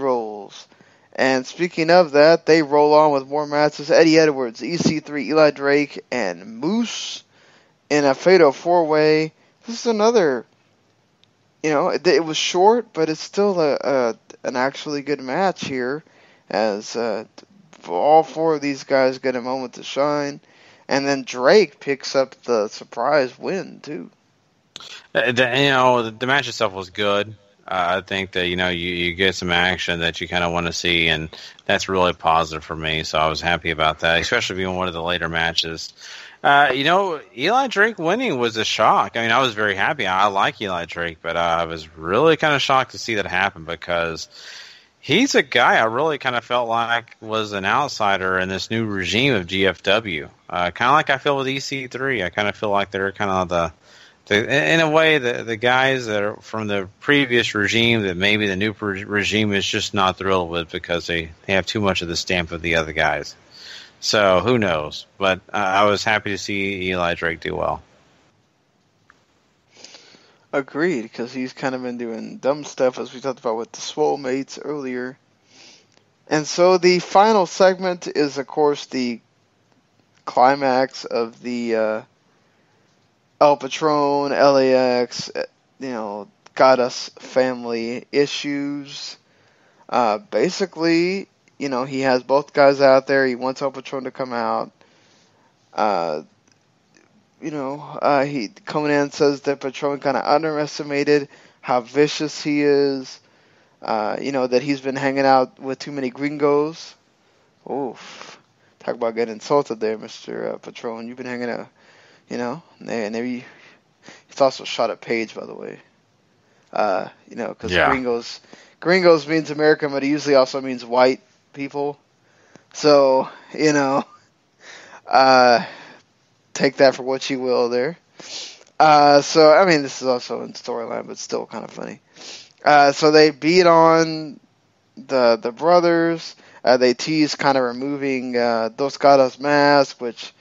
rolls. And speaking of that, they roll on with more matches. Eddie Edwards, EC3, Eli Drake, and Moose in a fatal 4-way. This is another. It was short, but it's still an actually good match here, as all four of these guys get a moment to shine, and then Drake picks up the surprise win too. The match itself was good. I think that you get some action that you kind of want to see, and that's really positive for me. So I was happy about that, especially being one of the later matches. Eli Drake winning was a shock. I mean, I was very happy. I like Eli Drake, but I was really kind of shocked to see that happen because he's a guy I really kind of felt like was an outsider in this new regime of GFW. Kind of like I feel with EC3. I kind of feel like they're kind of in a way, the guys that are from the previous regime that maybe the new regime is just not thrilled with because they have too much of the stamp of the other guys. So who knows? But I was happy to see Eli Drake do well. Agreed, because he's kind of been doing dumb stuff, as we talked about with the Swole Mates earlier. And so the final segment is, of course, the climax of the El Patron, LAX, Goddess family issues. Basically, he has both guys out there. He wants El Patron to come out. Conan says that Patron kind of underestimated how vicious he is. That he's been hanging out with too many gringos. Oof. Talk about getting insulted there, Mr. Patron. You've been hanging out, maybe he's also shot at Paige, by the way. Because gringos means American, but it usually also means white people. So, take that for what you will there. This is also in storyline, but still kind of funny. So they beat on the brothers. They tease kind of removing Dos Caras mask, which,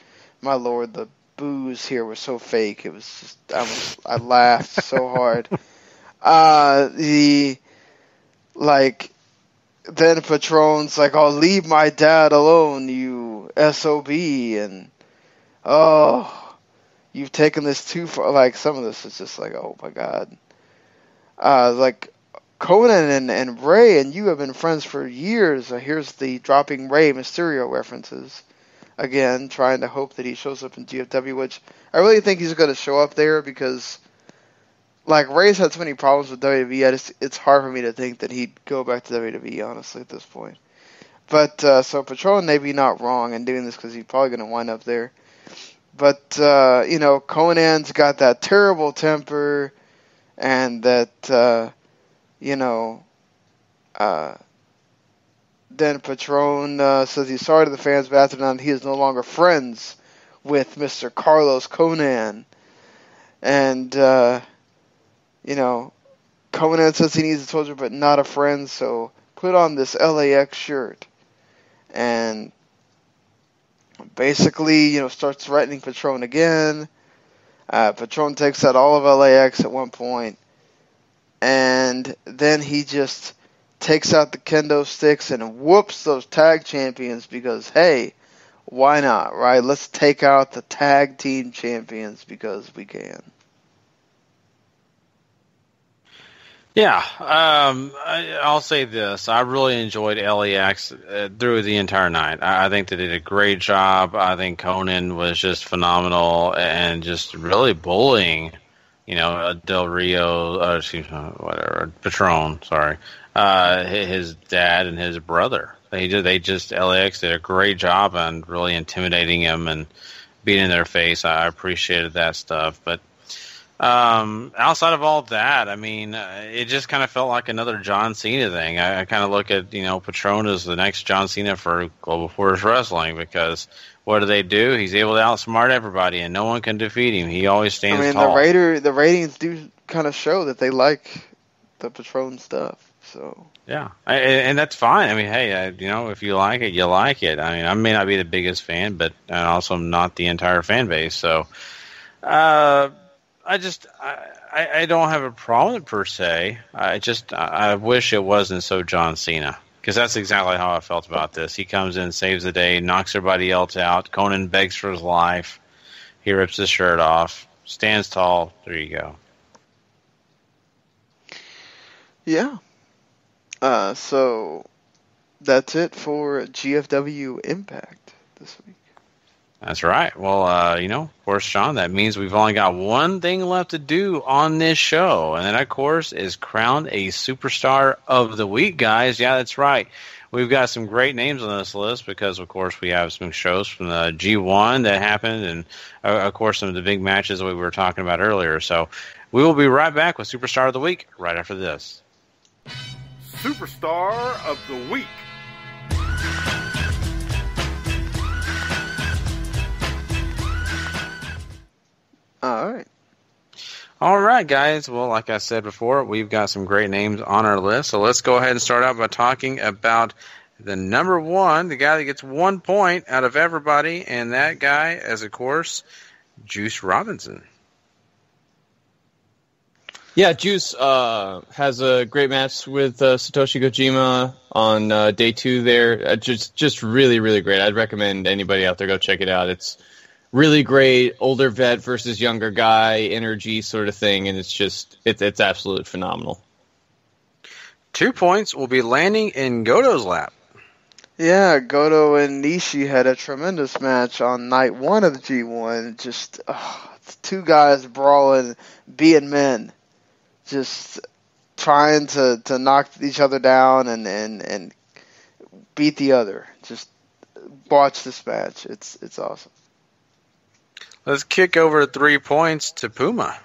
my lord, the boos here were so fake. It was just, I laughed so hard. Then Patron's like, "Oh, leave my dad alone, you SOB," and you've taken this too far. Like, some of this is just like, oh my god. Conan and Ray and you have been friends for years. Here's the dropping Ray Mysterio references. Again, trying to hope that he shows up in GFW, which I really think he's going to show up there because, Ray's had so many problems with WWE, it's hard for me to think that he'd go back to WWE, honestly, at this point. But so Patron may be not wrong in doing this because he's probably going to wind up there. But Conan's got that terrible temper, and that then Patron says he's sorry to the fans, but after that he is no longer friends with Mr. Carlos Conan. And, Conan says he needs a soldier but not a friend, so put on this LAX shirt. And basically, starts threatening Patron again. Patron takes out all of LAX at one point. And then he just takes out the kendo sticks and whoops those tag champions because, hey, why not, right? Let's take out the tag team champions because we can. Yeah, I'll say this. I really enjoyed LAX through the entire night. I think they did a great job. I think Conan was just phenomenal and just really bullying, Del Rio, Patron, sorry, his dad and his brother. LAX did a great job on really intimidating him and being in their face. I appreciated that stuff. But outside of all that, I mean, it just kind of felt like another John Cena thing. I kind of look at, Patron as the next John Cena for Global Force Wrestling because what do? He's able to outsmart everybody and no one can defeat him. He always stands tall. The ratings do kind of show that they like the Patron stuff. So yeah, and that's fine. I mean, hey, if you like it, you like it. I mean, I may not be the biggest fan, but I also am not the entire fan base. So, I don't have a problem per se. I wish it wasn't so John Cena because that's exactly how I felt about this. He comes in, saves the day, knocks everybody else out. Conan begs for his life. He rips his shirt off, stands tall. There you go. Yeah. So that's it for GFW Impact this week. That's right. Well, of course, Sean, that means we've only got one thing left to do on this show. And that, of course, is crown a superstar of the week, guys. Yeah, that's right. We've got some great names on this list because, of course, we have some shows from the G1 that happened and, of course, some of the big matches that we were talking about earlier. So we will be right back with Superstar of the Week right after this. Superstar of the Week. All right, guys. Well, like I said before, we've got some great names on our list. So let's go ahead and start out by talking about the number one, the guy that gets 1 point out of everybody, and that guy is, of course, Juice Robinson. Yeah, Juice has a great match with Satoshi Kojima on day 2 there. Just really, really great. I'd recommend anybody out there go check it out. It's really great, older vet versus younger guy, energy sort of thing, and it's absolutely phenomenal. 2 points will be landing in Goto's lap. Yeah, Goto and Nishi had a tremendous match on night 1 of the G1. Just two guys brawling, being men. Just trying to knock each other down and beat the other. Just watch this match. It's awesome. Let's kick over 3 points to Puma.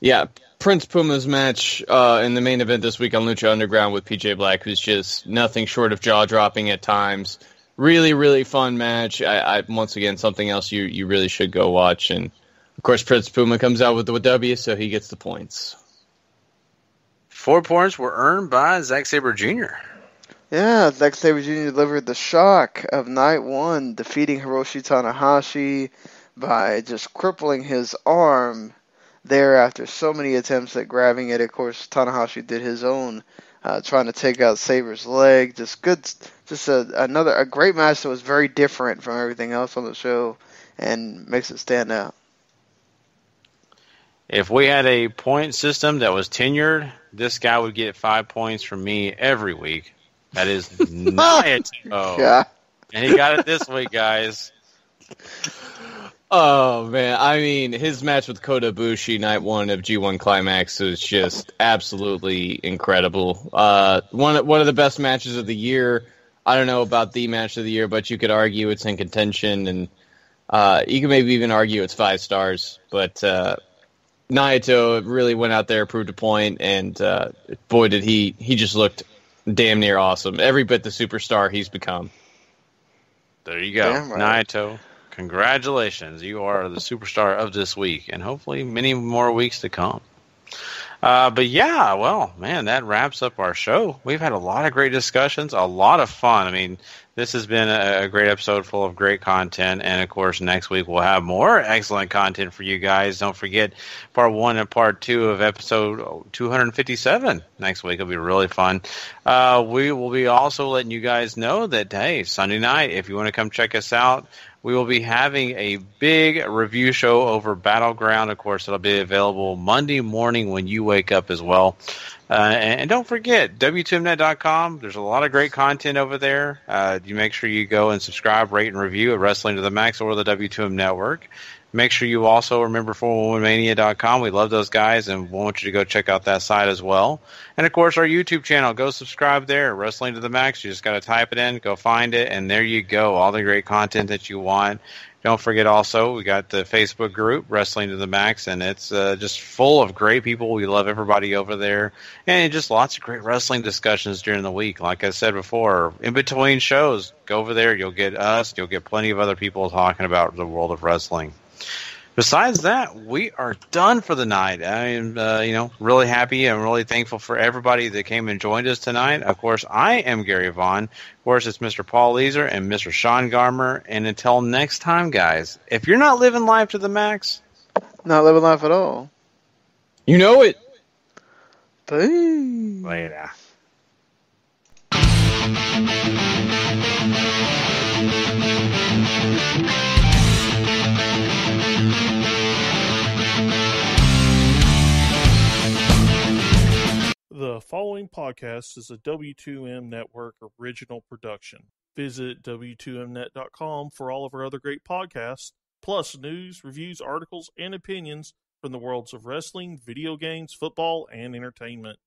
Yeah, Prince Puma's match in the main event this week on Lucha Underground with PJ Black, who's just nothing short of jaw-dropping at times. Really, really fun match. I once again, something else you really should go watch. And, of course, Prince Puma comes out with the W, so he gets the points. 4 points were earned by Zack Sabre Jr. Yeah, Zack Sabre Jr. delivered the shock of night 1, defeating Hiroshi Tanahashi by just crippling his arm there after so many attempts at grabbing it. Of course, Tanahashi did his own, trying to take out Sabre's leg. Just good, just a great match that was very different from everything else on the show and makes it stand out. If we had a point system that was tenured, this guy would get 5 points from me every week. That is Naito. Yeah. And he got it this week, guys. Oh, man. I mean, his match with Kota Ibushi, night 1 of G1 Climax, was just absolutely incredible. One of the best matches of the year. I don't know about the match of the year, but you could argue it's in contention, and you could maybe even argue it's 5 stars. But Naito really went out there, proved a point, and boy, did he just looked damn near awesome. Every bit the superstar he's become. There you go. Damn right. Naito, congratulations. You are the superstar of this week, and hopefully many more weeks to come. But yeah, well, man, that wraps up our show. We've had a lot of great discussions, a lot of fun. I mean, this has been a great episode full of great content. And, of course, next week we'll have more excellent content for you guys. Don't forget part 1 and part 2 of episode 257 next week. It'll be really fun. We will be also letting you guys know that, hey, Sunday night, if you want to come check us out, we will be having a big review show over Battleground. Of course, it'll be available Monday morning when you wake up as well. And don't forget, W2Mnet.com. There's a lot of great content over there. You make sure you go and subscribe, rate, and review at Wrestling to the Max or the W2M Network. Make sure you also remember 411mania.com. We love those guys, and we want you to go check out that site as well. And, of course, our YouTube channel. Go subscribe there, Wrestling to the Max. You just got to type it in, go find it, and there you go. All the great content that you want. Don't forget also, we got the Facebook group, Wrestling to the Max, and it's just full of great people. We love everybody over there. And just lots of great wrestling discussions during the week. Like I said before, in between shows, go over there. You'll get us. You'll get plenty of other people talking about the world of wrestling. Besides that, we are done for the night. I am, really happy and really thankful for everybody that came and joined us tonight. Of course, I am Gary Vaughan. Of course, it's Mr. Paul Leazar and Mr. Sean Garmer. And until next time, guys, if you're not living life to the max, not living life at all. You know it. Bye. Later. The following podcast is a W2M Network original production. Visit W2Mnet.com for all of our other great podcasts, plus news, reviews, articles, and opinions from the worlds of wrestling, video games, football, and entertainment.